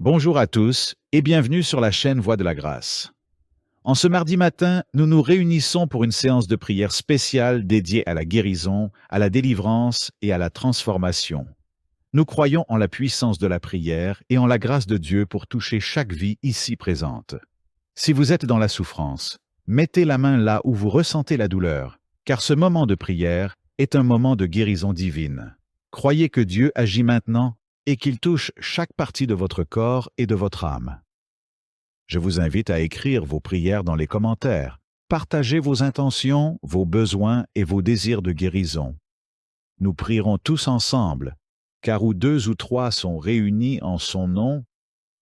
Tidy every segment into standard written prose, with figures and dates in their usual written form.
Bonjour à tous et bienvenue sur la chaîne Voix de la Grâce. En ce mardi matin, nous nous réunissons pour une séance de prière spéciale dédiée à la guérison, à la délivrance et à la transformation. Nous croyons en la puissance de la prière et en la grâce de Dieu pour toucher chaque vie ici présente. Si vous êtes dans la souffrance, mettez la main là où vous ressentez la douleur, car ce moment de prière est un moment de guérison divine. Croyez que Dieu agit maintenant et qu'il touche chaque partie de votre corps et de votre âme. Je vous invite à écrire vos prières dans les commentaires. Partagez vos intentions, vos besoins et vos désirs de guérison. Nous prierons tous ensemble, car où 2 ou 3 sont réunis en son nom,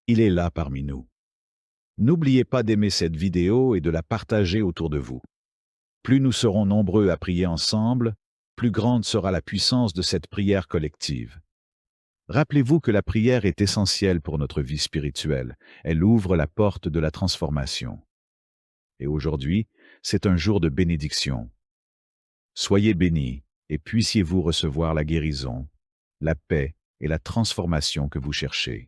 il est là parmi nous. N'oubliez pas d'aimer cette vidéo et de la partager autour de vous. Plus nous serons nombreux à prier ensemble, plus grande sera la puissance de cette prière collective. Rappelez-vous que la prière est essentielle pour notre vie spirituelle. Elle ouvre la porte de la transformation. Et aujourd'hui, c'est un jour de bénédiction. Soyez bénis et puissiez-vous recevoir la guérison, la paix et la transformation que vous cherchez.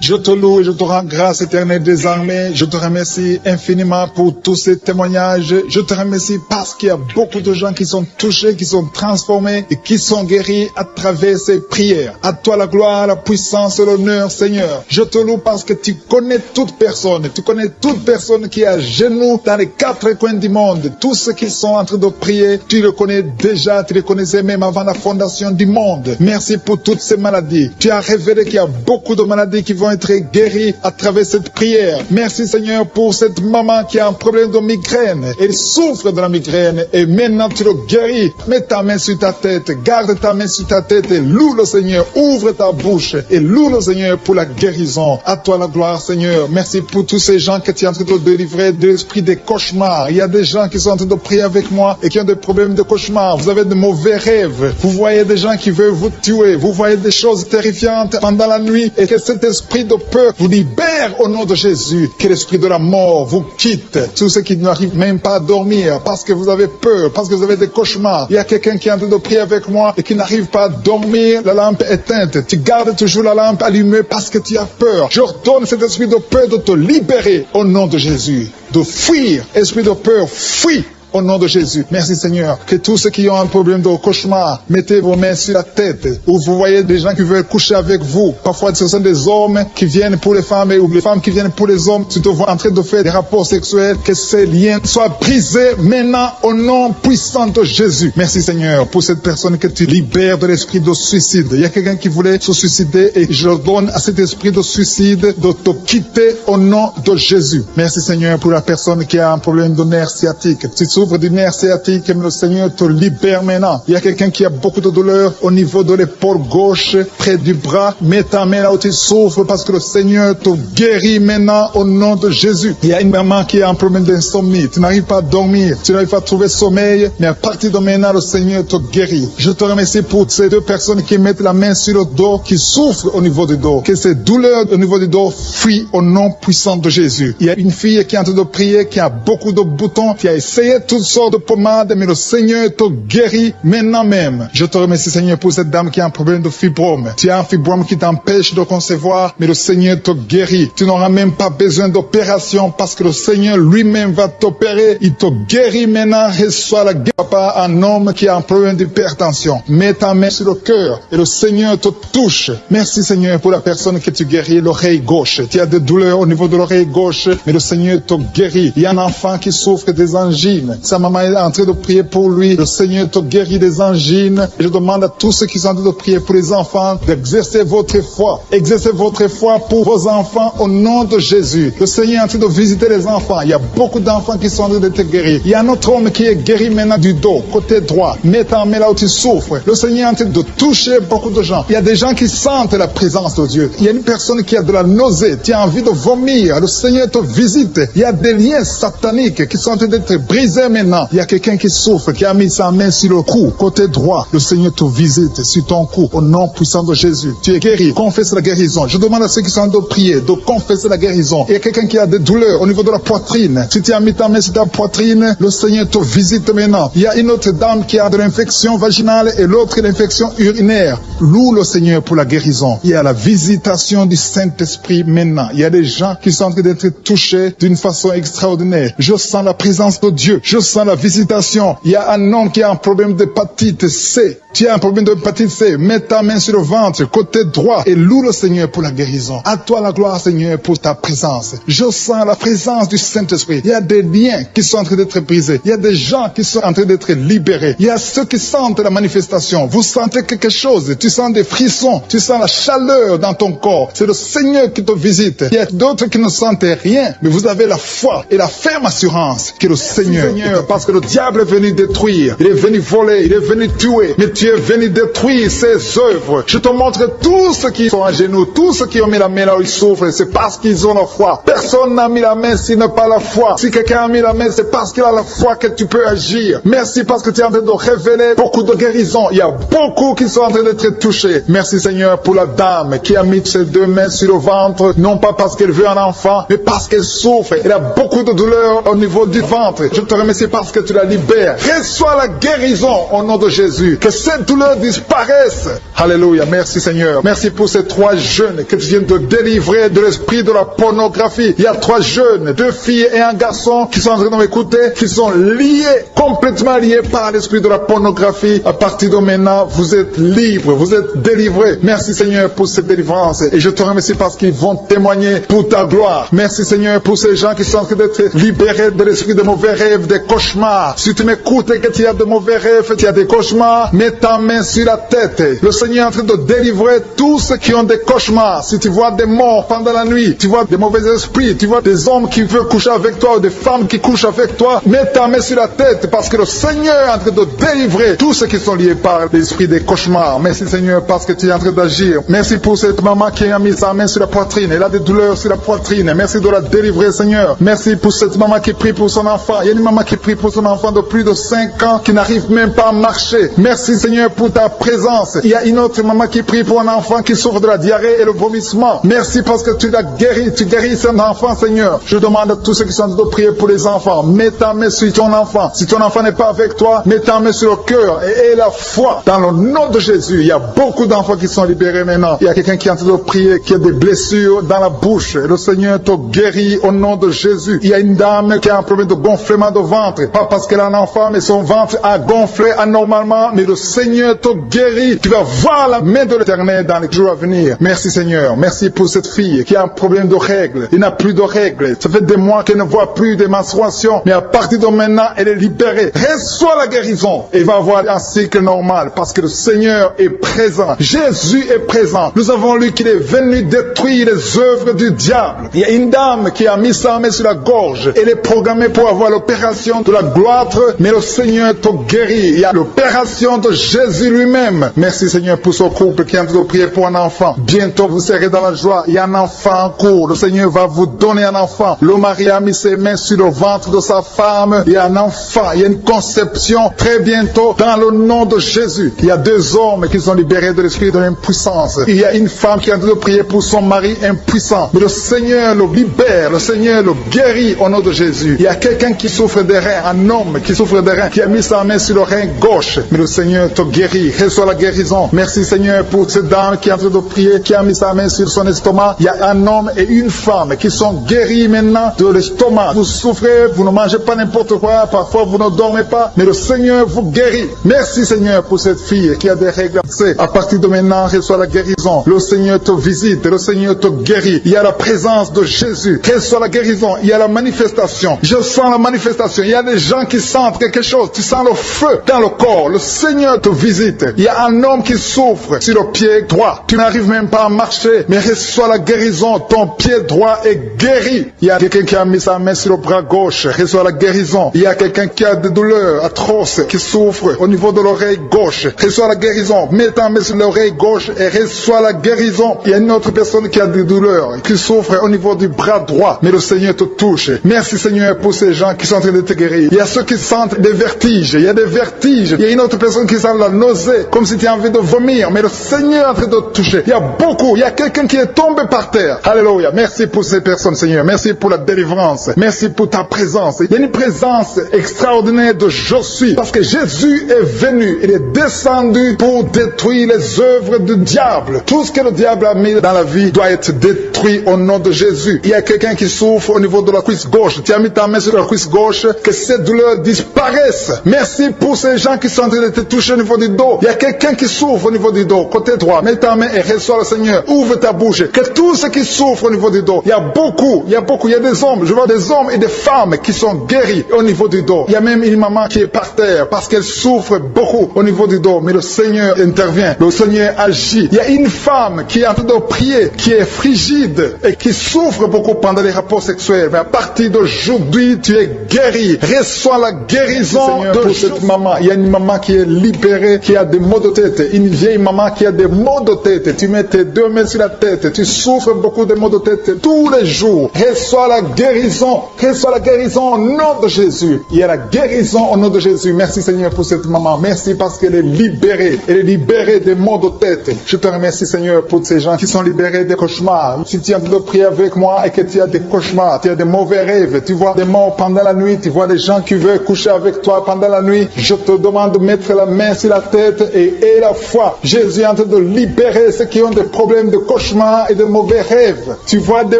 Je te loue et je te rends grâce éternelle des armées. Je te remercie infiniment pour tous ces témoignages. Je te remercie parce qu'il y a beaucoup de gens qui sont touchés, qui sont transformés et qui sont guéris à travers ces prières. À toi la gloire, la puissance et l'honneur, Seigneur. Je te loue parce que tu connais toute personne. Tu connais toute personne qui est à genoux dans les 4 coins du monde. Tous ceux qui sont en train de prier, tu le connais déjà. Tu les connaissais même avant la fondation du monde. Merci pour toutes ces maladies. Tu as révélé qu'il y a beaucoup de maladies qui vont être guéris à travers cette prière. Merci Seigneur pour cette maman qui a un problème de migraine. Elle souffre de la migraine et maintenant tu le guéris. Mets ta main sur ta tête, garde ta main sur ta tête et loue le Seigneur. Ouvre ta bouche et loue le Seigneur pour la guérison. À toi la gloire Seigneur. Merci pour tous ces gens que tu es en train de délivrer de l'esprit des cauchemars. Il y a des gens qui sont en train de prier avec moi et qui ont des problèmes de cauchemars. Vous avez de mauvais rêves. Vous voyez des gens qui veulent vous tuer. Vous voyez des choses terrifiantes pendant la nuit et que cet esprit de peur vous libère au nom de Jésus. Que l'esprit de la mort vous quitte. Tous ceux qui n'arrivent même pas à dormir parce que vous avez peur, parce que vous avez des cauchemars. Il y a quelqu'un qui est en train de prier avec moi et qui n'arrive pas à dormir, la lampe éteinte. Tu gardes toujours la lampe allumée parce que tu as peur. J'ordonne cet esprit de peur de te libérer au nom de Jésus. De fuir. Esprit de peur, fuis. Au nom de Jésus. Merci Seigneur. Que tous ceux qui ont un problème de cauchemar, mettez vos mains sur la tête. Ou vous voyez des gens qui veulent coucher avec vous. Parfois ce sont des hommes qui viennent pour les femmes ou les femmes qui viennent pour les hommes. Tu te vois en train de faire des rapports sexuels. Que ces liens soient brisés maintenant au nom puissant de Jésus. Merci Seigneur pour cette personne que tu libères de l'esprit de suicide. Il y a quelqu'un qui voulait se suicider et je donne à cet esprit de suicide de te quitter au nom de Jésus. Merci Seigneur pour la personne qui a un problème de nerf sciatique. Tu souffres du nerf sciatique, mais le Seigneur te libère maintenant. Il y a quelqu'un qui a beaucoup de douleur au niveau de l'épaule gauche, près du bras. Mets ta main là où tu souffres parce que le Seigneur te guérit maintenant au nom de Jésus. Il y a une maman qui a un problème d'insomnie. Tu n'arrives pas à dormir, tu n'arrives pas à trouver sommeil, mais à partir de maintenant, le Seigneur te guérit. Je te remercie pour ces 2 personnes qui mettent la main sur le dos, qui souffrent au niveau du dos. Que ces douleurs au niveau du dos fuient au nom puissant de Jésus. Il y a une fille qui est en train de prier, qui a beaucoup de boutons, qui a essayé toutes sortes de pommades, mais le Seigneur te guérit maintenant même. Je te remercie Seigneur pour cette dame qui a un problème de fibrome. Tu as un fibrome qui t'empêche de concevoir, mais le Seigneur te guérit. Tu n'auras même pas besoin d'opération parce que le Seigneur lui-même va t'opérer. Il te guérit maintenant. Reçois la guérison. Papa, un homme qui a un problème d'hypertension. Mets ta main sur le cœur et le Seigneur te touche. Merci Seigneur pour la personne que tu guéris, l'oreille gauche. Tu as des douleurs au niveau de l'oreille gauche, mais le Seigneur te guérit. Il y a un enfant qui souffre des angines. Sa maman est en train de prier pour lui. Le Seigneur te guérit des angines. Et je demande à tous ceux qui sont en train de prier pour les enfants d'exercer votre foi. Exercez votre foi pour vos enfants au nom de Jésus. Le Seigneur est en train de visiter les enfants. Il y a beaucoup d'enfants qui sont en train d'être guéris. Il y a un autre homme qui est guéri maintenant du dos, côté droit. Mets ta main là où tu souffres. Le Seigneur est en train de toucher beaucoup de gens. Il y a des gens qui sentent la présence de Dieu. Il y a une personne qui a de la nausée. Tu as envie de vomir. Le Seigneur te visite. Il y a des liens sataniques qui sont en train d'être brisés douleur maintenant. Il y a quelqu'un qui souffre, qui a mis sa main sur le cou, côté droit. Le Seigneur te visite sur ton cou, au nom puissant de Jésus. Tu es guéri. Confesse la guérison. Je demande à ceux qui sont en train de prier de confesser la guérison. Il y a quelqu'un qui a des douleurs au niveau de la poitrine. Si tu as mis ta main sur ta poitrine, le Seigneur te visite maintenant. Il y a une autre dame qui a de l'infection vaginale et l'autre l'infection urinaire. Loue le Seigneur pour la guérison. Il y a la visitation du Saint-Esprit maintenant. Il y a des gens qui sont en train d'être touchés d'une façon extraordinaire. Je sens la présence de Dieu. Je sens la visitation. Il y a un homme qui a un problème d'hépatite C. Tu as un problème d'hépatite C. Mets ta main sur le ventre, côté droit, et loue le Seigneur pour la guérison. À toi la gloire, Seigneur, pour ta présence. Je sens la présence du Saint-Esprit. Il y a des liens qui sont en train d'être brisés. Il y a des gens qui sont en train d'être libérés. Il y a ceux qui sentent la manifestation. Vous sentez quelque chose. Tu sens des frissons. Tu sens la chaleur dans ton corps. C'est le Seigneur qui te visite. Il y a d'autres qui ne sentent rien, mais vous avez la foi et la ferme assurance que le Seigneur, parce que le diable est venu détruire. Il est venu voler. Il est venu tuer. Mais tu es venu détruire ses œuvres. Je te montre tous ceux qui sont à genoux, tous ceux qui ont mis la main là où ils souffrent, c'est parce qu'ils ont la foi. Personne n'a mis la main s'il n'a pas la foi. Si quelqu'un a mis la main, c'est parce qu'il a la foi que tu peux agir. Merci parce que tu es en train de révéler beaucoup de guérisons. Il y a beaucoup qui sont en train d'être touchés. Merci Seigneur pour la dame qui a mis ses deux mains sur le ventre, non pas parce qu'elle veut un enfant, mais parce qu'elle souffre. Elle a beaucoup de douleur au niveau du ventre. Je te remercie parce que tu la libères. Reçois la guérison au nom de Jésus. Que cette douleur disparaisse. Alléluia. Merci Seigneur. Merci pour ces 3 jeunes que tu viens de délivrer de l'esprit de la pornographie. Il y a 3 jeunes, 2 filles et un garçon qui sont en train de m'écouter, qui sont liés, complètement liés par l'esprit de la pornographie. À partir de maintenant, vous êtes libres, vous êtes délivrés. Merci Seigneur pour cette délivrance. Et je te remercie parce qu'ils vont témoigner pour ta gloire. Merci Seigneur pour ces gens qui sont en train d'être libérés de l'esprit de mauvais rêves, des cauchemars. Si tu m'écoutes et que tu as de mauvais rêves, tu as des cauchemars, mets ta main sur la tête. Le Seigneur est en train de délivrer tous ceux qui ont des cauchemars. Si tu vois des morts pendant la nuit, tu vois des mauvais esprits, tu vois des hommes qui veulent coucher avec toi ou des femmes qui couchent avec toi, mets ta main sur la tête parce que le Seigneur est en train de délivrer tous ceux qui sont liés par l'esprit des cauchemars. Merci Seigneur parce que tu es en train d'agir. Merci pour cette maman qui a mis sa main sur la poitrine. Elle a des douleurs sur la poitrine. Merci de la délivrer Seigneur. Merci pour cette maman qui prie pour son enfant. Il y a une maman qui prie pour son enfant de plus de 5 ans qui n'arrive même pas à marcher. Merci Seigneur pour ta présence. Il y a une autre maman qui prie pour un enfant qui souffre de la diarrhée et le vomissement. Merci parce que tu l'as guéri. Tu guéris cet enfant Seigneur. Je demande à tous ceux qui sont en train de prier pour les enfants. Mets ta main sur ton enfant. Si ton enfant n'est pas avec toi, mets ta main sur le cœur et aie la foi dans le nom de Jésus. Il y a beaucoup d'enfants qui sont libérés maintenant. Il y a quelqu'un qui est en train de prier, qui a des blessures dans la bouche. Et le Seigneur te guérit au nom de Jésus. Il y a une dame qui a un problème de gonflement de ventre. Pas parce qu'elle a un enfant, mais son ventre a gonflé anormalement. Mais le Seigneur te guérit. Tu vas voir la main de l'Éternel dans les jours à venir. Merci Seigneur. Merci pour cette fille qui a un problème de règles. Il n'a plus de règles. Ça fait des mois qu'elle ne voit plus de menstruation. Mais à partir de maintenant, elle est libérée. Reçois la guérison. Et va avoir un cycle normal parce que le Seigneur est présent. Jésus est présent. Nous avons lu qu'il est venu détruire les œuvres du diable. Il y a une dame qui a mis sa main sur la gorge. Elle est programmée pour avoir l'opération de la gloître, mais le Seigneur te guérit. Il y a l'opération de Jésus lui-même. Merci Seigneur pour ce couple qui est en train de prier pour un enfant. Bientôt vous serez dans la joie. Il y a un enfant en cours. Le Seigneur va vous donner un enfant. Le mari a mis ses mains sur le ventre de sa femme. Il y a un enfant. Il y a une conception très bientôt dans le nom de Jésus. Il y a 2 hommes qui sont libérés de l'esprit de l'impuissance. Il y a une femme qui est en train de prier pour son mari impuissant. Mais le Seigneur le libère. Le Seigneur le guérit au nom de Jésus. Il y a quelqu'un qui souffre des reins. Un homme qui souffre des reins. Qui a mis sa main sur le rein gauche. Mais le Seigneur te guérit. Reçois la guérison. Merci Seigneur pour cette dame qui est en train de prier. Qui a mis sa main sur son estomac. Il y a un homme et une femme qui sont guéris maintenant de l'estomac. Vous souffrez. Vous ne mangez pas n'importe quoi. Parfois vous ne dormez pas. Mais le Seigneur vous guérit. Merci Seigneur pour cette fille qui a des règles. À partir de maintenant, reçois la guérison. Le Seigneur te visite. Le Seigneur te guérit. Il y a la présence de Jésus. Reçois la guérison. Il y a la manifestation. Je sens la manifestation. Il y a des gens qui sentent quelque chose. Tu sens le feu dans le corps. Le Seigneur te visite. Il y a un homme qui souffre sur le pied droit. Tu n'arrives même pas à marcher. Mais reçois la guérison. Ton pied droit est guéri. Il y a quelqu'un qui a mis sa main sur le bras gauche. Reçois la guérison. Il y a quelqu'un qui a des douleurs atroces, qui souffre au niveau de l'oreille gauche. Reçois la guérison. Mets ta main sur l'oreille gauche et reçois la guérison. Il y a une autre personne qui a des douleurs, qui souffre au niveau du bras droit. Mais le Seigneur te touche. Merci Seigneur pour ces gens qui sont en train d'être guérir. Il y a ceux qui sentent des vertiges. Il y a des vertiges. Il y a une autre personne qui sent la nausée, comme si tu as envie de vomir. Mais le Seigneur est en train de te toucher. Il y a beaucoup. Il y a quelqu'un qui est tombé par terre. Alléluia. Merci pour ces personnes, Seigneur. Merci pour la délivrance. Merci pour ta présence. Il y a une présence extraordinaire de je suis. Parce que Jésus est venu. Il est descendu pour détruire les œuvres du diable. Tout ce que le diable a mis dans la vie doit être détruit au nom de Jésus. Il y a quelqu'un qui souffre au niveau de la cuisse gauche. Tu as mis ta main sur la cuisse gauche. Que cette douleur disparaisse. Merci pour ces gens qui sont en train de te toucher au niveau du dos. Il y a quelqu'un qui souffre au niveau du dos. Côté droit. Mets ta main et reçois le Seigneur. Ouvre ta bouche. Que tous ceux qui souffrent au niveau du dos. Il y a beaucoup. Il y a des hommes. Je vois des hommes et des femmes qui sont guéris au niveau du dos. Il y a même une maman qui est par terre parce qu'elle souffre beaucoup au niveau du dos. Mais le Seigneur intervient. Le Seigneur agit. Il y a une femme qui est en train de prier, qui est frigide et qui souffre beaucoup pendant les rapports sexuels. Mais à partir d'aujourd'hui, tu es guéri. Reçois la guérison de cette maman. Il y a une maman qui est libérée, qui a des maux de tête. Une vieille maman qui a des maux de tête. Tu mets tes deux mains sur la tête. Tu souffres beaucoup de maux de tête tous les jours. Reçois la guérison. Reçois la guérison au nom de Jésus. Il y a la guérison au nom de Jésus. Merci Seigneur pour cette maman. Merci parce qu'elle est libérée. Elle est libérée des maux de tête. Je te remercie Seigneur pour ces gens qui sont libérés des cauchemars. Si tu es en train de prier avec moi et que tu as des cauchemars, tu as des mauvais rêves, tu vois des morts pendant la nuit, tu vois des gens qui veulent coucher avec toi pendant la nuit, je te demande de mettre la main sur la tête et la foi. Jésus est en train de libérer ceux qui ont des problèmes de cauchemars et de mauvais rêves. Tu vois des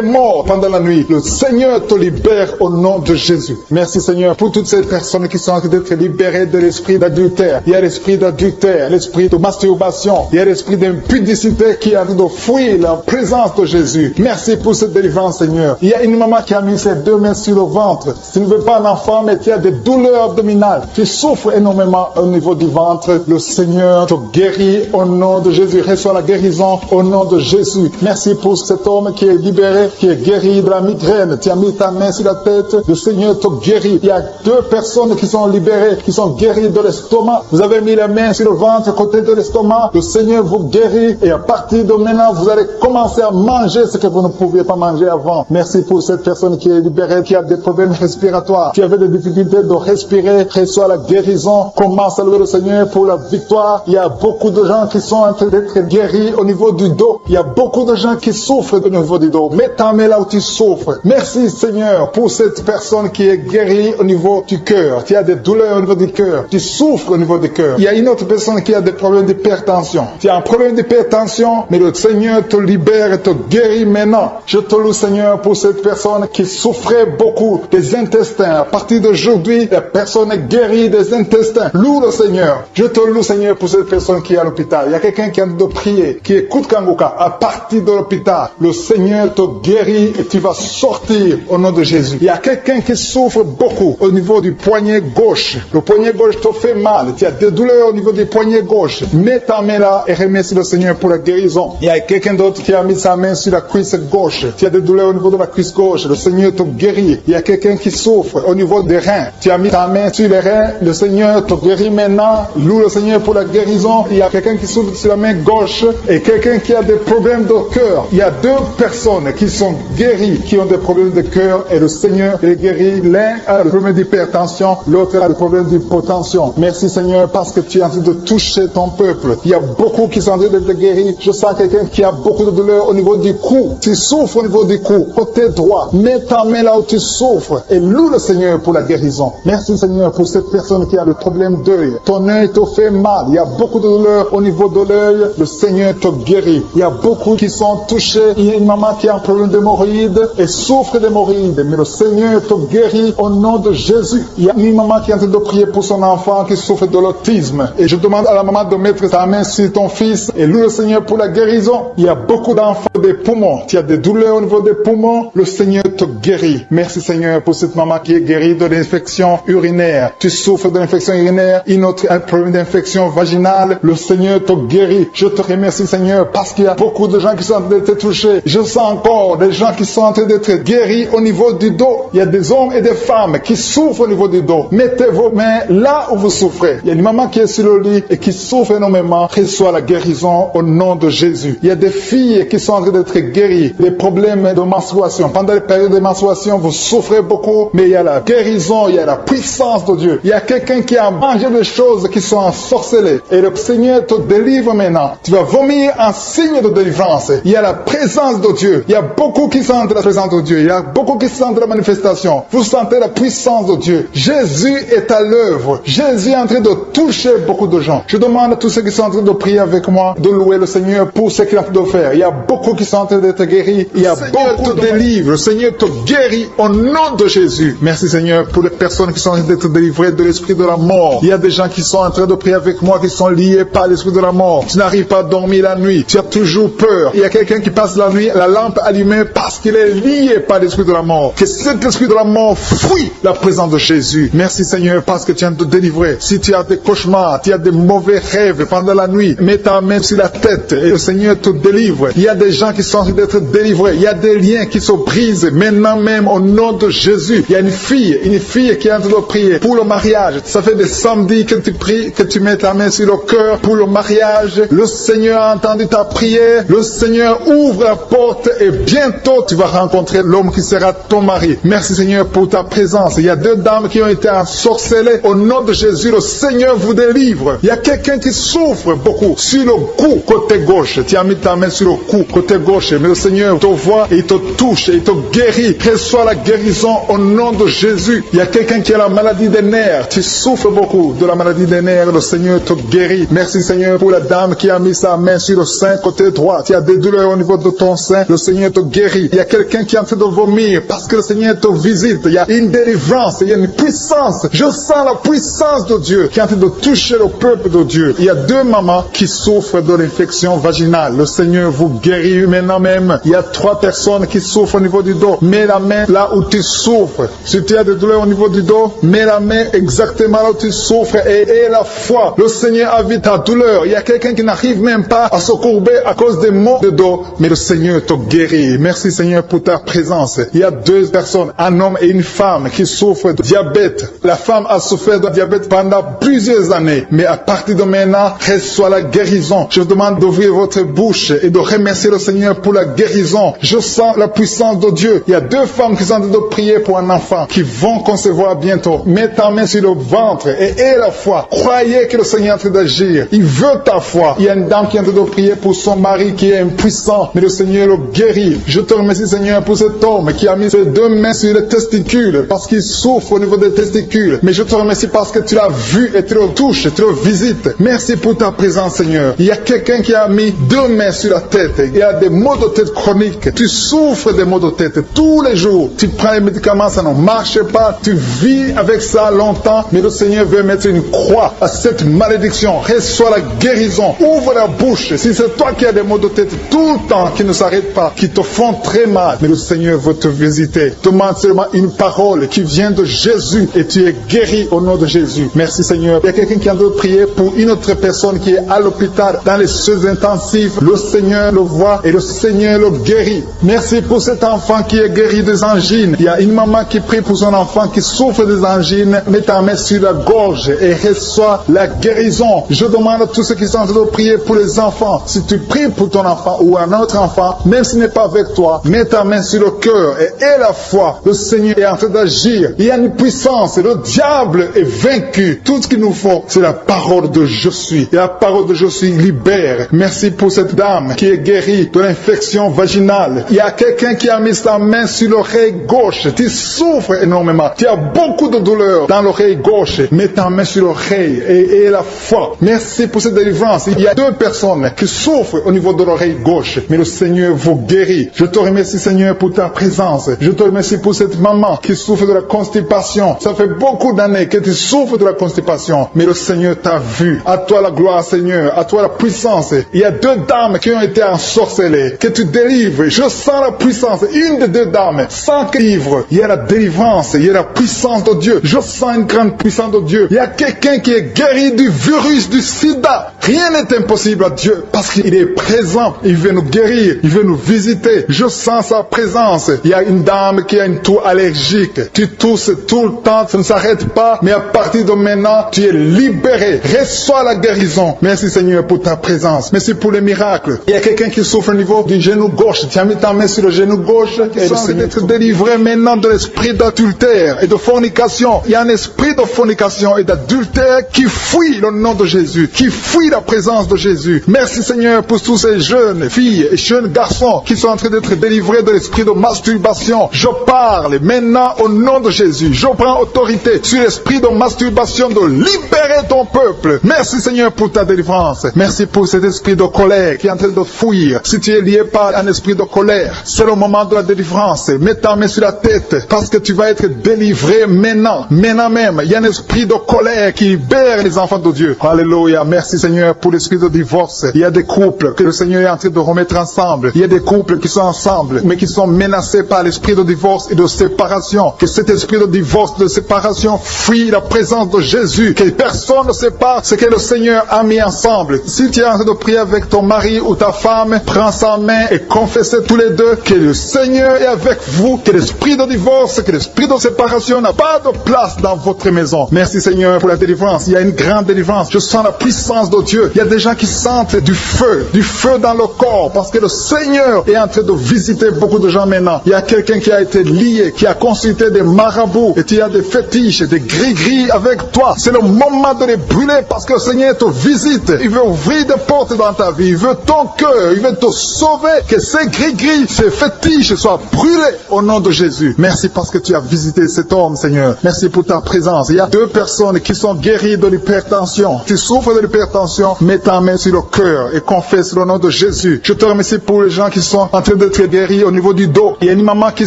morts pendant la nuit. Le Seigneur te libère au nom de Jésus. Merci Seigneur pour toutes ces personnes qui sont en train d'être libérées de l'esprit d'adultère. Il y a l'esprit d'adultère, l'esprit de masturbation, il y a l'esprit d'impudicité qui est en train de fuir la présence de Jésus. Merci pour cette délivrance Seigneur. Il y a une maman qui a mis ses deux mains sur le ventre. Tu ne veux pas un enfant mais tu as des douleurs abdominales. Tu souffres énormément au niveau du ventre. Le Seigneur te guérit au nom de Jésus. Reçois la guérison au nom de Jésus. Merci pour cet homme qui est libéré, qui est guéri de la migraine. Tu as mis ta main sur la tête. Le Seigneur te guérit. Il y a deux personnes qui sont libérées, qui sont guéries de l'estomac. Vous avez mis la main sur le ventre, côté de l'estomac. Le Seigneur vous guérit et à partir de maintenant, vous allez commencer à manger ce que vous ne pouviez pas manger avant. Merci pour cette personne qui est libérée, qui a des problèmes respiratoires, qui avait des difficultés de respirer. Reçois la guérison. Commence à louer le Seigneur pour la victoire. Il y a beaucoup de gens qui sont en train d'être guéris au niveau du dos. Il y a beaucoup de gens qui souffrent au niveau du dos. Mets ta main là où tu souffres. Merci Seigneur pour cette personne qui est guérie au niveau du cœur. Tu as des douleurs au niveau du cœur. Tu souffres au niveau du cœur. Il y a une autre personne qui a des problèmes d'hypertension. Tu as un problème d'hypertension, mais le Seigneur te libère et te guérit maintenant. Je te loue Seigneur pour cette personne qui souffrait beaucoup des intestins. À partir d'aujourd'hui, la personne est guérie des intestins. Loue le Seigneur. Je te loue Seigneur pour cette personne qui est à l'hôpital. Il y a quelqu'un qui a de prier, qui écoute Kanguka. À partir de l'hôpital, le Seigneur te guérit et tu vas sortir au nom de Jésus. Il y a quelqu'un qui souffre beaucoup au niveau du poignet gauche. Le poignet gauche te fait mal. Tu as des douleurs au niveau du poignet gauche. Mets ta main là et remercie le Seigneur pour la guérison. Il y a quelqu'un d'autre qui a mis sa main sur la cuisse gauche. Tu as des douleurs au niveau de la cuisse gauche. Le Seigneur te guérit. Il y a quelqu'un qui souffre au niveau des reins. Tu as mis ta main sur les reins. Le Seigneur te guérit maintenant. Loue le Seigneur pour la guérison. Il y a quelqu'un qui souffre sur la main gauche et quelqu'un qui a des problèmes de cœur. Il y a deux personnes qui sont guéries, qui ont des problèmes de cœur et le Seigneur les guérit. L'un a le problème d'hypertension, l'autre a le problème d'hypotension. Merci Seigneur parce que tu es en train de toucher ton peuple. Il y a beaucoup qui sont en train d'être guéris. Je sens quelqu'un qui a beaucoup de douleur au niveau du cou. Tu souffres au niveau du cou, côté droit. Mets ta main là où tu souffres et loue le Seigneur pour la guérison. Merci Seigneur pour cette personne qui a le problème d'œil. Ton œil te fait mal. Il y a beaucoup de douleur au niveau de l'œil. Le Seigneur te guérit. Il y a beaucoup qui sont touchés. Il y a une maman qui a un problème d'hémorroïdes et souffre d'hémorroïdes. Mais le Seigneur te guérit au nom de Jésus. Il y a une maman qui est en train de prier pour son enfant qui souffre de l'autisme. Et je demande à la maman de mettre sa main sur ton fils et loue le Seigneur pour la guérison. Il y a beaucoup d'enfants des poumons. Tu as des douleurs au niveau des poumons. Le Seigneur te guérit. Merci Seigneur pour cette maman qui est guérie de l'infection urinaire. Tu souffres de l'infection urinaire. Une autre a un problème d'infection vaginale. Le Seigneur te guérit. Je te remercie Seigneur parce qu'il y a beaucoup de gens qui sont en train d'être touchés. Je sens encore des gens qui sont en train d'être guéris au niveau du dos. Il y a des hommes et des femmes qui souffrent au niveau du dos. Mettez vos mains là où vous souffrez. Il y a une maman qui est sur le lit et qui souffre énormément. Reçois la guérison au nom de Jésus. Il y a des filles qui sont en train d'être guéries des problèmes de menstruation. Pendant les périodes de menstruation, vous souffrez beaucoup, mais il y a la guérison guérison, il y a la puissance de Dieu. Il y a quelqu'un qui a mangé des choses qui sont ensorcelées. Et le Seigneur te délivre maintenant. Tu vas vomir un signe de délivrance. Il y a la présence de Dieu. Il y a beaucoup qui sentent la présence de Dieu. Il y a beaucoup qui sentent la manifestation. Vous sentez la puissance de Dieu. Jésus est à l'œuvre. Jésus est en train de toucher beaucoup de gens. Je demande à tous ceux qui sont en train de prier avec moi de louer le Seigneur pour ce qu'il est en train de faire. Il y a beaucoup qui sont en train d'être guéris. Il y a beaucoup de délivres. Le Seigneur te guérit au nom de Jésus. Merci Seigneur pour les personnes qui sont en train d'être délivrées de l'esprit de la mort. Il y a des gens qui sont en train de prier avec moi qui sont liés par l'esprit de la mort. Tu n'arrives pas à dormir la nuit. Tu as toujours peur. Il y a quelqu'un qui passe la nuit, la lampe allumée parce qu'il est lié par l'esprit de la mort. Que cet esprit de la mort fuit la présence de Jésus. Merci Seigneur parce que tu viens de te délivrer. Si tu as des cauchemars, tu as des mauvais rêves pendant la nuit, mets ta main sur la tête et le Seigneur te délivre. Il y a des gens qui sont en train d'être délivrés. Il y a des liens qui se brisent maintenant même au nom de Jésus. Il y a une fille qui est en train de prier pour le mariage. Ça fait des samedis que tu pries, que tu mets ta main sur le cœur pour le mariage. Le Seigneur a entendu ta prière. Le Seigneur ouvre la porte et bientôt tu vas rencontrer l'homme qui sera ton mari. Merci Seigneur pour ta présence. Il y a deux dames qui ont été ensorcelées. Au nom de Jésus, le Seigneur vous délivre. Il y a quelqu'un qui souffre beaucoup sur le cou, côté gauche. Tu as mis ta main sur le cou, côté gauche. Mais le Seigneur te voit et il te touche et il te guérit. Reçois la guérison au nom de Jésus. Il y a quelqu'un qui a la maladie des nerfs. Tu souffres beaucoup de la maladie des nerfs. Le Seigneur te guérit. Merci Seigneur pour la dame qui a mis sa main sur le sein, côté droit. Tu as des douleurs au niveau de ton sein. Le Seigneur te guérit. Il y a quelqu'un qui est en train de vomir parce que le Seigneur te visite. Il y a une délivrance. Il y a une puissance. Je sens la puissance de Dieu qui est en train de toucher le peuple de Dieu. Il y a deux mamans qui souffrent de l'infection vaginale. Le Seigneur vous guérit maintenant même. Il y a trois personnes qui souffrent au niveau du dos. Mets la main là où tu souffres. Si tu as des douleurs au niveau du dos, mets la main exactement là où tu souffres et aie la foi. Le Seigneur a vu ta douleur. Il y a quelqu'un qui n'arrive même pas à se courber à cause des maux de dos, mais le Seigneur te guérit. Merci Seigneur pour ta présence. Il y a deux personnes, un homme et une femme qui souffrent de diabète. La femme a souffert de diabète pendant plusieurs années, mais à partir de maintenant, reçoit la guérison. Je vous demande d'ouvrir votre bouche et de remercier le Seigneur pour la guérison. Je sens la puissance de Dieu. Il y a deux femmes qui sont en train de prier pour un enfant qui vont concevoir bientôt. Mets ta main sur le ventre et aie la foi. Croyez que le Seigneur est en train d'agir. Il veut ta foi. Il y a une dame qui est en train de prier pour son mari qui est impuissant, mais le Seigneur le guérit. Je te remercie Seigneur pour cet homme qui a mis ses deux mains sur les testicules parce qu'il souffre au niveau des testicules. Mais je te remercie parce que tu l'as vu et tu le touches, tu le visites. Merci pour ta présence Seigneur. Il y a quelqu'un qui a mis deux mains sur la tête. Il y a des maux de tête chroniques. Tu souffres des maux de tête tous les jours. Tu prends les médicaments, ça ne marche pas. Tu vis avec ça longtemps, mais le Seigneur veut mettre une croix à cette malédiction. Reçois la guérison. Ouvre la bouche. Si c'est toi qui as des maux de tête tout le temps qui ne s'arrêtent pas, qui te font très mal, mais le Seigneur veut te visiter. Demande seulement une parole qui vient de Jésus et tu es guéri au nom de Jésus. Merci Seigneur. Il y a quelqu'un qui a de prier pour une autre personne qui est à l'hôpital dans les soins intensifs. Le Seigneur le voit et le Seigneur le guérit. Merci pour cet enfant qui est guéri des angines. Il y a une maman qui prie pour son enfant qui souffre des angines. Mets ta main sur la gorge et reçois la guérison. Je demande à tous ceux qui sont en train de prier pour les enfants. Si tu pries pour ton enfant ou un autre enfant, même s'il n'est pas avec toi, mets ta main sur le cœur et aie la foi. Le Seigneur est en train d'agir. Il y a une puissance. Le diable est vaincu. Tout ce qu'il nous faut, c'est la parole de je suis. Et la parole de je suis libère. Merci pour cette dame qui est guérie de l'infection vaginale. Il y a quelqu'un qui a mis sa main sur l'oreille gauche. Tu souffres énormément. Tu as beaucoup de douleur dans l'oreille gauche. Mets ta main sur l'oreille et aie la foi. Merci pour cette délivrance. Il y a deux personnes qui souffrent au niveau de l'oreille gauche, mais le Seigneur vous guérit. Je te remercie Seigneur pour ta présence. Je te remercie pour cette maman qui souffre de la constipation. Ça fait beaucoup d'années que tu souffres de la constipation, mais le Seigneur t'a vu. À toi la gloire Seigneur, à toi la puissance. Il y a deux dames qui ont été ensorcelées, que tu délivres. Je sens la puissance. Une des deux dames, sans que livre, il y a la délivrance, il y a la puissance de Dieu. Je sens une grande puissance de Dieu. Il y a quelqu'un qui est guéri du virus du sida. Rien n'est impossible à Dieu parce qu'il est présent. Il veut nous guérir, il veut nous visiter. Je sens sa présence. Il y a une dame qui a une toux allergique. Tu tousses tout le temps, ça ne s'arrête pas, mais à partir de maintenant, tu es libéré. Reçois la guérison. Merci Seigneur pour ta présence. Merci pour les miracles. Il y a quelqu'un qui souffre au niveau du genou gauche. Tu as mis ta main sur le genou gauche et le Seigneur être délivré maintenant de l'esprit d'adultère. d'adultère et de fornication. Il y a un esprit de fornication et d'adultère qui fuit le nom de Jésus, qui fuit la présence de Jésus. Merci Seigneur pour tous ces jeunes filles et jeunes garçons qui sont en train d'être délivrés de l'esprit de masturbation. Je parle maintenant au nom de Jésus. Je prends autorité sur l'esprit de masturbation, de libérer ton peuple. Merci Seigneur pour ta délivrance. Merci pour cet esprit de colère qui est en train de fuir. Si tu es lié par un esprit de colère, c'est le moment de la délivrance. Mets ta main sur la tête parce que tu vas être délivré maintenant. Maintenant même, il y a un esprit de colère qui libère les enfants de Dieu. Alléluia. Merci Seigneur pour l'esprit de divorce. Il y a des couples que le Seigneur est en train de remettre ensemble. Il y a des couples qui sont ensemble mais qui sont menacés par l'esprit de divorce et de séparation. Que cet esprit de divorce, de séparation fuit la présence de Jésus. Que personne ne sépare ce que le Seigneur a mis ensemble. Si tu es en train de prier avec ton mari ou ta femme, prends sa main et confessez tous les deux que le Seigneur est avec vous, que l'esprit de divorce, que l'esprit de séparation n'a pas de place dans votre maison. Merci Seigneur pour la délivrance. Il y a une grande délivrance. Je sens la puissance de Dieu. Il y a des gens qui sentent du feu dans le corps parce que le Seigneur est en train de visiter beaucoup de gens maintenant. Il y a quelqu'un qui a été lié, qui a consulté des marabouts et tu as des fétiches, des gris-gris avec toi. C'est le moment de les brûler parce que le Seigneur te visite. Il veut ouvrir des portes dans ta vie. Il veut ton cœur. Il veut te sauver. Que ces gris-gris, ces fétiches soient brûlés au nom de Jésus. Merci parce que tu as visité cet homme, Seigneur. Merci pour ta présence. Il y a 2 personnes qui sont guéries de l'hypertension. Tu souffres de l'hypertension, mets ta main sur le cœur et confesse le nom de Jésus. Je te remercie pour les gens qui sont en train d'être guéris au niveau du dos. Il y a une maman qui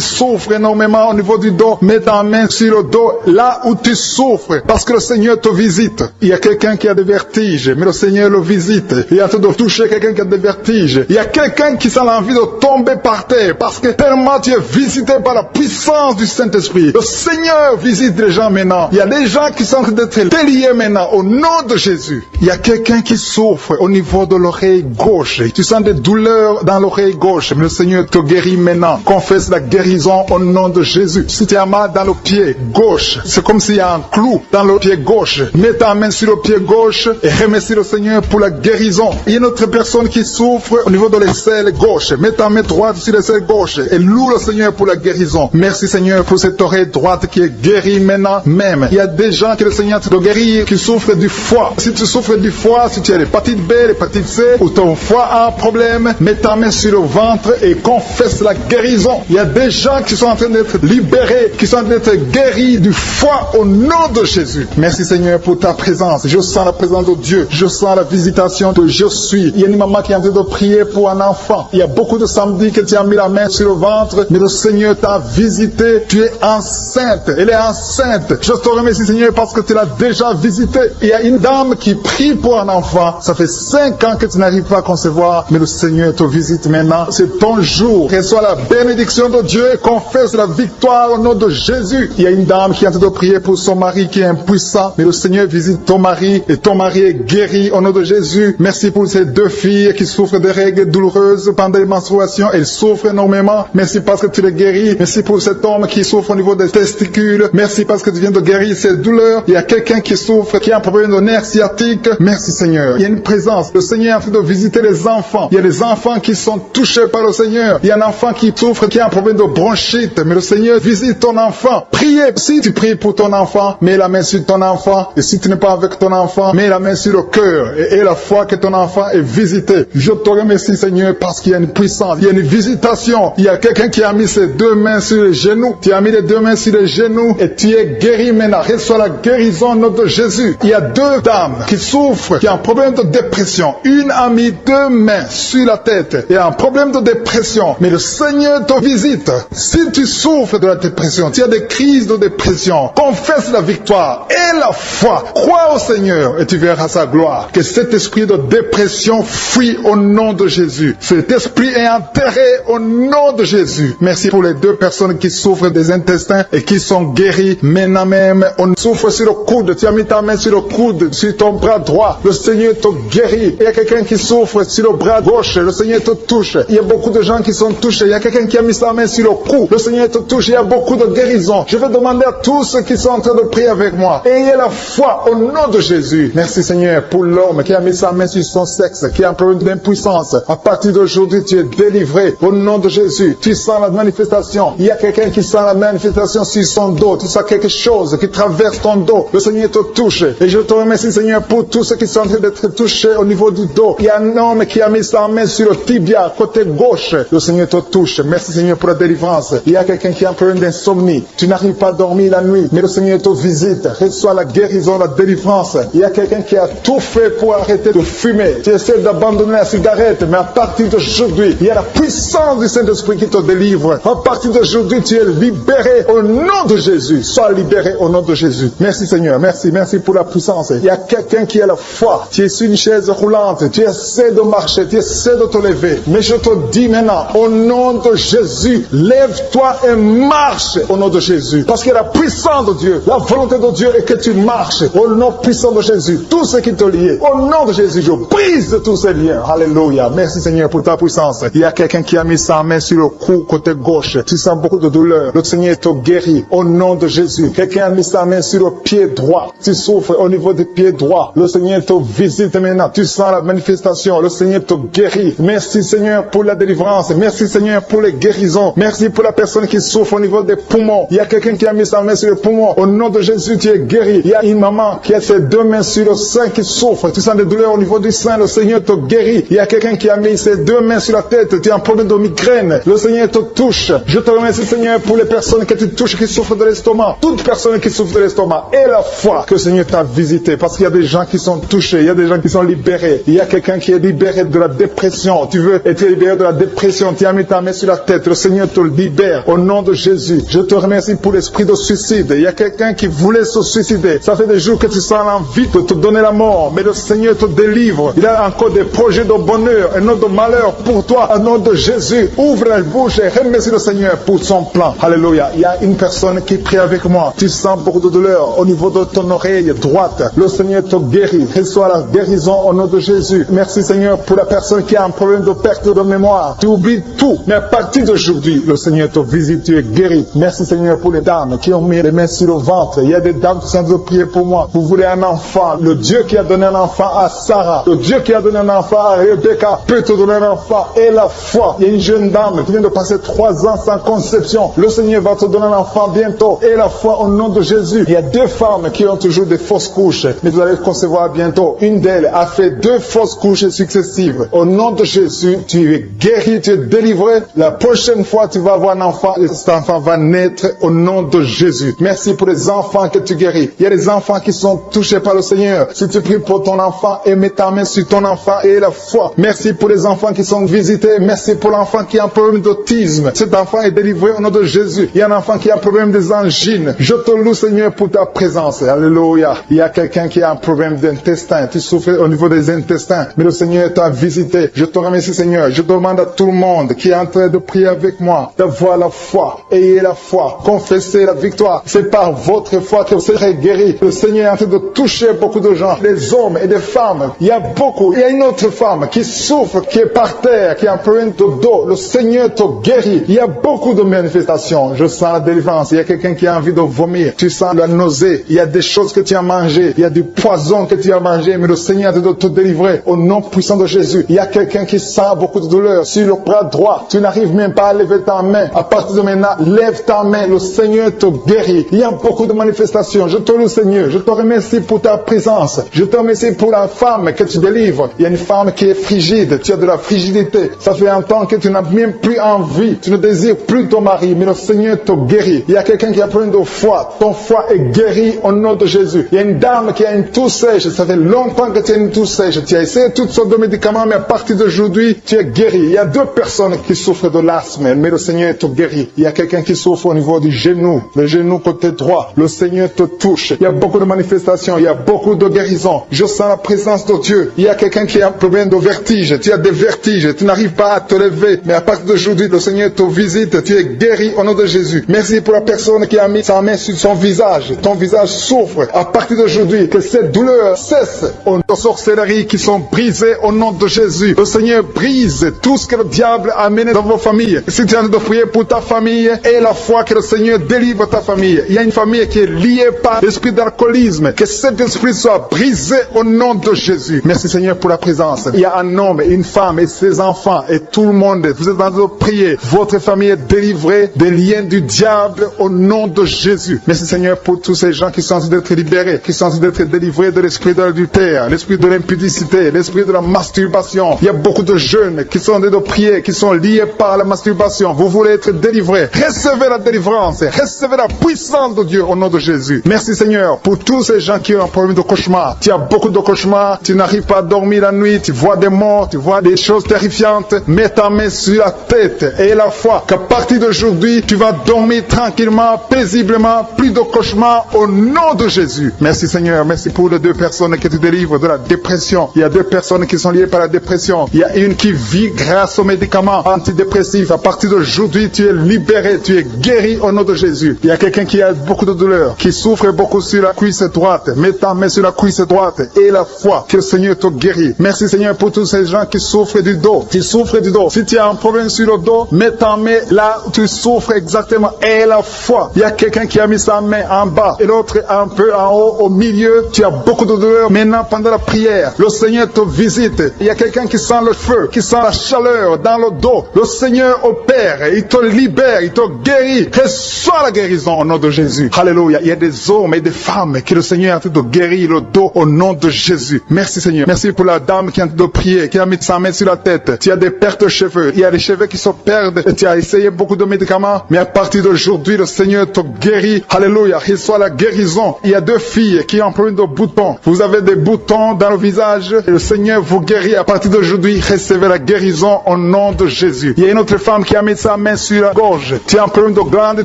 souffre énormément au niveau du dos. Mets ta main sur le dos, là où tu souffres, parce que le Seigneur te visite. Il y a quelqu'un qui a des vertiges, mais le Seigneur le visite. Il est en train de toucher quelqu'un qui a des vertiges. Il y a quelqu'un qui sent l'envie de tomber par terre, parce que tellement tu es visité par la puissance du Saint-Esprit. Le Seigneur visite les gens maintenant. Il y a des gens qui sont en train d'être déliés maintenant, au nom de Jésus. Il y a quelqu'un qui souffre au niveau de l'oreille gauche. Tu sens des douleurs dans l'oreille gauche, mais le Seigneur te guérit maintenant. Confesse la guérison au nom de Jésus. Si tu as mal dans le pied gauche, c'est comme s'il y a un clou dans le pied gauche. Mets ta main sur le pied gauche et remercie le Seigneur pour la guérison. Il y a une autre personne qui souffre au niveau de l'aisselle gauche. Mets ta main droite sur l'aisselle gauche et loue le Seigneur pour la guérison. Merci Seigneur pour cette oreille droite qui est guérie maintenant même. Il y a des gens que le Seigneur te guérit qui souffrent du foie. Si tu souffres du foie, si tu as l'hépatite B, l'hépatite C ou ton foie a un problème, mets ta main sur le ventre et confesse la guérison. Il y a des gens qui sont en train d'être libérés, qui sont en train d'être guéris du foie au nom de Jésus. Merci Seigneur pour ta présence. Je sens la présence de Dieu. Je sens la visitation de je suis. Il y a une maman qui est en train de prier pour un enfant. Il y a beaucoup de samedis que tu as mis la main sur le ventre, mais le Seigneur t'a visité. Tu es enceinte. Elle est enceinte. Je te remercie Seigneur parce que tu l'as déjà visité. Il y a une dame qui prie pour un enfant. Ça fait 5 ans que tu n'arrives pas à concevoir, mais le Seigneur te visite maintenant. C'est ton jour. Reçois la bénédiction de Dieu et confesse la victoire au nom de Jésus. Il y a une dame qui est en train de prier pour son mari qui est impuissant, mais le Seigneur visite ton mari et ton mari est guéri au nom de Jésus. Merci pour ces 2 filles qui souffrent de règles douloureuses pendant les menstruations. Elles souffrent énormément. Merci parce que tu les guéris. Merci pour cet homme qui souffre au niveau des testicules. Merci parce que tu viens de guérir ces douleurs. Il y a quelqu'un qui souffre, qui a un problème de nerf sciatique. Merci Seigneur. Il y a une présence. Le Seigneur est en train de visiter les enfants. Il y a des enfants qui sont touchés par le Seigneur. Il y a un enfant qui souffre, qui a un problème de bronchite. Mais le Seigneur visite ton enfant. Priez. Si tu pries pour ton enfant, mets la main sur ton enfant. Et si tu n'es pas avec ton enfant, mets la main sur le cœur. Et la foi que ton enfant est visité. Je te remercie Seigneur parce qu'il y a une puissance. Il y a une visitation. Il y a quelqu'un qui a mis ses 2 mains sur les genoux. Tu as mis les 2 mains sur les genoux et tu es guéri maintenant. Reçois la guérison au nom de Jésus. Il y a 2 dames qui souffrent, qui ont un problème de dépression. Une a mis 2 mains sur la tête et a un problème de dépression. Mais le Seigneur te visite. Si tu souffres de la dépression, tu as des crises de dépression, confesse la victoire et la foi. Crois au Seigneur et tu verras sa gloire. Que cet esprit de dépression fuit au nom de Jésus. Cet esprit est enterré au nom de Jésus. Merci pour les 2 personnes qui souffrent des intestins et qui sont guéries maintenant même. On souffre sur le coude. Tu as mis ta main sur le coude, sur ton bras droit. Le Seigneur te guérit. Il y a quelqu'un qui souffre sur le bras gauche. Le Seigneur te touche. Il y a beaucoup de gens qui sont touchés. Il y a quelqu'un qui a mis sa main sur le cou. Le Seigneur te touche. Il y a beaucoup de guérisons. Je vais demander à tous ceux qui sont en train de prier avec moi. Ayez la foi au nom de Jésus. Merci Seigneur pour l'homme qui a mis sa main sur son sexe, qui a un problème d'impuissance. À partir d'aujourd'hui, tu es délivré au nom de Jésus. Tu sens la manifestation. Il y a quelqu'un qui sent la manifestation manifestation sur son dos. Tu sens quelque chose qui traverse ton dos. Le Seigneur te touche. Et je te remercie, Seigneur, pour tous ceux qui sont en train d'être touchés au niveau du dos. Il y a un homme qui a mis sa main sur le tibia, côté gauche. Le Seigneur te touche. Merci, Seigneur, pour la délivrance. Il y a quelqu'un qui a un problème d'insomnie. Tu n'arrives pas à dormir la nuit, mais le Seigneur te visite. Reçois la guérison, la délivrance. Il y a quelqu'un qui a tout fait pour arrêter de fumer. Tu essaies d'abandonner la cigarette, mais à partir d'aujourd'hui, il y a la puissance du Saint-Esprit qui te délivre. À partir d'aujourd'hui, tu es libéré au nom de Jésus. Sois libéré au nom de Jésus. Merci, Seigneur. Merci pour la puissance. Il y a quelqu'un qui a la foi. Tu es sur une chaise roulante. Tu essaies de marcher. Tu essaies de te lever. Mais je te dis maintenant, au nom de Jésus, lève-toi et marche au nom de Jésus. Parce que la puissance de Dieu, la volonté de Dieu est que tu marches au nom puissant de Jésus. Tout ce qui te lie, au nom de Jésus, je brise tous ces liens. Alléluia. Merci, Seigneur, pour ta puissance. Il y a quelqu'un qui a mis sa main sur le cou côté gauche. Tu sens beaucoup de douleur. Le Seigneur te guérit au nom de Jésus. Quelqu'un a mis sa main sur le pied droit. Tu souffres au niveau du pied droit. Le Seigneur te visite maintenant. Tu sens la manifestation. Le Seigneur te guérit. Merci, Seigneur, pour la délivrance. Merci, Seigneur, pour les guérisons. Merci pour la personne qui souffre au niveau des poumons. Il y a quelqu'un qui a mis sa main sur le poumon. Au nom de Jésus, tu es guéri. Il y a une maman qui a ses deux mains sur le sein qui souffre. Tu sens des douleurs au niveau du sein. Le Seigneur te guérit. Il y a quelqu'un qui a mis ses deux mains sur la tête. Tu as un problème de migraine. Le Seigneur te touche. Je te remercie, Seigneur, pour les personnes que tu touches qui souffrent de l'estomac. Toute personne qui souffre de l'estomac. Et la foi que le Seigneur t'a visité. Parce qu'il y a des gens qui sont touchés. Il y a des gens qui sont libérés. Il y a quelqu'un qui est libéré de la dépression. Tu veux être libéré de la dépression. Tu as mis ta main sur la tête. Le Seigneur te libère. Au nom de Jésus. Je te remercie pour l'esprit de suicide. Il y a quelqu'un qui voulait se suicider. Ça fait des jours que tu sens l'envie de te donner la mort. Mais le Seigneur te délivre. Il a encore des projets de bonheur et non de malheur pour toi. Au nom de Jésus. Ouvre la bouche et remercie le Seigneur pour son plan. Alléluia. Il y a une personne qui prie avec moi. Tu sens beaucoup de douleur au niveau de ton oreille droite. Le Seigneur te guérit. Reçois la guérison au nom de Jésus. Merci, Seigneur, pour la personne qui a un problème de perte de mémoire. Tu oublies tout. Mais à partir d'aujourd'hui, le Seigneur te visite. Tu es guéri. Merci, Seigneur, pour les dames qui ont mis les mains sur le ventre. Il y a des dames qui sont en train de prier pour moi. Vous voulez un enfant. Le Dieu qui a donné un enfant à Sarah, le Dieu qui a donné un enfant à Rebecca peut te donner un enfant. Et la foi. Il y a une jeune dame qui vient de passer 3 ans sans conception. Le Seigneur va te donner un enfant bientôt. Et la foi au nom de Jésus. Il y a 2 femmes qui ont toujours des fausses couches. Mais vous allez concevoir bientôt. Une d'elles a fait 2 fausses couches successives. Au nom de Jésus, tu es guéri, tu es délivré. La prochaine fois, tu vas avoir un enfant. Et cet enfant va naître au nom de Jésus. Merci pour les enfants que tu guéris. Il y a des enfants qui sont touchés par le Seigneur. Si tu pries pour ton enfant et mets ta main sur ton enfant et la foi. Merci pour les enfants qui sont visités. Merci pour l'enfant qui a un problème d'autisme. Cet enfant est délivré au nom de Jésus. Il y a un enfant qui a un problème des angines. Je te loue, Seigneur, pour ta présence. Alléluia. Il y a quelqu'un qui a un problème d'intestin. Tu souffres au niveau des intestins. Mais le Seigneur t'a visité. Je te remercie, Seigneur. Je demande à tout le monde qui est en train de prier avec moi d'avoir la foi. Ayez la foi. Confessez la victoire. C'est par votre foi que vous serez guéris. Le Seigneur est en train de toucher beaucoup de gens. Des hommes et des femmes. Il y a beaucoup. Il y a une autre femme qui souffre, qui est par terre, qui a un problème de dos. Le Seigneur te guérit. Il y a beaucoup de manifestations. Je sens la délivrance. Il y a quelqu'un qui a envie de vomir. Tu sens la nausée. Il y a des choses que tu as mangées. Il y a du poison que tu as mangé. Mais le Seigneur est de te délivrer. Au nom puissant de Jésus. Il y a quelqu'un qui sent beaucoup de douleur sur le bras droit. Tu n'arrives même pas à lever ta main. À partir de maintenant, lève ta main. Le Seigneur te guérit. Il y a beaucoup de manifestations. Je te loue, Seigneur. Je te remercie pour ta présence. Je te remercie pour la femme que tu délivres. Il y a une femme qui est frigide. Tu as de la frigidité. Ça fait un temps que tu n'as même plus envie. Tu ne désires plus ton mari. Mais le Seigneur te guérit. Il y a quelqu'un qui a plein de foi. Ton foie est guéri au nom de Jésus. Il y a une dame qui a une toux sèche. Ça fait longtemps que tu as une toux sèche. Tu as essayé toutes sortes de médicaments, mais à partir d'aujourd'hui, tu es guéri. Il y a 2 personnes qui souffrent de l'asthme, mais le Seigneur te guérit. Il y a quelqu'un qui souffre au niveau du genou, le genou côté droit. Le Seigneur te touche. Il y a beaucoup de manifestations. Il y a beaucoup de guérisons. Je sens la présence de Dieu. Il y a quelqu'un qui a un problème de vertige. Tu as des vertiges. Tu n'arrives pas à te lever. Mais à partir d'aujourd'hui, le Seigneur te visite. Tu es guéri au nom de Jésus. Merci pour la personne qui a mis sa main sur son visage. Ton visage souffre. À partir d'aujourd'hui, que cette douleur cesse. Aux sorcelleries qui sont brisées au nom de Jésus. Le Seigneur brise tout ce que le diable a amené dans vos familles. Si tu es en train de prier pour ta famille, et la foi que le Seigneur délivre ta famille. Il y a une famille qui est liée par l'esprit d'alcoolisme. Que cet esprit soit brisé au nom de Jésus. Merci, Seigneur, pour la présence. Il y a un homme et une femme et ses enfants et tout le monde. Vous êtes en train de prier. Votre famille est délivrée des liens du diable. capable au nom de Jésus. Merci Seigneur pour tous ces gens qui sont en train d'être libérés, qui sont en train d'être délivrés de l'esprit de l'adultère, l'esprit de l'impudicité, l'esprit de la masturbation. Il y a beaucoup de jeunes qui sont en train de prier, qui sont liés par la masturbation. Vous voulez être délivrés. Recevez la délivrance, recevez la puissance de Dieu au nom de Jésus. Merci Seigneur pour tous ces gens qui ont un problème de cauchemar. Tu as beaucoup de cauchemars, tu n'arrives pas à dormir la nuit, tu vois des morts, tu vois des choses terrifiantes. Mets ta main sur la tête et la foi qu'à partir d'aujourd'hui, tu vas dormir tranquillement, paisiblement, plus de cauchemars au nom de Jésus. Merci Seigneur, merci pour les 2 personnes qui te délivrent de la dépression. Il y a 2 personnes qui sont liées par la dépression. Il y a une qui vit grâce aux médicaments antidépressifs. À partir d'aujourd'hui, tu es libéré, tu es guéri au nom de Jésus. Il y a quelqu'un qui a beaucoup de douleur, qui souffre beaucoup sur la cuisse droite. Mets ta main sur la cuisse droite et la foi que le Seigneur te guérit. Merci Seigneur pour tous ces gens qui souffrent du dos. Qui souffrent du dos. Si tu as un problème sur le dos, mets ta main là où tu souffres exactement et la foi. Il y a quelqu'un qui a mis sa main en bas et l'autre un peu en haut, au milieu. Tu as beaucoup de douleur. Maintenant, pendant la prière, le Seigneur te visite. Il y a quelqu'un qui sent le feu, qui sent la chaleur dans le dos. Le Seigneur opère, il te libère, il te guérit. Reçois la guérison au nom de Jésus. Alléluia. Il y a des hommes et des femmes que le Seigneur est en train de guérir le dos au nom de Jésus. Merci Seigneur. Merci pour la dame qui est en train de prier, qui a mis sa main sur la tête. Tu as des pertes de cheveux. Il y a des cheveux qui se perdent. Tu as essayé beaucoup de médicaments, mais à partir d'aujourd'hui, le Seigneur te guérit. Alléluia. Reçois la guérison. Il y a 2 filles qui ont un problème de boutons. Vous avez des boutons dans le visage. Et le Seigneur vous guérit. À partir d'aujourd'hui, recevez la guérison au nom de Jésus. Il y a une autre femme qui a mis sa main sur la gorge. Tu as un problème de glande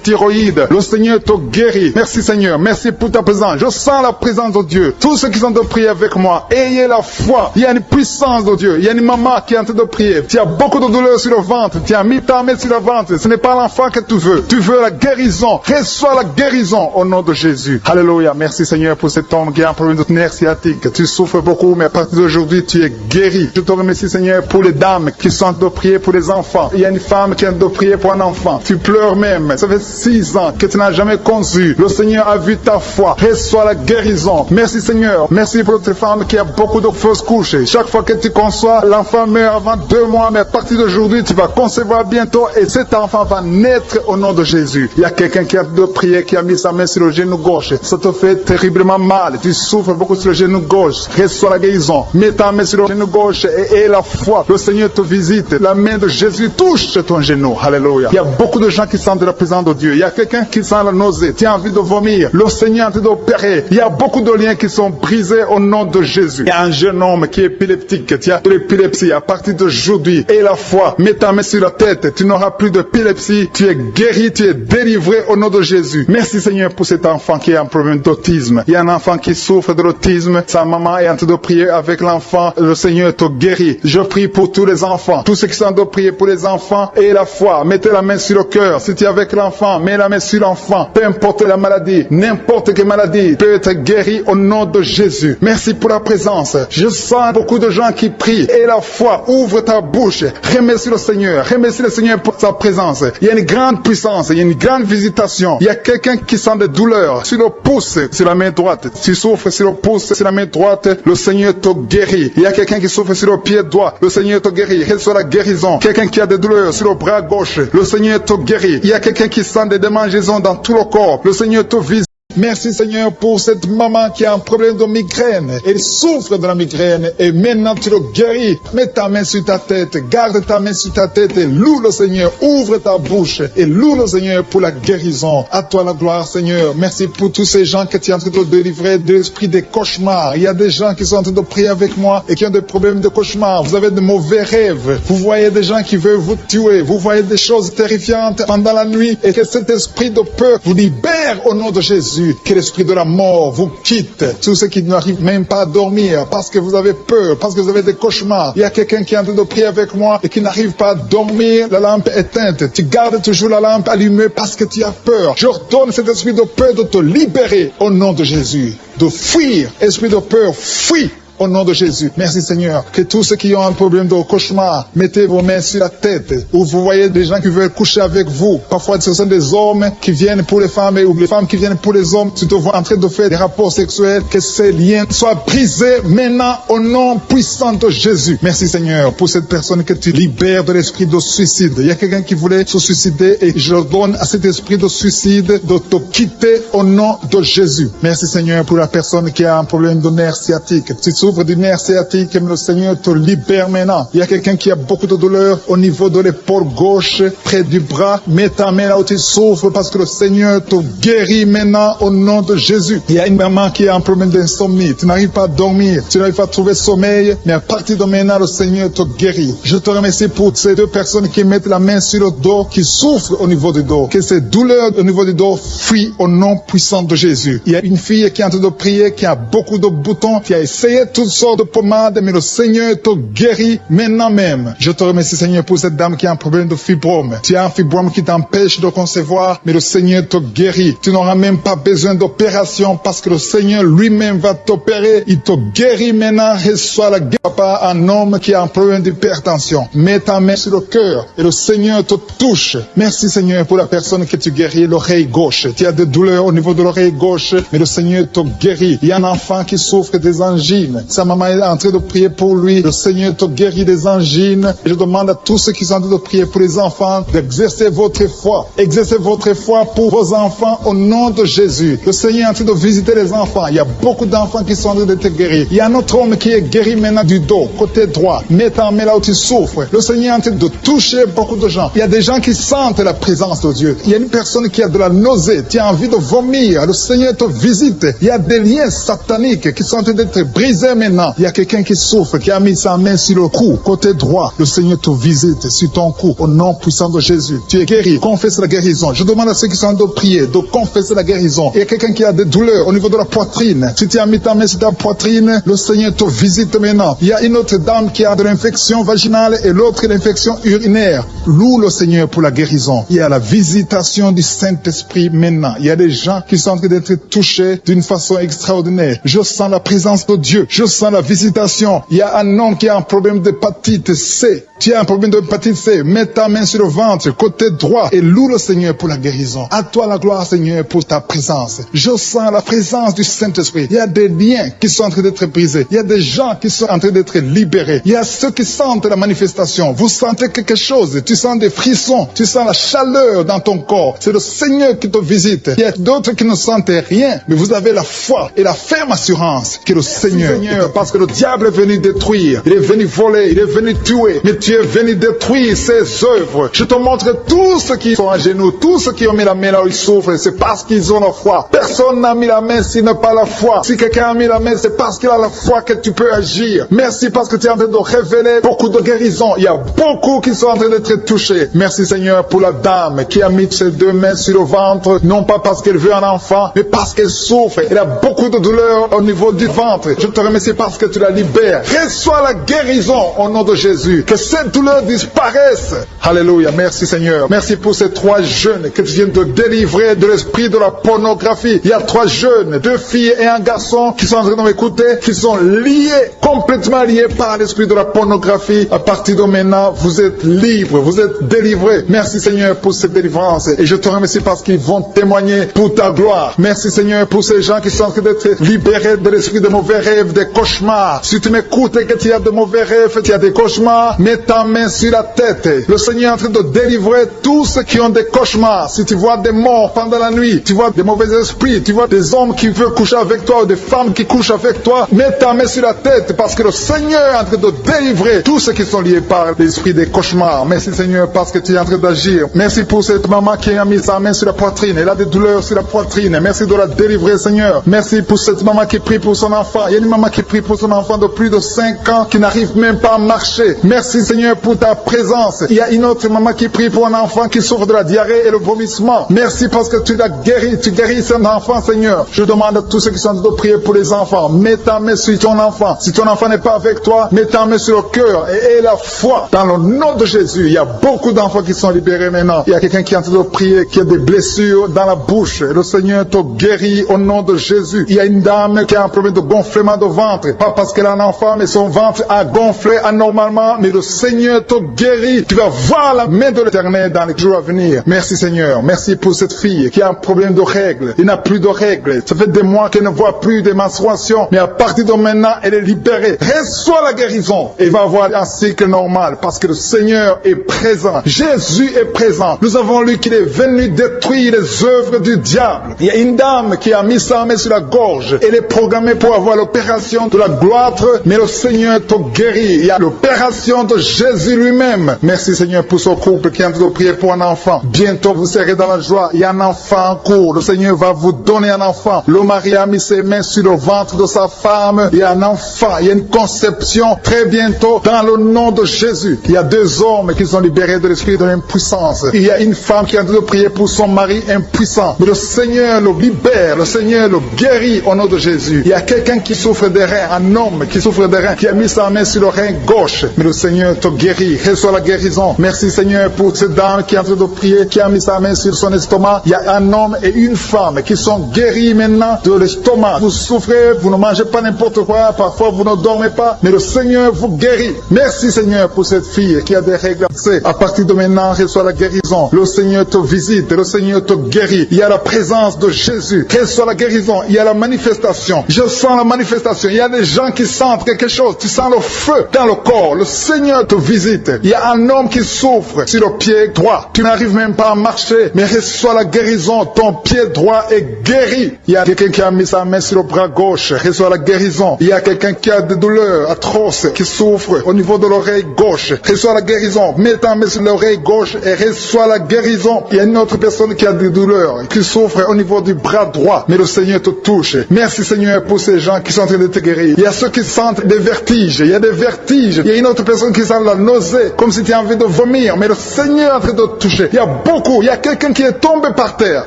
thyroïde. Le Seigneur te guérit. Merci Seigneur. Merci pour ta présence. Je sens la présence de Dieu. Tous ceux qui sont de prier avec moi, ayez la foi. Il y a une puissance de Dieu. Il y a une maman qui est en train de prier. Tu as beaucoup de douleur sur le ventre. Tu as mis ta main sur le ventre. Ce n'est pas l'enfant que tu veux. Tu veux la guérison. Reçois la guérison au nom de Jésus. Alléluia. Merci Seigneur pour cet homme qui a un problème de nerf sciatique. Tu souffres beaucoup, mais à partir d'aujourd'hui, tu es guéri. Je te remercie Seigneur pour les dames qui sont en train de prier pour les enfants. Il y a une femme qui est en train de prier pour un enfant. Tu pleures même. Ça fait 6 ans que tu n'as jamais conçu. Le Seigneur a vu ta foi. Reçois la guérison. Merci Seigneur. Merci pour cette femme qui a beaucoup de fausses couches. Chaque fois que tu conçois, l'enfant meurt avant 2 mois, mais à partir d'aujourd'hui, tu vas concevoir bientôt et cet enfant va naître au nom de Jésus. Il y a quelqu'un qui a de prier, qui a mis sa main sur le genou gauche. Ça te fait terriblement mal. Tu souffres beaucoup sur le genou gauche. Reçois la guérison. Mets ta main sur le genou gauche et la foi. Le Seigneur te visite. La main de Jésus touche ton genou. Alléluia. Il y a beaucoup de gens qui sentent la présence de Dieu. Il y a quelqu'un qui sent la nausée. Tu as envie de vomir. Le Seigneur est en train d'opérer. Il y a beaucoup de liens qui sont brisés au nom de Jésus. Il y a un jeune homme qui est épileptique. Tu as de l'épilepsie à partir d'aujourd'hui. Et la foi. Mets ta main sur la tête. Tu n'auras plus d'épilepsie. Tu es guéri. Tu es délivré au nom de Jésus. Merci Seigneur pour cet enfant qui a un problème d'autisme. Il y a un enfant qui souffre de l'autisme. Sa maman est en train de prier avec l'enfant. Le Seigneur te guérit. Je prie pour tous les enfants. Tous ceux qui sont en train de prier pour les enfants et la foi. Mettez la main sur le cœur. Si tu es avec l'enfant, mets la main sur l'enfant. Peu importe la maladie, n'importe quelle maladie peut être guérie au nom de Jésus. Merci pour la présence. Je sens beaucoup de gens qui prient. Et la foi, ouvre ta bouche. Remercie le Seigneur. Remercie le Seigneur pour sa présence. Il y a une grande puissance. Il y a une grande visitation. Il y a quelqu'un qui sent des douleurs sur le pouce, sur la main droite. Tu souffres sur le pouce, sur la main droite. Le Seigneur te guérit. Il y a quelqu'un qui souffre sur le pied droit. Le Seigneur te guérit. Reçois la guérison. Quelqu'un qui a des douleurs sur le bras gauche. Le Seigneur te guérit. Il y a quelqu'un qui sent des démangeaisons dans tout le corps. Le Seigneur te visite. Merci Seigneur pour cette maman qui a un problème de migraine. Elle souffre de la migraine et maintenant tu le guéris. Mets ta main sur ta tête, garde ta main sur ta tête et loue le Seigneur. Ouvre ta bouche et loue le Seigneur pour la guérison. À toi la gloire Seigneur. Merci pour tous ces gens que tu es en train de délivrer de l'esprit des cauchemars. Il y a des gens qui sont en train de prier avec moi et qui ont des problèmes de cauchemars. Vous avez de mauvais rêves. Vous voyez des gens qui veulent vous tuer. Vous voyez des choses terrifiantes pendant la nuit et que cet esprit de peur vous libère au nom de Jésus. Que l'esprit de la mort vous quitte. Tous ceux qui n'arrivent même pas à dormir parce que vous avez peur, parce que vous avez des cauchemars. Il y a quelqu'un qui est en train de prier avec moi et qui n'arrive pas à dormir, la lampe éteinte. Tu gardes toujours la lampe allumée parce que tu as peur. J'ordonne cet esprit de peur de te libérer au nom de Jésus. De fuir. Esprit de peur, fuis au nom de Jésus. Merci Seigneur. Que tous ceux qui ont un problème de cauchemar, mettez vos mains sur la tête. Ou vous voyez des gens qui veulent coucher avec vous. Parfois ce sont des hommes qui viennent pour les femmes ou les femmes qui viennent pour les hommes. Tu te vois en train de faire des rapports sexuels. Que ces liens soient brisés maintenant au nom puissant de Jésus. Merci Seigneur pour cette personne que tu libères de l'esprit de suicide. Il y a quelqu'un qui voulait se suicider et je donne à cet esprit de suicide de te quitter au nom de Jésus. Merci Seigneur pour la personne qui a un problème de nerf sciatique. Tu souffres du nerf sciatique, mais le Seigneur te libère maintenant. Il y a quelqu'un qui a beaucoup de douleur au niveau de l'épaule gauche, près du bras. Mets ta main là où tu souffres parce que le Seigneur te guérit maintenant au nom de Jésus. Il y a une maman qui a un problème d'insomnie. Tu n'arrives pas à dormir, tu n'arrives pas à trouver sommeil, mais à partir de maintenant, le Seigneur te guérit. Je te remercie pour ces deux personnes qui mettent la main sur le dos, qui souffrent au niveau du dos. Que ces douleurs au niveau du dos fuient au nom puissant de Jésus. Il y a une fille qui est en train de prier, qui a beaucoup de boutons, qui a essayé toutes sortes de pommades, mais le Seigneur te guérit maintenant même. Je te remercie Seigneur pour cette dame qui a un problème de fibrome. Tu as un fibrome qui t'empêche de concevoir, mais le Seigneur te guérit. Tu n'auras même pas besoin d'opération parce que le Seigneur lui-même va t'opérer. Il te guérit maintenant. Reçois la guérison. Papa, un homme qui a un problème d'hypertension. Mets ta main sur le cœur et le Seigneur te touche. Merci Seigneur pour la personne que tu guéris, l'oreille gauche. Tu as des douleurs au niveau de l'oreille gauche, mais le Seigneur te guérit. Il y a un enfant qui souffre des angines. Sa maman est en train de prier pour lui. Le Seigneur te guérit des angines. Et je demande à tous ceux qui sont en train de prier pour les enfants d'exercer votre foi. Exercez votre foi pour vos enfants au nom de Jésus. Le Seigneur est en train de visiter les enfants. Il y a beaucoup d'enfants qui sont en train d'être guéris. Il y a un autre homme qui est guéri maintenant du dos, côté droit. Mets ta main là où tu souffres. Le Seigneur est en train de toucher beaucoup de gens. Il y a des gens qui sentent la présence de Dieu. Il y a une personne qui a de la nausée, qui a envie de vomir. Le Seigneur te visite. Il y a des liens sataniques qui sont en train d'être brisés maintenant. Il y a quelqu'un qui souffre, qui a mis sa main sur le cou, côté droit. Le Seigneur te visite sur ton cou, au nom puissant de Jésus. Tu es guéri. Confesse la guérison. Je demande à ceux qui sont en train de prier de confesser la guérison. Il y a quelqu'un qui a des douleurs au niveau de la poitrine. Si tu as mis ta main sur ta poitrine, le Seigneur te visite maintenant. Il y a une autre dame qui a de l'infection vaginale et l'autre l'infection urinaire. Loue le Seigneur pour la guérison. Il y a la visitation du Saint-Esprit maintenant. Il y a des gens qui sont en train d'être touchés d'une façon extraordinaire. Je sens la présence de Dieu. Je sens la visitation. Il y a un homme qui a un problème d'hépatite C. Tu as un problème d'hépatite C. Mets ta main sur le ventre, côté droit, et loue le Seigneur pour la guérison. À toi la gloire, Seigneur, pour ta présence. Je sens la présence du Saint-Esprit. Il y a des liens qui sont en train d'être brisés. Il y a des gens qui sont en train d'être libérés. Il y a ceux qui sentent la manifestation. Vous sentez quelque chose. Tu sens des frissons. Tu sens la chaleur dans ton corps. C'est le Seigneur qui te visite. Il y a d'autres qui ne sentent rien, mais vous avez la foi et la ferme assurance que le Seigneur, parce que le diable est venu détruire. Il est venu voler. Il est venu tuer. Mais tu es venu détruire ses œuvres. Je te montre tous ceux qui sont à genoux, tous ceux qui ont mis la main là où ils souffrent. C'est parce qu'ils ont la foi. Personne n'a mis la main s'il n'a pas la foi. Si quelqu'un a mis la main, c'est parce qu'il a la foi que tu peux agir. Merci parce que tu es en train de révéler beaucoup de guérisons. Il y a beaucoup qui sont en train d'être touchés. Merci Seigneur pour la dame qui a mis ses deux mains sur le ventre, non pas parce qu'elle veut un enfant, mais parce qu'elle souffre. Elle a beaucoup de douleur au niveau du ventre. Je te remercie parce que tu la libères. Reçois la guérison au nom de Jésus. Que cette douleur disparaisse. Alléluia. Merci Seigneur. Merci pour ces 3 jeunes que tu viens de délivrer de l'esprit de la pornographie. Il y a 3 jeunes, 2 filles et un garçon qui sont en train de m'écouter, qui sont liés, complètement liés par l'esprit de la pornographie. À partir de maintenant, vous êtes libres, vous êtes délivrés. Merci Seigneur pour cette délivrance. Et je te remercie parce qu'ils vont témoigner pour ta gloire. Merci Seigneur pour ces gens qui sont en train d'être libérés de l'esprit de mauvais rêves, des cauchemars. Si tu m'écoutes et que tu as de mauvais rêves, tu as des cauchemars, mets ta main sur la tête. Le Seigneur est en train de délivrer tous ceux qui ont des cauchemars. Si tu vois des morts pendant la nuit, tu vois des mauvais esprits, tu vois des hommes qui veulent coucher avec toi ou des femmes qui couchent avec toi, mets ta main sur la tête parce que le Seigneur est en train de délivrer tous ceux qui sont liés par l'esprit des cauchemars. Merci Seigneur parce que tu es en train d'agir. Merci pour cette maman qui a mis sa main sur la poitrine. Elle a des douleurs sur la poitrine. Merci de la délivrer Seigneur. Merci pour cette maman qui prie pour son enfant. Il y a une maman qui prie pour son enfant de plus de 5 ans qui n'arrive même pas à marcher. Merci Seigneur, pour ta présence. Il y a une autre maman qui prie pour un enfant qui souffre de la diarrhée et le vomissement. Merci parce que tu l'as guéri, tu guéris cet enfant, Seigneur. Je demande à tous ceux qui sont en train de prier pour les enfants, mets ta main sur ton enfant. Si ton enfant n'est pas avec toi, mets ta main sur le cœur et aie la foi dans le nom de Jésus. Il y a beaucoup d'enfants qui sont libérés maintenant. Il y a quelqu'un qui est en train de prier, qui a des blessures dans la bouche. Le Seigneur te guérit au nom de Jésus. Il y a une dame qui a un problème de gonflement de ventre. Pas parce qu'elle a un enfant, mais son ventre a gonflé anormalement. Mais le Seigneur te guérit. Tu vas voir la main de l'Éternel dans les jours à venir. Merci Seigneur. Merci pour cette fille qui a un problème de règles. Il n'a plus de règles. Ça fait des mois qu'elle ne voit plus de menstruation. Mais à partir de maintenant, elle est libérée. Reçois la guérison. Et va avoir un cycle normal parce que le Seigneur est présent. Jésus est présent. Nous avons lu qu'il est venu détruire les œuvres du diable. Il y a une dame qui a mis sa main sur la gorge. Elle est programmée pour avoir l'opération de la gloître, mais le Seigneur te guérit. Il y a l'opération de Jésus lui-même. Merci Seigneur pour ce couple qui est en train de prier pour un enfant. Bientôt vous serez dans la joie. Il y a un enfant en cours. Le Seigneur va vous donner un enfant. Le mari a mis ses mains sur le ventre de sa femme. Il y a un enfant. Il y a une conception très bientôt dans le nom de Jésus. Il y a 2 hommes qui sont libérés de l'esprit de l'impuissance. Il y a une femme qui est en train de prier pour son mari impuissant. Mais le Seigneur le libère. Le Seigneur le guérit au nom de Jésus. Il y a quelqu'un qui souffre des reins, un homme qui souffre des reins, qui a mis sa main sur le rein gauche. Mais le Seigneur te guérit. Reçois la guérison. Merci Seigneur pour cette dame qui est en train de prier, qui a mis sa main sur son estomac. Il y a un homme et une femme qui sont guéris maintenant de l'estomac. Vous souffrez, vous ne mangez pas n'importe quoi, parfois vous ne dormez pas, mais le Seigneur vous guérit. Merci Seigneur pour cette fille qui a des règles. À partir de maintenant, reçois la guérison. Le Seigneur te visite, le Seigneur te guérit. Il y a la présence de Jésus. Reçois la guérison. Il y a la manifestation. Je sens la manifestation. Il y a des gens qui sentent quelque chose. Tu sens le feu dans le corps. Le Seigneur te visite. Il y a un homme qui souffre sur le pied droit. Tu n'arrives même pas à marcher, mais reçois la guérison. Ton pied droit est guéri. Il y a quelqu'un qui a mis sa main sur le bras gauche. Reçois la guérison. Il y a quelqu'un qui a des douleurs atroces, qui souffre au niveau de l'oreille gauche. Reçois la guérison. Mets ta main sur l'oreille gauche et reçois la guérison. Il y a une autre personne qui a des douleurs, qui souffre au niveau du bras droit, mais le Seigneur te touche. Merci Seigneur pour ces gens qui sont en train de te guérir. Il y a ceux qui sentent des vertiges. Il y a des vertiges. Il y a une autre personne qui sent la nausée, comme si tu as envie de vomir, mais le Seigneur est en train de te toucher. Il y a beaucoup. Il y a quelqu'un qui est tombé par terre.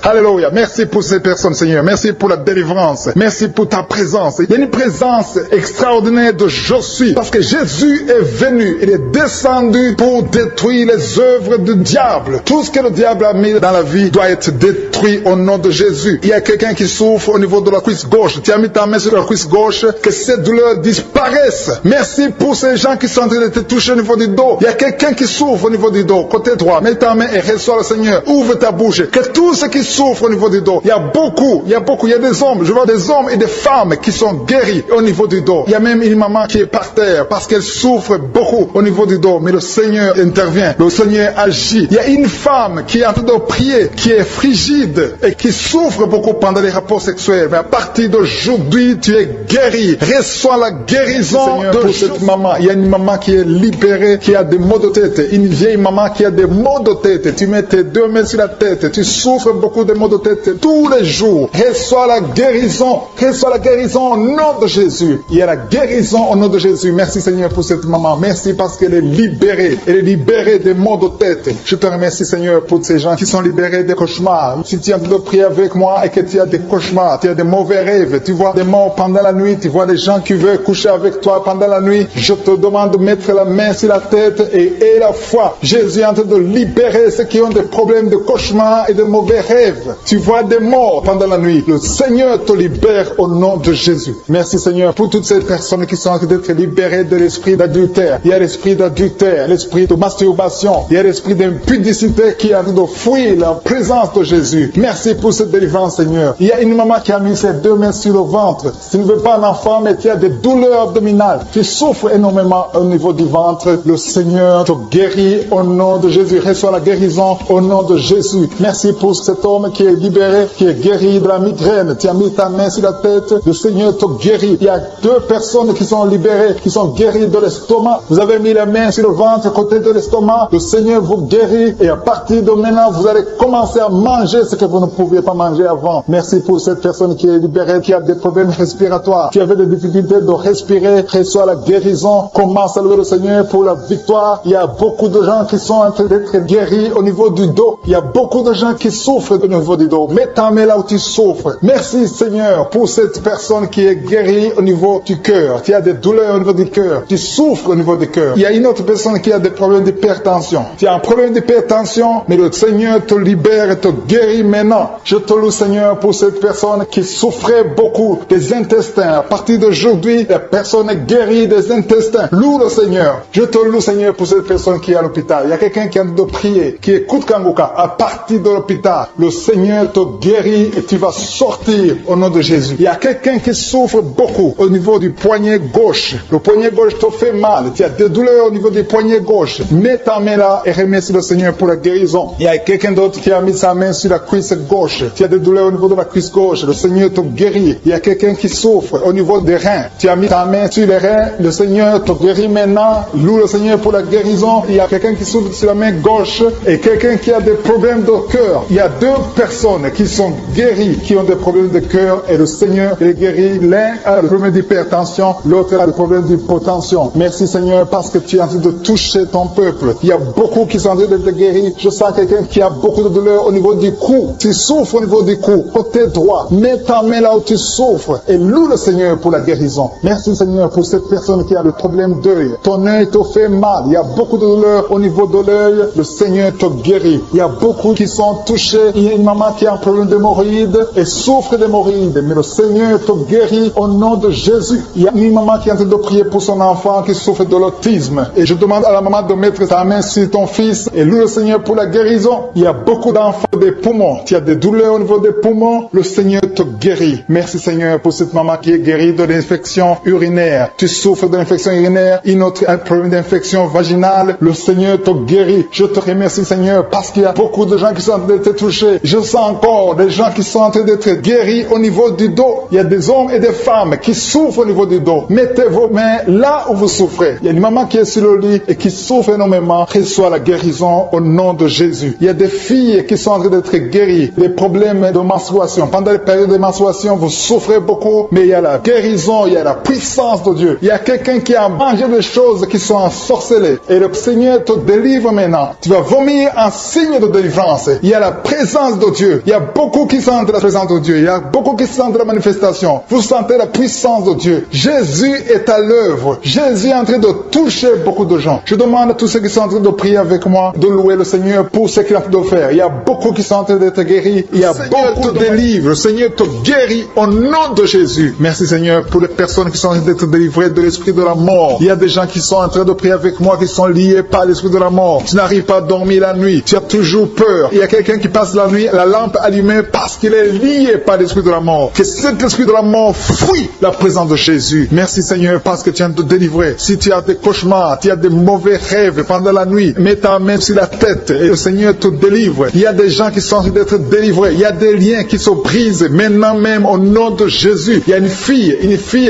Alléluia. Merci pour ces personnes, Seigneur. Merci pour la délivrance. Merci pour ta présence. Il y a une présence extraordinaire de je suis, parce que Jésus est venu. Il est descendu pour détruire les œuvres du diable. Tout ce que le diable a mis dans la vie doit être détruit au nom de Jésus. Il y a quelqu'un qui souffre au niveau de la cuisse gauche. Tu as mis ta main sur la cuisse gauche, que ces douleurs disparaissent. Merci pour ces gens qui sont en train de te toucher au niveau du dos. Il y a quelqu'un qui souffre au niveau du dos, côté droit. Mets ta main et reçois le Seigneur. Ouvre ta bouche. Que tous ceux qui souffrent au niveau du dos, il y a beaucoup. Il y a des hommes. Je vois des hommes et des femmes qui sont guéris au niveau du dos. Il y a même une maman qui est par terre parce qu'elle souffre beaucoup au niveau du dos. Mais le Seigneur intervient. Le Seigneur agit. Il y a une femme qui est en train de prier, qui est frigide et qui souffre beaucoup pendant les rapports sexuels. Mais à partir d'aujourd'hui, tu es guéri. Reçois la guérison de cette maman. Il y a une maman qui est libérée, qui a des maux de tête. Une vieille maman qui a des maux de tête. Tu mets tes 2 mains sur la tête. Tu souffres beaucoup de maux de tête tous les jours. Reçois la guérison. Reçois la guérison au nom de Jésus. Il y a la guérison au nom de Jésus. Merci Seigneur pour cette maman. Merci parce qu'elle est libérée. Elle est libérée des maux de tête. Je te remercie Seigneur pour ces gens qui sont libérés des cauchemars. Si tu es en train de prier avec moi et que tu as des cauchemars, tu as des mauvais rêves, tu vois des morts pendant la nuit, tu vois des gens qui veulent coucher avec toi pendant la nuit, je te demande de mettre la main sur la tête et la foi. Jésus est en train de libérer ceux qui ont des problèmes de cauchemars et de mauvais rêves. Tu vois des morts pendant la nuit. Le Seigneur te libère au nom de Jésus. Merci Seigneur pour toutes ces personnes qui sont en train d'être libérées de l'esprit d'adultère. Il y a l'esprit d'adultère, l'esprit de masturbation, il y a l'esprit d'impudicité qui est en train de fuir la présence de Jésus. Merci pour cette délivrance Seigneur. Il y a une maman qui a mis ses 2 mains sur le ventre. Tu ne veux pas un enfant mais tu as des douleurs abdominales. Tu souffres énormément au niveau du ventre. Le Seigneur te guérit au nom de Jésus. Reçois la guérison au nom de Jésus. Merci pour cet homme qui est libéré, qui est guéri de la migraine. Tu as mis ta main sur la tête. Le Seigneur te guérit. Il y a 2 personnes qui sont libérées, qui sont guéries de l'estomac. Vous avez mis la main sur le ventre, côté de l'estomac. Le Seigneur vous guérit et à partir de maintenant, vous allez commencer à manger ce que vous ne pouviez pas manger avant. Merci pour cette personne qui est libérée, qui a des problèmes respiratoires, qui avait des difficultés de respirer. Reçois la guérison. Commence à louer le Seigneur pour la victoire. Il y a beaucoup de gens qui sont en train d'être guéris au niveau du dos. Il y a beaucoup de gens qui souffrent au niveau du dos. Mets ta main là où tu souffres. Merci Seigneur pour cette personne qui est guérie au niveau du cœur. Tu as des douleurs au niveau du cœur. Tu souffres au niveau du cœur. Il y a une autre personne qui a des problèmes d'hypertension. Tu as un problème d'hypertension, mais le Seigneur te libère et te guérit maintenant. Je te loue Seigneur pour cette personne qui souffrait beaucoup des intestins. À partir d'aujourd'hui, la personne est guérie des intestins. Loue le Seigneur. Je te loue Seigneur pour cette personne qui est à l'hôpital. Il y a quelqu'un qui a de prier, qui écoute Kangoka. À partir de l'hôpital, le Seigneur te guérit et tu vas sortir au nom de Jésus. Il y a quelqu'un qui souffre beaucoup au niveau du poignet gauche. Le poignet gauche te fait mal. Tu as des douleurs au niveau du poignet gauche. Mets ta main là et remercie le Seigneur pour la guérison. Il y a quelqu'un d'autre qui a mis sa main sur la cuisse gauche. Tu as des douleurs au niveau de la cuisse gauche. Le Seigneur te guérit. Il y a quelqu'un qui souffre au niveau des reins. Tu as mis ta main sur les reins. Le Seigneur te guérit maintenant. Loue le Seigneur pour la guérison. Il y a quelqu'un qui souffre sur la main gauche et quelqu'un qui a des problèmes de cœur. Il y a deux personnes qui sont guéries, qui ont des problèmes de cœur et le Seigneur les guérit. L'un a le problème d'hypertension, l'autre a le problème d'hypotension. Merci Seigneur parce que tu es en train de toucher ton peuple. Il y a beaucoup qui sont en train d'être guéris. Je sens quelqu'un qui a beaucoup de douleur au niveau du cou. Tu souffres au niveau du cou, côté droit. Mets ta main là où tu souffres et loue le Seigneur pour la guérison. Merci Seigneur pour cette personne qui a le problème d'œil. Ton œil te fait mal. Il y a beaucoup de douleur au niveau de l'œil. Le Seigneur te guérit. Il y a beaucoup qui sont touchés. Il y a une maman qui a un problème d'hémorroïdes et souffre d'hémorroïdes. Mais le Seigneur te guérit au nom de Jésus. Il y a une maman qui est en train de prier pour son enfant qui souffre de l'autisme. Et je demande à la maman de mettre sa main sur ton fils et loue le Seigneur pour la guérison. Il y a beaucoup d'enfants des poumons. Tu as des douleurs au niveau des poumons. Le Seigneur te guérit. Merci Seigneur pour cette maman qui est guérie de l'infection urinaire. Tu souffres de l'infection urinaire. Une autre a un problème d'infection vaginale. Le Seigneur te guérit. Je te remercie Seigneur parce qu'il y a beaucoup de gens qui sont en train d'être touchés. Je sens encore des gens qui sont en train d'être guéris au niveau du dos. Il y a des hommes et des femmes qui souffrent au niveau du dos. Mettez vos mains là où vous souffrez. Il y a une maman qui est sur le lit et qui souffre énormément. Reçois la guérison au nom de Jésus. Il y a des filles qui sont en train d'être guéries. Des problèmes de menstruation. Pendant les périodes de menstruation, vous souffrez beaucoup, mais il y a la guérison, il y a la puissance de Dieu. Il y a quelqu'un qui a mangé des choses qui sont ensorcelées. Et le Seigneur te délivre maintenant. Tu vas vomir un signe de délivrance. Il y a la présence de Dieu. Il y a beaucoup qui sentent la présence de Dieu. Il y a beaucoup qui sentent la manifestation. Vous sentez la puissance de Dieu. Jésus est à l'œuvre. Jésus est en train de toucher beaucoup de gens. Je demande à tous ceux qui sont en train de prier avec moi de louer le Seigneur pour ce qu'il est en train de faire. Il y a beaucoup qui sont en train d'être guéris. Il y a beaucoup de délivres. Le Seigneur te guérit au nom de Jésus. Merci Seigneur pour les personnes qui sont en train d'être délivrées de l'esprit de la mort. Il y a des gens qui sont en train de prier avec moi qui sont liés par l'esprit de la mort. Tu n'arrives pas à dormir la nuit. Tu as toujours peur. Il y a quelqu'un qui passe la nuit, la lampe allumée parce qu'il est lié par l'esprit de la mort. Que cet esprit de la mort fuit la présence de Jésus. Merci Seigneur parce que tu viens de te délivrer. Si tu as des cauchemars, tu as des mauvais rêves pendant la nuit, mets ta main sur la tête et le Seigneur te délivre. Il y a des gens qui sont en train d'être délivrés. Il y a des liens qui se brisent maintenant même au nom de Jésus. Il y a une fille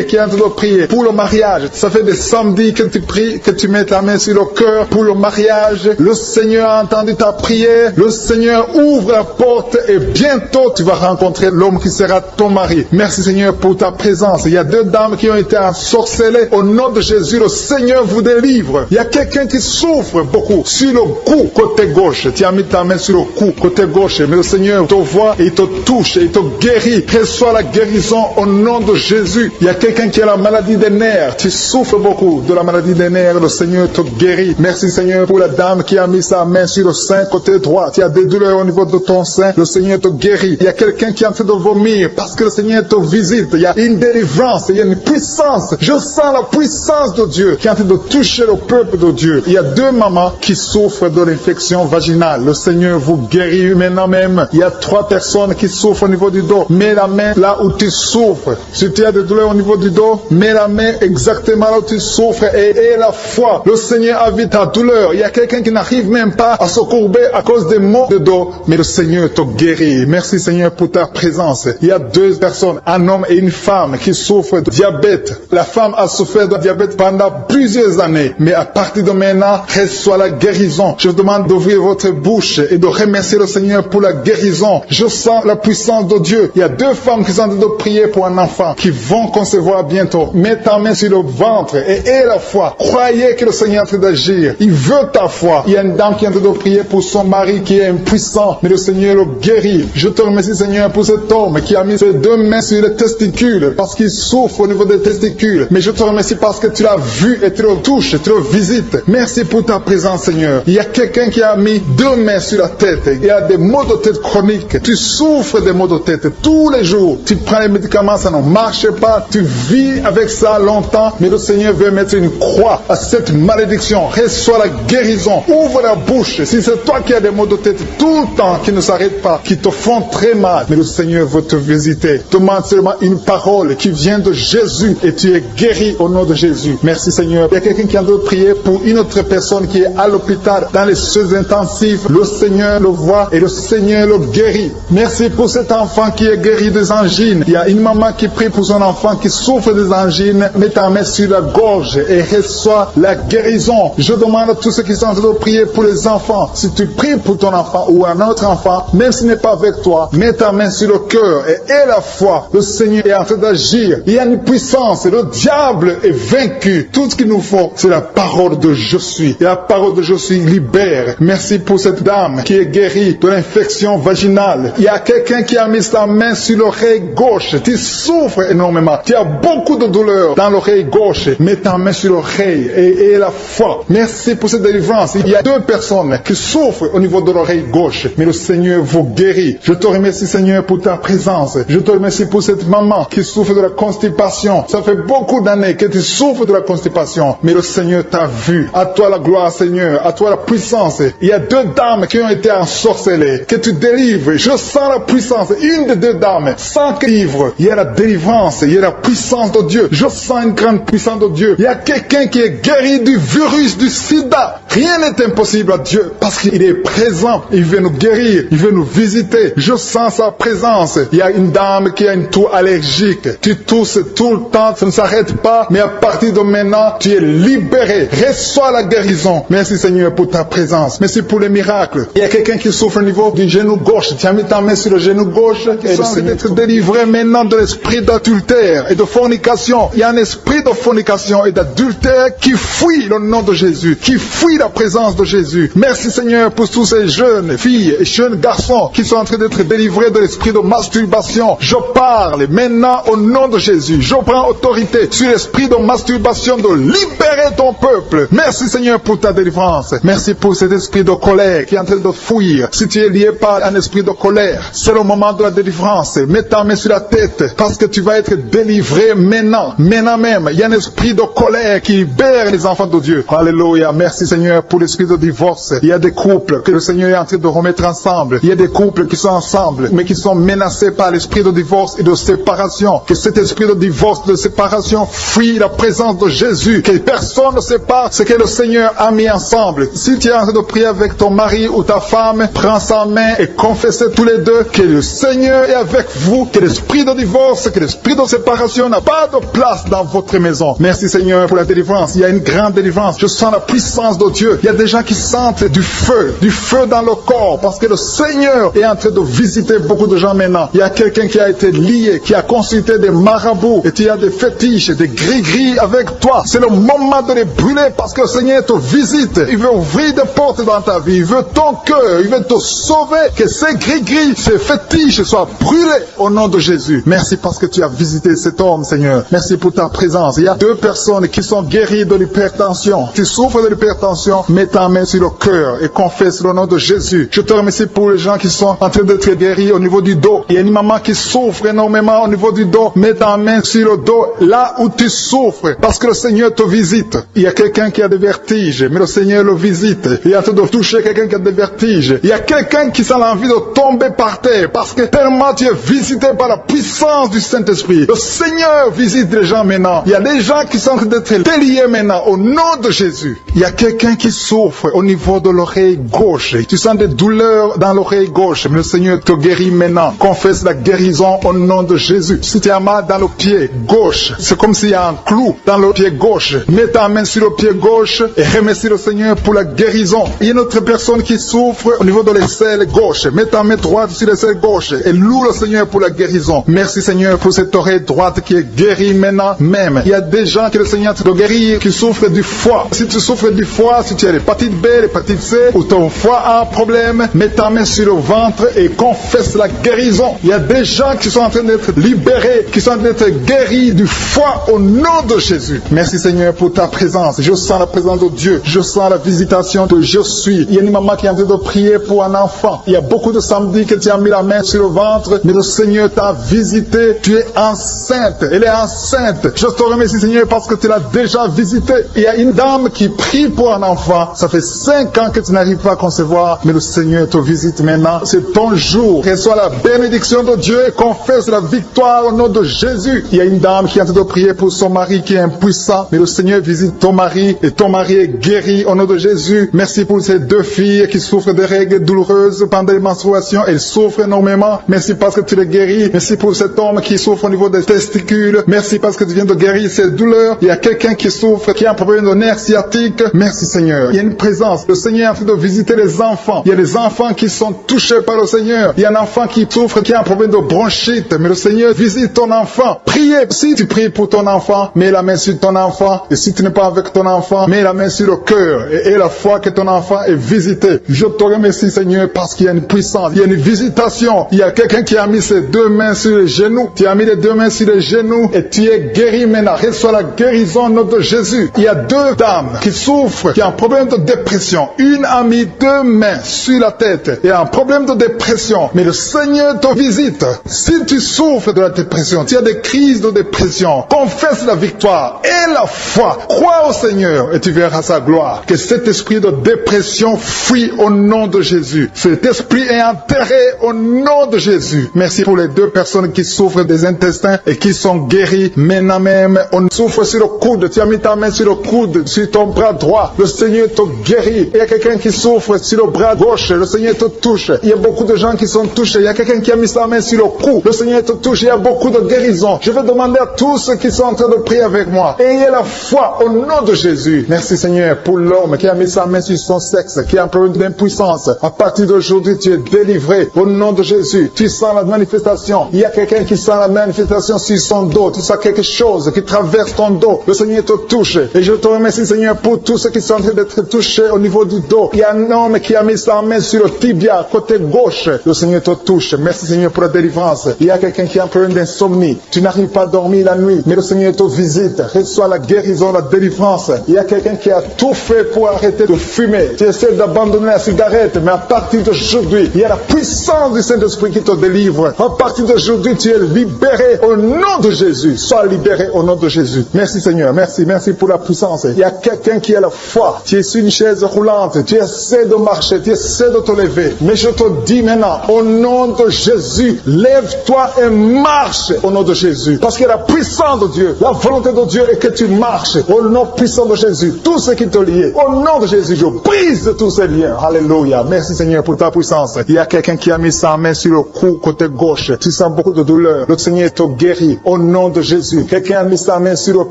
qui est en train de prier pour le mariage. Ça fait des samedis que tu pries, que tu mets ta main sur le cœur pour le mariage. Le Seigneur a entendu ta prière. Le Seigneur ouvre la porte et bientôt tu vas rencontrer l'homme qui sera ton mari. Merci Seigneur pour ta présence. Il y a deux dames qui ont été ensorcelées. Au nom de Jésus, le Seigneur vous délivre. Il y a quelqu'un qui souffre beaucoup sur le cou, côté gauche. Tu as mis ta main sur le cou, côté gauche. Mais le Seigneur te voit et il te touche et il te guérit. Reçois la guérison au nom de Jésus. Il y a quelqu'un qui a la maladie des nerfs. Tu souffres beaucoup de la maladie des nerfs. Le Seigneur te guérit. Merci Seigneur pour la dame qui a mis sa main sur le sein, côté droit. Tu as des douleurs au niveau de ton sein. Le Seigneur te guérit. Il y a quelqu'un qui est en train de vomir parce que le Seigneur te visite. Il y a une délivrance. Il y a une puissance. Je sens la puissance de Dieu qui est en train de toucher le peuple de Dieu. Il y a deux mamans qui souffrent de l'infection vaginale. Le Seigneur vous guérit maintenant même. Il y a trois personnes qui souffrent au niveau du dos. Mets la main là où tu souffres. Si tu as des douleurs au niveau du dos, mets la main exactement là où tu souffres et aie la foi. Le Seigneur a vu ta douleur. Il y a quelqu'un qui n'arrive même pas à se courber à cause des maux de dos, mais le Seigneur te guérit. Merci Seigneur pour ta présence. Il y a deux personnes, un homme et une femme qui souffrent de diabète. La femme a souffert de diabète pendant plusieurs années, mais à partir de maintenant, reçoit la guérison. Je vous demande d'ouvrir votre bouche et de remercier le Seigneur pour la guérison. Je sens la puissance de Dieu. Il y a deux femmes qui sont en train de prier pour un enfant qui vont concevoir bientôt. Mets ta main sur le ventre et aie la foi. Croyez croyez que le Seigneur est en train d'agir. Il veut ta foi. Il y a une dame qui est en train de prier pour son mari qui est impuissant, mais le Seigneur le guérit. Je te remercie, Seigneur, pour cet homme qui a mis ses 2 mains sur les testicules parce qu'il souffre au niveau des testicules. Mais je te remercie parce que tu l'as vu et tu le touches, tu le visites. Merci pour ta présence, Seigneur. Il y a quelqu'un qui a mis 2 mains sur la tête. Il y a des maux de tête chroniques. Tu souffres des maux de tête tous les jours. Tu prends les médicaments, ça ne marche pas. Tu vis avec ça longtemps, mais le Seigneur veut mettre une croix à cette malédiction. Reçois la guérison. Ouvre la bouche. Si c'est toi qui as des maux de tête tout le temps, qui ne s'arrêtent pas, qui te font très mal, mais le Seigneur veut te visiter. Demande seulement une parole qui vient de Jésus et tu es guéri au nom de Jésus. Merci, Seigneur. Il y a quelqu'un qui a de prier pour une autre personne qui est à l'hôpital dans les soins intensifs. Le Seigneur le voit et le Seigneur le guérit. Merci pour cet enfant qui est guéri des angines. Il y a une maman qui prie pour son enfant qui souffre des angines. Mets ta main sur la gorge et reçois la guérison. Je demande à tous ceux qui sont en train de prier pour les enfants. Si tu pries pour ton enfant ou un autre enfant, même s'il n'est pas avec toi, mets ta main sur le cœur et aie la foi. Le Seigneur est en train d'agir. Il y a une puissance. Le diable est vaincu. Tout ce qu'il nous faut, c'est la parole de je suis. Et la parole de je suis libère. Merci pour cette dame qui est guérie de l'infection vaginale. Il y a quelqu'un qui a mis sa main sur l'oreille gauche. Tu souffres énormément. Tu as beaucoup de douleur dans l'oreille gauche. Mets ta main sur l'oreille et aie la foi. Merci pour cette délivrance. Il y a 2 personnes qui souffrent au niveau de l'oreille gauche, mais le Seigneur vous guérit. Je te remercie, Seigneur, pour ta présence. Je te remercie pour cette maman qui souffre de la constipation. Ça fait beaucoup d'années que tu souffres de la constipation, mais le Seigneur t'a vu. À toi la gloire, Seigneur. À toi la puissance. Il y a 2 dames qui ont été ensorcelées, que tu délivres. Je sens la puissance. Une des 2 dames, sans que livre. Il y a la délivrance. Il y a la puissance de Dieu. Je sens une grande puissance de Dieu. Il y a quelqu'un qui est guéri du virus du sida. Rien n'est impossible à Dieu parce qu'il est présent. Il veut nous guérir. Il veut nous visiter. Je sens sa présence. Il y a une dame qui a une toux allergique. Tu tousses tout le temps. Ça ne s'arrête pas. Mais à partir de maintenant, tu es libéré. Reçois la guérison. Merci, Seigneur, pour ta présence. Merci pour les miracles. Il y a quelqu'un qui souffre au niveau du genou gauche. Tu as mis ta main sur le genou gauche. Et le Seigneur être délivré maintenant de l'esprit d'adultère et de fornication. Il y a un esprit de fornication et d'adultère qui fuit le nom de Jésus, qui fuit la présence de Jésus. Merci, Seigneur, pour tous ces jeunes filles et jeunes garçons qui sont en train d'être délivrés de l'esprit de masturbation. Je parle maintenant au nom de Jésus. Je prends autorité sur l'esprit de masturbation de libérer ton peuple. Merci, Seigneur, pour ta délivrance. Merci pour cet esprit de colère qui est en train de fuir. Si tu es lié par un esprit de colère, c'est le moment de la délivrance. Mets ta main sur la tête parce que tu vas être délivré maintenant. Maintenant même, il y a un esprit de colère qui libère les enfants de Dieu. Alléluia. Merci, Seigneur, pour l'esprit de divorce. Il y a des couples que le Seigneur est en train de remettre ensemble. Il y a des couples qui sont ensemble, mais qui sont menacés par l'esprit de divorce et de séparation. Que cet esprit de divorce, de séparation, fuit la présence de Jésus. Que personne ne sépare ce que le Seigneur a mis ensemble. Si tu es en train de prier avec ton mari ou ta femme, prends sa main et confessez tous les 2 que le Seigneur est avec vous. Que l'esprit de divorce, que l'esprit de séparation n'a pas de place dans votre maison. Merci, Seigneur, pour la délivrance. Il y a une grande délivrance. Je sens la puissance de Dieu. Il y a des gens qui sentent du feu dans le corps, parce que le Seigneur est en train de visiter beaucoup de gens maintenant. Il y a quelqu'un qui a été lié, qui a consulté des marabouts, et tu as des fétiches, des gris-gris avec toi. C'est le moment de les brûler, parce que le Seigneur te visite. Il veut ouvrir des portes dans ta vie. Il veut ton cœur. Il veut te sauver. Que ces gris-gris, ces fétiches soient brûlés au nom de Jésus. Merci parce que tu as visité cet homme, Seigneur. Merci pour ta présence. Il y a 2 personnes qui sont guéries de l'hypertension. Tu souffres de l'hypertension, mets ta main sur le cœur et confesse le nom de Jésus. Je te remercie pour les gens qui sont en train d'être guéris au niveau du dos. Il y a une maman qui souffre énormément au niveau du dos. Mets ta main sur le dos, là où tu souffres, parce que le Seigneur te visite. Il y a quelqu'un qui a des vertiges, mais le Seigneur le visite. Il est en train de toucher quelqu'un qui a des vertiges. Il y a quelqu'un qui sent l'envie de tomber par terre, parce que tellement tu es visité par la puissance du Saint-Esprit. Le Seigneur visite les gens maintenant. Il y a des gens qui sont en train d'être déliés maintenant au nom de Jésus. Il y a quelqu'un quelqu'un qui souffre au niveau de l'oreille gauche. Tu sens des douleurs dans l'oreille gauche, mais le Seigneur te guérit maintenant. Confesse la guérison au nom de Jésus. Si tu as mal dans le pied gauche, c'est comme s'il y a un clou dans le pied gauche. Mets ta main sur le pied gauche et remercie le Seigneur pour la guérison. Il y a une autre personne qui souffre au niveau de l'aisselle gauche. Mets ta main droite sur l'aisselle gauche et loue le Seigneur pour la guérison. Merci Seigneur pour cette oreille droite qui est guérie maintenant même. Il y a des gens que le Seigneur te guérit qui souffrent du foie. Si tu souffres du foie, si tu as l'hépatite B, l'hépatite C, ou ton foie a un problème, mets ta main sur le ventre et confesse la guérison. Il y a des gens qui sont en train d'être libérés, qui sont en train d'être guéris du foie au nom de Jésus. Merci Seigneur pour ta présence. Je sens la présence de Dieu. Je sens la visitation de je suis. Il y a une maman qui est en train de prier pour un enfant. Il y a beaucoup de samedis que tu as mis la main sur le ventre, mais le Seigneur t'a visité. Tu es enceinte. Elle est enceinte. Je te remercie Seigneur parce que tu l'as déjà visité. Il y a une dame qui prie pour un enfant. Ça fait 5 ans que tu n'arrives pas à concevoir, mais le Seigneur te visite maintenant. C'est ton jour. Reçois la bénédiction de Dieu et confesse la victoire au nom de Jésus. Il y a une dame qui est en train de prier pour son mari qui est impuissant, mais le Seigneur visite ton mari et ton mari est guéri au nom de Jésus. Merci pour ces 2 filles qui souffrent de règles douloureuses pendant les menstruations. Elles souffrent énormément. Merci parce que tu les guéris. Merci pour cet homme qui souffre au niveau des testicules. Merci parce que tu viens de guérir ces douleurs. Il y a quelqu'un qui souffre, qui a un problème de nerf sciatique. Merci Seigneur. Il y a une présence. Le Seigneur est en train de visiter les enfants. Il y a des enfants qui sont touchés par le Seigneur. Il y a un enfant qui souffre, qui a un problème de bronchite. Mais le Seigneur visite ton enfant. Priez. Si tu pries pour ton enfant, mets la main sur ton enfant. Et si tu n'es pas avec ton enfant, mets la main sur le cœur. Et la foi que ton enfant est visité. Je te remercie Seigneur parce qu'il y a une puissance. Il y a une visitation. Il y a quelqu'un qui a mis ses 2 mains sur les genoux. Tu as mis les 2 mains sur les genoux et tu es guéri maintenant. Reçois la guérison au nom de Jésus. Il y a 2 dames qui souffrent, qui ont un problème de dépression. Une a mis 2 mains sur la tête et a un problème de dépression. Mais le Seigneur te visite. Si tu souffres de la dépression, tu as des crises de dépression, confesse la victoire et la foi. Crois au Seigneur et tu verras sa gloire. Que cet esprit de dépression fuit au nom de Jésus. Cet esprit est enterré au nom de Jésus. Merci pour les 2 personnes qui souffrent des intestins et qui sont guéries maintenant même. On souffre sur le coude. Tu as mis ta main sur le coude, sur ton bras droit. Le Seigneur te guérit. Il y a quelqu'un qui souffre sur le bras gauche. Le Seigneur te touche. Il y a beaucoup de gens qui sont touchés. Il y a quelqu'un qui a mis sa main sur le cou. Le Seigneur te touche. Il y a beaucoup de guérisons. Je vais demander à tous ceux qui sont en train de prier avec moi. Ayez la foi au nom de Jésus. Merci Seigneur pour l'homme qui a mis sa main sur son sexe, qui a un problème d'impuissance. À partir d'aujourd'hui, tu es délivré au nom de Jésus. Tu sens la manifestation. Il y a quelqu'un qui sent la manifestation sur son dos. Tu sens quelque chose qui traverse ton dos. Le Seigneur te touche. Et je te remercie Seigneur pour tous ceux qui sont en train d'être touchés au niveau du dos. Il y a un homme qui a mis sa main sur le tibia, côté gauche. Le Seigneur te touche. Merci Seigneur pour la délivrance. Il y a quelqu'un qui a un problème d'insomnie. Tu n'arrives pas à dormir la nuit, mais le Seigneur te visite. Reçois la guérison, la délivrance. Il y a quelqu'un qui a tout fait pour arrêter de fumer. Tu essaies d'abandonner la cigarette, mais à partir d'aujourd'hui, il y a la puissance du Saint-Esprit qui te délivre. À partir d'aujourd'hui, tu es libéré au nom de Jésus. Sois libéré au nom de Jésus. Merci Seigneur. Merci pour la puissance. Il y a quelqu'un qui a la foi. Tu es sur une chaise roulante. Tu essaies de marcher. Tu essaies de te lever. Mais je te dis maintenant, au nom de Jésus, lève-toi et marche au nom de Jésus. Parce que la puissance de Dieu, la volonté de Dieu est que tu marches au nom puissant de Jésus. Tout ce qui te lie, au nom de Jésus, je brise tous ces liens. Alléluia. Merci Seigneur pour ta puissance. Il y a quelqu'un qui a mis sa main sur le cou côté gauche. Tu sens beaucoup de douleur. Le Seigneur te guérit au nom de Jésus. Quelqu'un a mis sa main sur le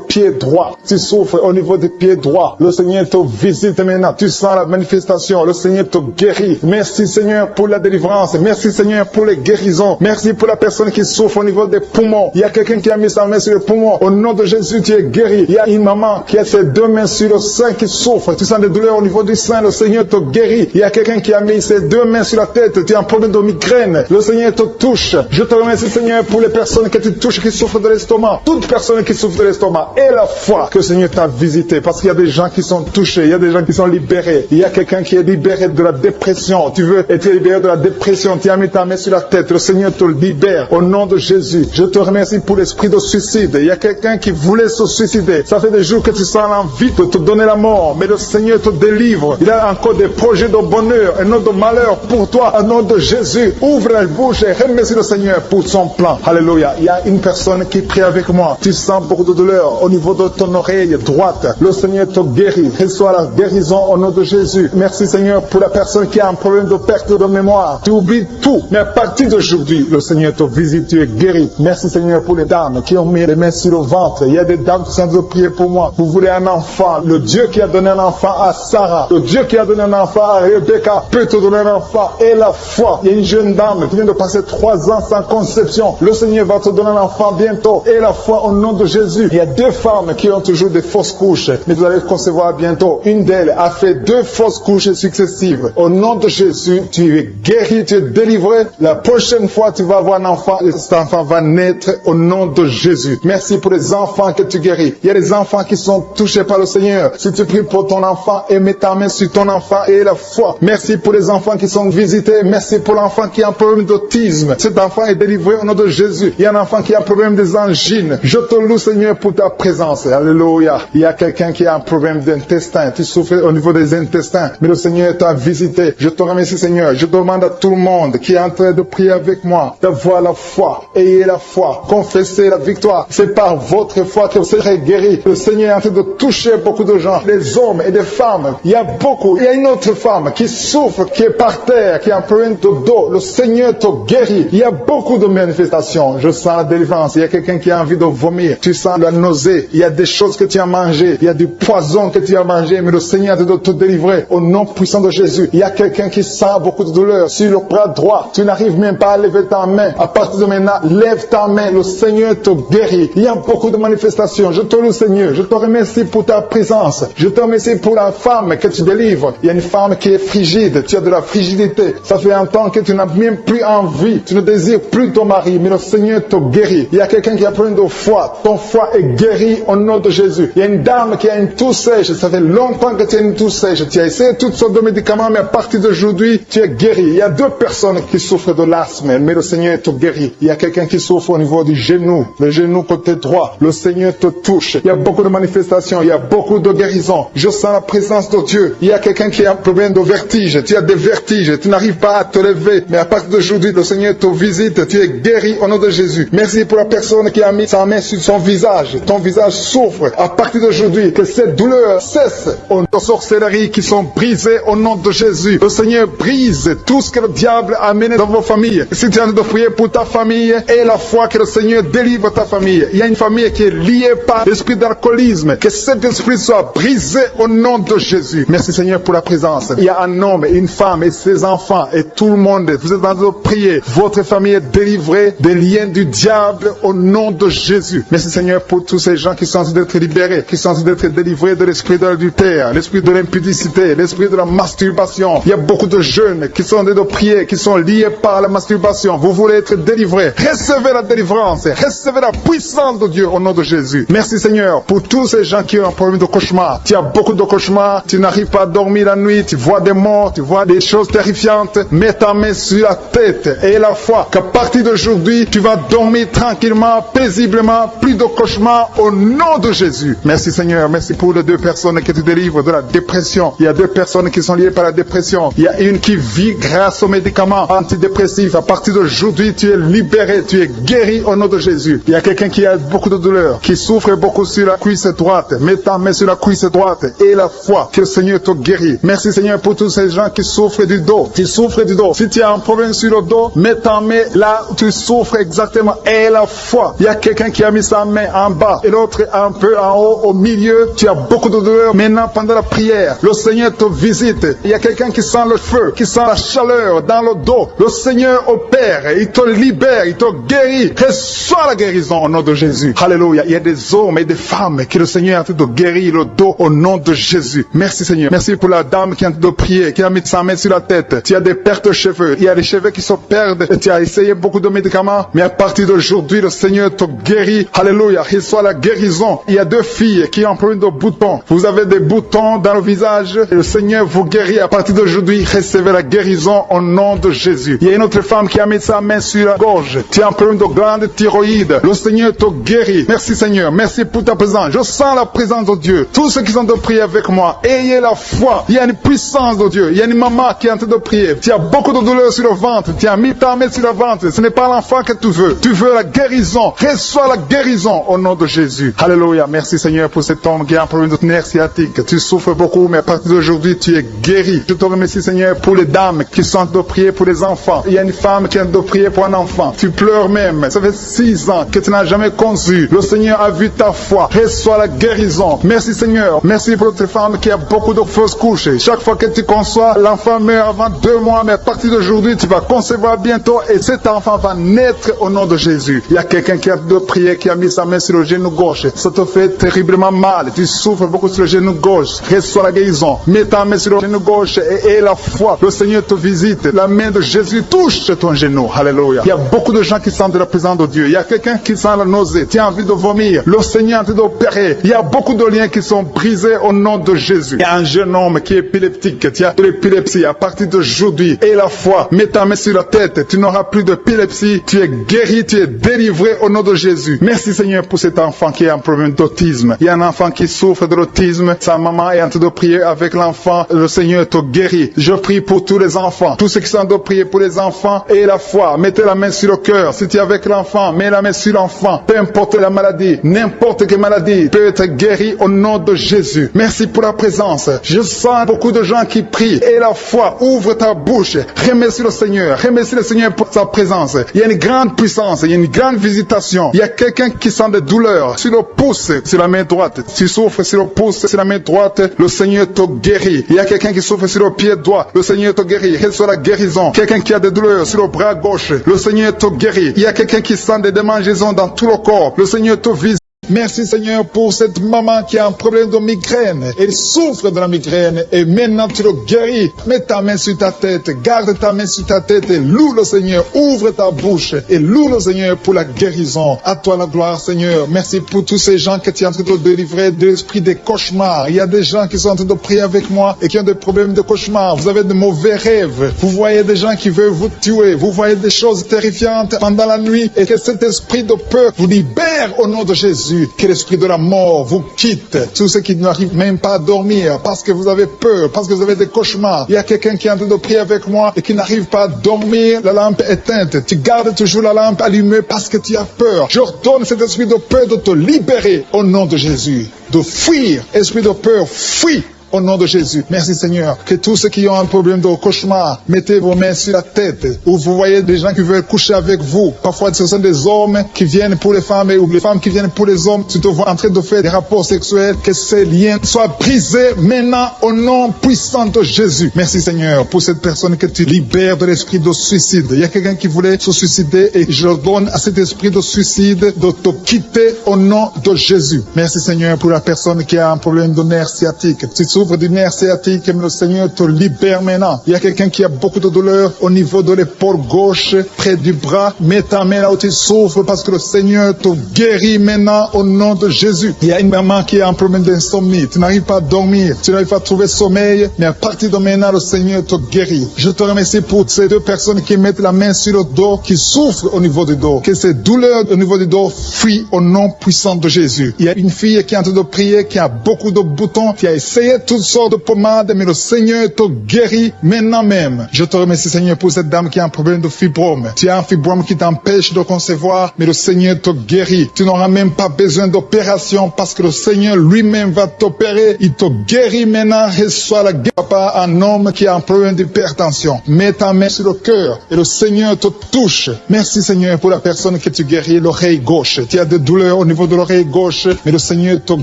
pied droit. Tu souffres au niveau du pied droit. Le Seigneur te visite maintenant. Tu sens la manifestation. Le Seigneur te guérit. Merci Seigneur pour la délivrance. Merci Seigneur pour les guérisons. Merci pour la personne qui souffre au niveau des poumons. Il y a quelqu'un qui a mis sa main sur le poumon. Au nom de Jésus, tu es guéri. Il y a une maman qui a ses 2 mains sur le sein qui souffre. Tu sens des douleurs au niveau du sein. Le Seigneur te guérit. Il y a quelqu'un qui a mis ses 2 mains sur la tête. Tu as un problème de migraine. Le Seigneur te touche. Je te remercie Seigneur pour les personnes que tu touches qui souffrent de l'estomac. Toute personne qui souffre de l'estomac. Et la foi que le Seigneur t'a visité. Parce qu'il y a des gens qui sont touchés. Il y a des gens qui sont libérés. Il y a quelqu'un qui est libéré de la dépression. Tu veux être libéré de la dépression. Tu as mis ta main sur la tête. Le Seigneur te libère. Au nom de Jésus. Je te remercie pour l'esprit de suicide. Il y a quelqu'un qui voulait se suicider. Ça fait des jours que tu sens l'envie de te donner la mort. Mais le Seigneur te délivre. Il a encore des projets de bonheur et non de malheur pour toi. Au nom de Jésus. Ouvre la bouche et remercie le Seigneur pour son plan. Alléluia. Il y a une personne qui prie avec moi. Tu sens beaucoup de douleur au niveau de ton oreille droite. Le Seigneur te guérit. Reçois la guérison au nom de Jésus. Merci Seigneur pour la personne qui a un problème de perte de mémoire. Tu oublies tout, mais à partir d'aujourd'hui, le Seigneur te visite, tu es guéri. Merci Seigneur pour les dames qui ont mis les mains sur le ventre. Il y a des dames qui sont en train de prier pour moi. Vous voulez un enfant. Le Dieu qui a donné un enfant à Sarah, le Dieu qui a donné un enfant à Rebecca peut te donner un enfant. Et la foi. Il y a une jeune dame qui vient de passer 3 ans sans conception. Le Seigneur va te donner un enfant bientôt. Et la foi au nom de Jésus. Il y a 2 femmes qui ont toujours des fausses couches, mais vous allez concevoir bientôt. Une d'elles a fait 2 fausses couches successives. Au nom de Jésus, tu es guéri, tu es délivré. La prochaine fois, tu vas avoir un enfant et cet enfant va naître au nom de Jésus. Merci pour les enfants que tu guéris. Il y a des enfants qui sont touchés par le Seigneur. Si tu pries pour ton enfant et mets ta main sur ton enfant et la foi. Merci pour les enfants qui sont visités. Merci pour l'enfant qui a un problème d'autisme. Cet enfant est délivré au nom de Jésus. Il y a un enfant qui a un problème des angines. Je te loue Seigneur pour ta présence. Alléluia. Il y a quelqu'un qui a un problème d'intestin. Tu souffres au niveau des intestins. Mais le Seigneur t'a visité. Je te remercie Seigneur. Je demande à tout le monde qui est en train de prier avec moi d'avoir la foi. Ayez la foi. Confessez la victoire. C'est par votre foi que vous serez guéris. Le Seigneur est en train de toucher beaucoup de gens. Des hommes et des femmes. Il y a beaucoup. Il y a une autre femme qui souffre, qui est par terre, qui a un problème de dos. Le Seigneur te guérit. Il y a beaucoup de manifestations. Je sens la délivrance. Il y a quelqu'un qui a envie de vomir. Tu sens la nausée. Il y a des choses que tu as mangées. Il y a du poison que tu as mangé. Mais le Seigneur est de te délivrer au nom puissant de Jésus. Il y a quelqu'un qui sent beaucoup de douleur sur le bras droit. Tu n'arrives même pas à lever ta main. À partir de maintenant, lève ta main. Le Seigneur te guérit. Il y a beaucoup de manifestations. Je te loue Seigneur. Je te remercie pour ta présence. Je te remercie pour la femme que tu délivres. Il y a une femme qui est frigide. Tu as de la frigidité. Ça fait un temps que tu n'as même plus envie. Tu ne désires plus ton mari. Mais le Seigneur te guérit. Il y a quelqu'un qui a plein de foi. Ton foie est guéri au nom de Jésus. Il y a une dame qui a une toux sèche. Ça fait longtemps que tu as une toux sèche. Tu as essayé toutes sortes de médicaments, mais à partir d'aujourd'hui, tu es guéri. Il y a 2 personnes qui souffrent de l'asthme, mais le Seigneur te guérit. Il y a quelqu'un qui souffre au niveau du genou, le genou côté droit. Le Seigneur te touche. Il y a beaucoup de manifestations. Il y a beaucoup de guérisons. Je sens la présence de Dieu. Il y a quelqu'un qui a un problème de vertige. Tu as des vertiges. Tu n'arrives pas à te lever, mais à partir d'aujourd'hui, le Seigneur te visite. Tu es guéri au nom de Jésus. Merci pour la personne qui a mis sa main sur son visage. Ton visage souffre. À partir d'aujourd'hui, que cette douleur cesse. Aux sorcelleries qui sont brisées au nom de Jésus. Le Seigneur brise tout ce que le diable a amené dans vos familles. Si tu es en train de prier pour ta famille, et la foi que le Seigneur délivre ta famille. Il y a une famille qui est liée par l'esprit d'alcoolisme. Que cet esprit soit brisé au nom de Jésus. Merci Seigneur pour la présence. Il y a un homme et une femme et ses enfants et tout le monde. Vous êtes en train de prier. Votre famille est délivrée des liens du diable au nom de Jésus. Merci Seigneur pour tous ces gens qui sont en train d'être libérés, qui sont en train d'être délivrés de l'esprit de l'adultère, l'esprit de l'impudicité, l'esprit de la masturbation. Il y a beaucoup de jeunes qui sont en train de prier, qui sont liés par la masturbation. Vous voulez être délivrés. Recevez la délivrance. Recevez la puissance de Dieu au nom de Jésus. Merci Seigneur pour tous ces gens qui ont un problème de cauchemar. Tu as beaucoup de cauchemars. Tu n'arrives pas à dormir la nuit. Tu vois des morts. Tu vois des choses terrifiantes. Mets ta main sur la tête et la foi qu'à partir d'aujourd'hui, tu vas dormir tranquillement, paisiblement. Plus de cauchemars au nom de Jésus. Merci Seigneur. Merci pour les 2 personnes qui te délivrent de la dépression. Il y a 2 personnes qui sont liées par la dépression. Il y a une qui vit grâce aux médicaments antidépressifs. À partir d'aujourd'hui, tu es libéré. Tu es guéri au nom de Jésus. Il y a quelqu'un qui a beaucoup de douleur, qui souffre beaucoup sur la cuisse droite. Mets ta main sur la cuisse droite et la foi que le Seigneur te guérit. Merci Seigneur pour tous ces gens qui souffrent du dos. Qui souffrent du dos. Si tu as un problème sur le dos, mets ta main là où tu souffres exactement et la foi. Il y a quelqu'un qui a mis sa main en bas et l'autre un peu en haut, au milieu. Tu as beaucoup de douleur. Maintenant, pendant la prière, le Seigneur te visite. Il y a quelqu'un qui sent le feu, qui sent la chaleur dans le dos. Le Seigneur opère. Il te libère. Il te guérit. Reçois la guérison au nom de Jésus. Alléluia. Il y a des hommes et des femmes que le Seigneur est en train de guérir le dos au nom de Jésus. Merci Seigneur. Merci pour la dame qui est en train de prier, qui a mis sa main sur la tête. Tu as des pertes de cheveux. Il y a des cheveux qui se perdent. Tu as essayé beaucoup de médicaments. Mais à partir d'aujourd'hui, le Seigneur te guérit. Alléluia. Reçois la guérison. Il y a 2 filles qui ont un problème de boutons. Vous avez des boutons dans le visage. Et le Seigneur vous guérit. À partir d'aujourd'hui, recevez la guérison au nom de Jésus. Il y a une autre femme qui a mis sa main sur la gorge. Tu as un problème de glande thyroïde. Le Seigneur te guérit. Merci Seigneur. Merci pour ta présence. Je sens la présence de Dieu. Tous ceux qui sont de prier avec moi, ayez la foi. Il y a une puissance de Dieu. Il y a une maman qui est en train de prier. Tu as beaucoup de douleur sur le ventre. Tu as mis ta main sur le ventre. Ce n'est pas l'enfant que tu veux. Tu veux la guérison. Reçois la guérison au nom de Jésus. Alléluia. Merci Seigneur pour cet homme qui a un problème de nerf sciatique. tête. Tu souffres beaucoup, mais à partir d'aujourd'hui, tu es guéri. Je te remercie, Seigneur, pour les dames qui sont en train de prier pour les enfants. Il y a une femme qui est en train de prier pour un enfant. Tu pleures même. Ça fait 6 ans que tu n'as jamais conçu. Le Seigneur a vu ta foi. Reçois la guérison. Merci, Seigneur. Merci pour cette femme qui a beaucoup de fausses couches. Chaque fois que tu conçois, l'enfant meurt avant 2 mois, mais à partir d'aujourd'hui, tu vas concevoir bientôt et cet enfant va naître au nom de Jésus. Il y a quelqu'un qui a de prier, qui a mis sa main sur le genou gauche. Ça te fait terriblement mal. Tu souffres beaucoup sur le genou gauche. Reçois la guérison. Mets ta main sur le genou gauche et la foi. Le Seigneur te visite. La main de Jésus touche ton genou. Alléluia. Il y a beaucoup de gens qui sentent la présence de Dieu. Il y a quelqu'un qui sent la nausée. Tu as envie de vomir. Le Seigneur est en train d'opérer. Il y a beaucoup de liens qui sont brisés au nom de Jésus. Il y a un jeune homme qui est épileptique. Tu as de l'épilepsie à partir d'aujourd'hui. Et la foi. Mets ta main sur la tête. Tu n'auras plus d'épilepsie. Tu es guéri. Tu es délivré au nom de Jésus. Merci Seigneur pour cet enfant qui a un problème d'autisme. Il y a un enfant qui souffre de l'autisme. Sa maman est en train de prier avec l'enfant. Le Seigneur te guérit. Je prie pour tous les enfants. Tous ceux qui sont en train de prier pour les enfants et la foi. Mettez la main sur le cœur. Si tu es avec l'enfant, mets la main sur l'enfant. Peu importe la maladie, n'importe quelle maladie peut être guérie au nom de Jésus. Merci pour la présence. Je sens beaucoup de gens qui prient. Et la foi, ouvre ta bouche. Remercie le Seigneur. Remercie le Seigneur pour sa présence. Il y a une grande puissance. Il y a une grande visitation. Il y a quelqu'un qui sent des douleurs sur le pouce, sur la main droite. Tu souffres sur le pouce, sur la main droite. Le Seigneur te guérit. Il y a quelqu'un qui souffre sur le pied droit. Le Seigneur te guérit. Reçois la guérison. Quelqu'un qui a des douleurs sur le bras gauche. Le Seigneur te guérit. Il y a quelqu'un qui sent des démangeaisons dans tout le corps. Le Seigneur te visite. Merci Seigneur pour cette maman qui a un problème de migraine. Elle souffre de la migraine et maintenant tu le guéris. Mets ta main sur ta tête, garde ta main sur ta tête et loue le Seigneur. Ouvre ta bouche et loue le Seigneur pour la guérison. À toi la gloire Seigneur. Merci pour tous ces gens que tu es en train de délivrer de l'esprit des cauchemars. Il y a des gens qui sont en train de prier avec moi et qui ont des problèmes de cauchemars. Vous avez de mauvais rêves. Vous voyez des gens qui veulent vous tuer. Vous voyez des choses terrifiantes pendant la nuit et que cet esprit de peur vous libère au nom de Jésus. Que l'esprit de la mort vous quitte. Tous ceux qui n'arrivent même pas à dormir parce que vous avez peur, parce que vous avez des cauchemars. Il y a quelqu'un qui est en train de prier avec moi et qui n'arrive pas à dormir, la lampe éteinte. Tu gardes toujours la lampe allumée parce que tu as peur. J'ordonne cet esprit de peur de te libérer au nom de Jésus. De fuir. Esprit de peur, fuis. Au nom de Jésus. Merci Seigneur. Que tous ceux qui ont un problème de cauchemar, mettez vos mains sur la tête. Ou vous voyez des gens qui veulent coucher avec vous. Parfois ce sont des hommes qui viennent pour les femmes ou les femmes qui viennent pour les hommes. Tu te vois en train de faire des rapports sexuels. Que ces liens soient brisés maintenant au nom puissant de Jésus. Merci Seigneur pour cette personne que tu libères de l'esprit de suicide. Il y a quelqu'un qui voulait se suicider et je donne à cet esprit de suicide de te quitter au nom de Jésus. Merci Seigneur pour la personne qui a un problème de nerf sciatique. Tu souffres du nerf sciatique, mais le Seigneur te libère maintenant. Il y a quelqu'un qui a beaucoup de douleur au niveau de l'épaule gauche, près du bras. Mets ta main là où tu souffres parce que le Seigneur te guérit maintenant au nom de Jésus. Il y a une maman qui a un problème d'insomnie. Tu n'arrives pas à dormir, tu n'arrives pas à trouver sommeil, mais à partir de maintenant, le Seigneur te guérit. Je te remercie pour ces 2 personnes qui mettent la main sur le dos, qui souffrent au niveau du dos. Que ces douleurs au niveau du dos fuient au nom puissant de Jésus. Il y a une fille qui est en train de prier, qui a beaucoup de boutons, qui a essayé toutes sortes de pommades, mais le Seigneur te guérit maintenant même. Je te remercie Seigneur pour cette dame qui a un problème de fibrome. Tu as un fibrome qui t'empêche de concevoir, mais le Seigneur te guérit. Tu n'auras même pas besoin d'opération parce que le Seigneur lui-même va t'opérer. Il te guérit maintenant. Reçois la guérison. Papa, un homme qui a un problème d'hypertension. Mets ta main sur le cœur et le Seigneur te touche. Merci Seigneur pour la personne que tu guéris, l'oreille gauche. Tu as des douleurs au niveau de l'oreille gauche, mais le Seigneur te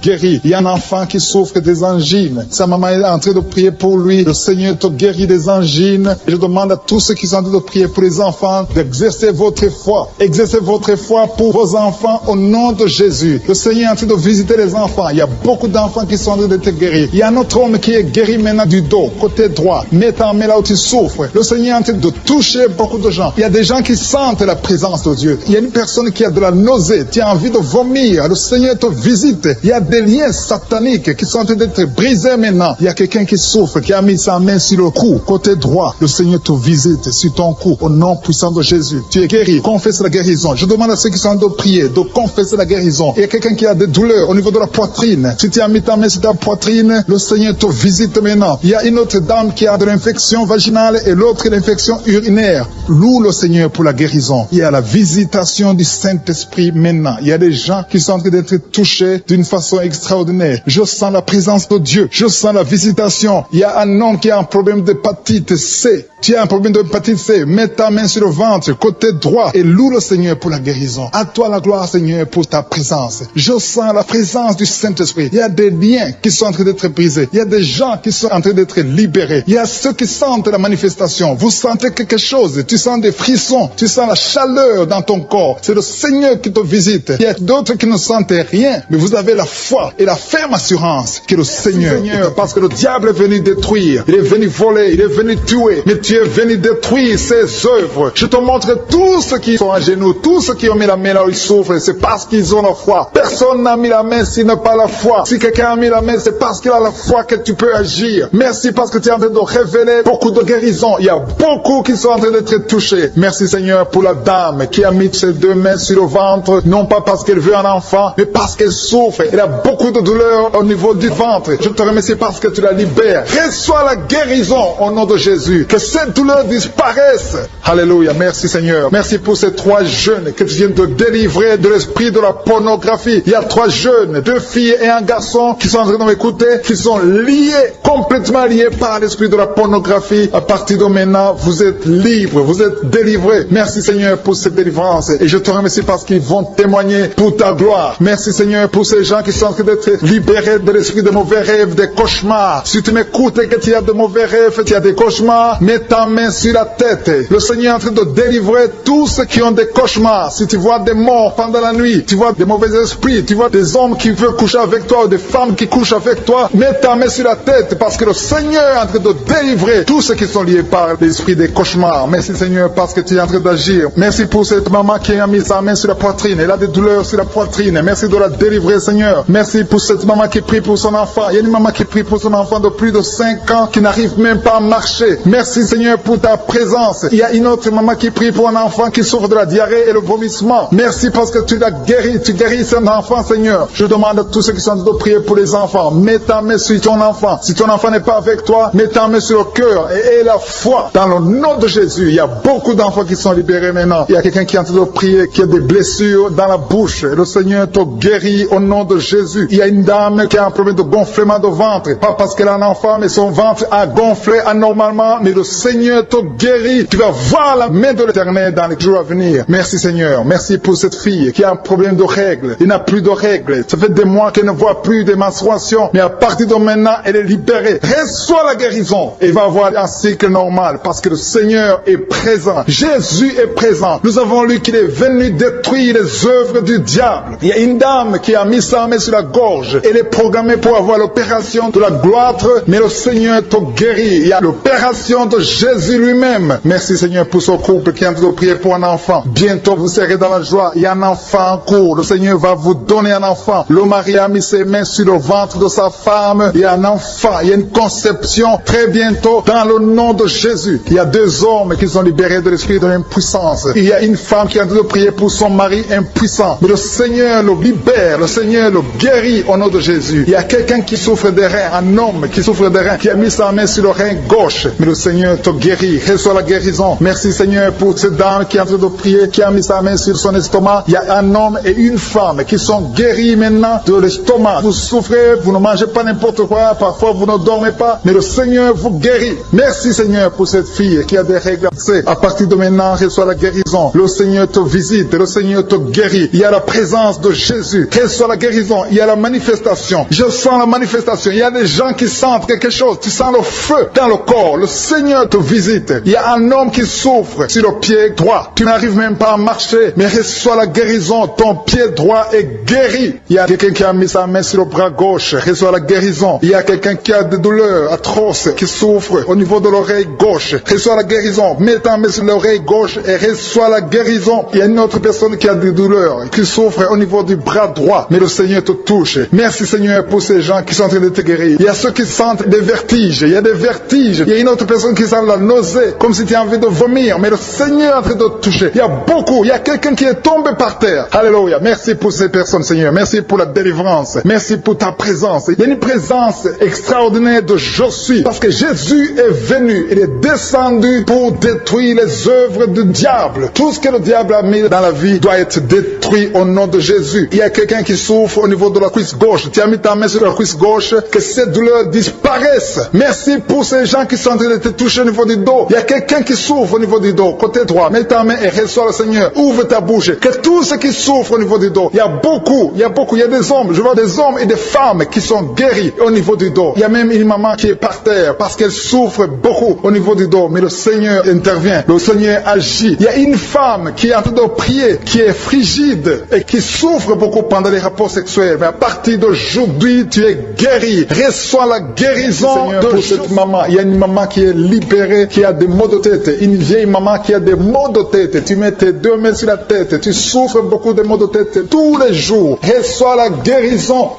guérit. Il y a un enfant qui souffre des angines. Sa maman est en train de prier pour lui. Le Seigneur te guérit des angines. Et je demande à tous ceux qui sont en train de prier pour les enfants d'exercer votre foi. Exercez votre foi pour vos enfants au nom de Jésus. Le Seigneur est en train de visiter les enfants. Il y a beaucoup d'enfants qui sont en train d'être guéris. Il y a un autre homme qui est guéri maintenant du dos, côté droit. Mets ta main là où tu souffres. Le Seigneur est en train de toucher beaucoup de gens. Il y a des gens qui sentent la présence de Dieu. Il y a une personne qui a de la nausée. Tu as envie de vomir. Le Seigneur te visite. Il y a des liens sataniques qui sont en train d'être brisés maintenant. Il y a quelqu'un qui souffre, qui a mis sa main sur le cou, côté droit. Le Seigneur te visite sur ton cou, au nom puissant de Jésus. Tu es guéri. Confesse la guérison. Je demande à ceux qui sont en train de prier de confesser la guérison. Il y a quelqu'un qui a des douleurs au niveau de la poitrine. Si tu as mis ta main sur ta poitrine, le Seigneur te visite maintenant. Il y a une autre dame qui a de l'infection vaginale et l'autre l'infection urinaire. Loue le Seigneur pour la guérison. Il y a la visitation du Saint-Esprit maintenant. Il y a des gens qui sont en train d'être touchés d'une façon extraordinaire. Je sens la présence de Dieu. Je Je sens la visitation. Il y a un homme qui a un problème d'hépatite C. Tu as un problème d'hépatite C. Mets ta main sur le ventre, côté droit, et loue le Seigneur pour la guérison. À toi la gloire, Seigneur, pour ta présence. Je sens la présence du Saint-Esprit. Il y a des liens qui sont en train d'être brisés. Il y a des gens qui sont en train d'être libérés. Il y a ceux qui sentent la manifestation. Vous sentez quelque chose. Tu sens des frissons. Tu sens la chaleur dans ton corps. C'est le Seigneur qui te visite. Il y a d'autres qui ne sentent rien, mais vous avez la foi et la ferme assurance que le Seigneur, parce que le diable est venu détruire. Il est venu voler. Il est venu tuer. Mais tu es venu détruire ses œuvres. Je te montre tous ceux qui sont à genoux, tous ceux qui ont mis la main là où ils souffrent, c'est parce qu'ils ont la foi. Personne n'a mis la main s'il n'a pas la foi. Si quelqu'un a mis la main, c'est parce qu'il a la foi que tu peux agir. Merci parce que tu es en train de révéler beaucoup de guérisons. Il y a beaucoup qui sont en train d'être touchés. Merci Seigneur pour la dame qui a mis ses deux mains sur le ventre, non pas parce qu'elle veut un enfant, mais parce qu'elle souffre. Elle a beaucoup de douleur au niveau du ventre. Je te remercie parce que tu la libères. Reçois la guérison au nom de Jésus. Que cette douleur disparaisse. Alléluia. Merci Seigneur. Merci pour ces 3 jeunes que tu viens de délivrer de l'esprit de la pornographie. Il y a 3 jeunes, 2 filles et un garçon qui sont en train de m'écouter, qui sont liés, complètement liés par l'esprit de la pornographie. À partir de maintenant, vous êtes libres, vous êtes délivrés. Merci Seigneur pour cette délivrance. Et je te remercie parce qu'ils vont témoigner pour ta gloire. Merci Seigneur pour ces gens qui sont en train d'être libérés de l'esprit de mauvais rêves, des cauchemars. Si tu m'écoutes et que tu as de mauvais rêves, tu as des cauchemars, mets ta main sur la tête. Le Seigneur est en train de délivrer tous ceux qui ont des cauchemars. Si tu vois des morts pendant la nuit, tu vois des mauvais esprits, tu vois des hommes qui veulent coucher avec toi ou des femmes qui couchent avec toi, mets ta main sur la tête parce que le Seigneur est en train de délivrer tous ceux qui sont liés par l'esprit des cauchemars. Merci Seigneur parce que tu es en train d'agir. Merci pour cette maman qui a mis sa main sur la poitrine. Elle a des douleurs sur la poitrine. Merci de la délivrer Seigneur. Merci pour cette maman qui prie pour son enfant. Il y a une maman qui prie pour son enfant de plus de 5 ans qui n'arrive même pas à marcher. Merci Seigneur pour ta présence. Il y a une autre maman qui prie pour un enfant qui souffre de la diarrhée et le vomissement. Merci parce que tu l'as guéri. Tu guéris cet enfant Seigneur. Je demande à tous ceux qui sont en train de prier pour les enfants. Mets ta main sur ton enfant. Si ton enfant n'est pas avec toi, mets ta main sur le cœur et aie la foi dans le nom de Jésus. Il y a beaucoup d'enfants qui sont libérés maintenant. Il y a quelqu'un qui est en train de prier, qui a des blessures dans la bouche. Et le Seigneur te guérit au nom de Jésus. Il y a une dame qui a un problème de gonflement de ventre. Pas parce qu'elle a un enfant, mais son ventre a gonflé anormalement. Mais le Seigneur te guérit. Tu vas voir la main de l'Éternel dans les jours à venir. Merci Seigneur. Merci pour cette fille qui a un problème de règles. Il n'a plus de règles. Ça fait des mois qu'elle ne voit plus de menstruation. Mais à partir de maintenant, elle est libérée. Reçois la guérison. Et va avoir un cycle normal parce que le Seigneur est présent. Jésus est présent. Nous avons lu qu'il est venu détruire les œuvres du diable. Il y a une dame qui a mis sa main sur la gorge. Elle est programmée pour avoir l'opération de la gloître, mais le Seigneur te guérit. Il y a l'opération de Jésus lui-même. Merci Seigneur pour ce couple qui est en train de prier pour un enfant. Bientôt vous serez dans la joie. Il y a un enfant en cours. Le Seigneur va vous donner un enfant. Le mari a mis ses mains sur le ventre de sa femme. Il y a un enfant. Il y a une conception très bientôt dans le nom de Jésus. Il y a 2 hommes qui sont libérés de l'esprit de l'impuissance. Il y a une femme qui est en train de prier pour son mari impuissant. Mais le Seigneur le libère. Le Seigneur le guérit au nom de Jésus. Il y a quelqu'un qui souffre des reins. Un homme qui souffre des reins. Qui a mis sa main sur le rein gauche. Mais le Seigneur te guérit. Reçois la guérison. Merci Seigneur pour cette dame qui est en train de prier. Qui a mis sa main sur son estomac. Il y a un homme et une femme qui sont guéris maintenant de l'estomac. Vous souffrez. Vous ne mangez pas n'importe quoi. Parfois vous ne dormez pas. Mais le Seigneur vous guérit. Merci Seigneur pour cette fille qui a des règles. À partir de maintenant, reçois la guérison. Le Seigneur te visite. Le Seigneur te guérit. Il y a la présence de Jésus. Reçois la guérison. Il y a la manifestation. Je sens la manifestation. Il y a des gens qui sentent quelque chose. Tu sens le feu dans le corps. Le Seigneur te visite. Il y a un homme qui souffre sur le pied droit. Tu n'arrives même pas à marcher. Mais reçois la guérison. Ton pied droit est guéri. Il y a quelqu'un qui a mis sa main sur le bras gauche. Reçois la guérison. Il y a quelqu'un qui a des douleurs atroces, qui souffre au niveau de l'oreille gauche. Reçois la guérison. Mets ta main sur l'oreille gauche et reçois la guérison. Il y a une autre personne qui a des douleurs, qui souffre au niveau du bras droit. Mais le Seigneur te touche. Merci Seigneur pour ces gens qui sont en train de te guérir. Il y a ceux qui sentent des vertiges. Il y a des vertiges. Il y a une autre personne qui sent la nausée, comme si tu as envie de vomir. Mais le Seigneur est en train de te toucher. Il y a beaucoup. Il y a quelqu'un qui est tombé par terre. Alléluia. Merci pour ces personnes Seigneur. Merci pour la délivrance. Merci pour ta présence. Il y a une présence extraordinaire de je suis. Parce que Jésus est venu. Il est descendu pour détruire les œuvres du diable. Tout ce que le diable a mis dans la vie doit être détruit au nom de Jésus. Il y a quelqu'un qui souffre au niveau de la cuisse gauche. Tu as mis ta main sur la cuisse gauche. que ces douleurs disparaissent. Merci pour ces gens qui sont en train de te toucher au niveau du dos. Il y a quelqu'un qui souffre au niveau du dos, côté droit. Mets ta main et reçois le Seigneur. Ouvre ta bouche. Que tous ceux qui souffrent au niveau du dos, il y a beaucoup, il y a des hommes, je vois des hommes et des femmes qui sont guéris au niveau du dos. Il y a même une maman qui est par terre parce qu'elle souffre beaucoup au niveau du dos, mais le Seigneur intervient, le Seigneur agit. Il y a une femme qui est en train de prier, qui est frigide et qui souffre beaucoup pendant les rapports sexuels, mais à partir d'aujourd'hui, tu es guéri. Reçois la guérison de cette maman. Il y a une maman qui est libérée, qui a des maux de tête, une vieille maman qui a des maux de tête. Tu mets tes deux mains sur la tête, tu souffres beaucoup de maux de tête tous les jours. Reçois la guérison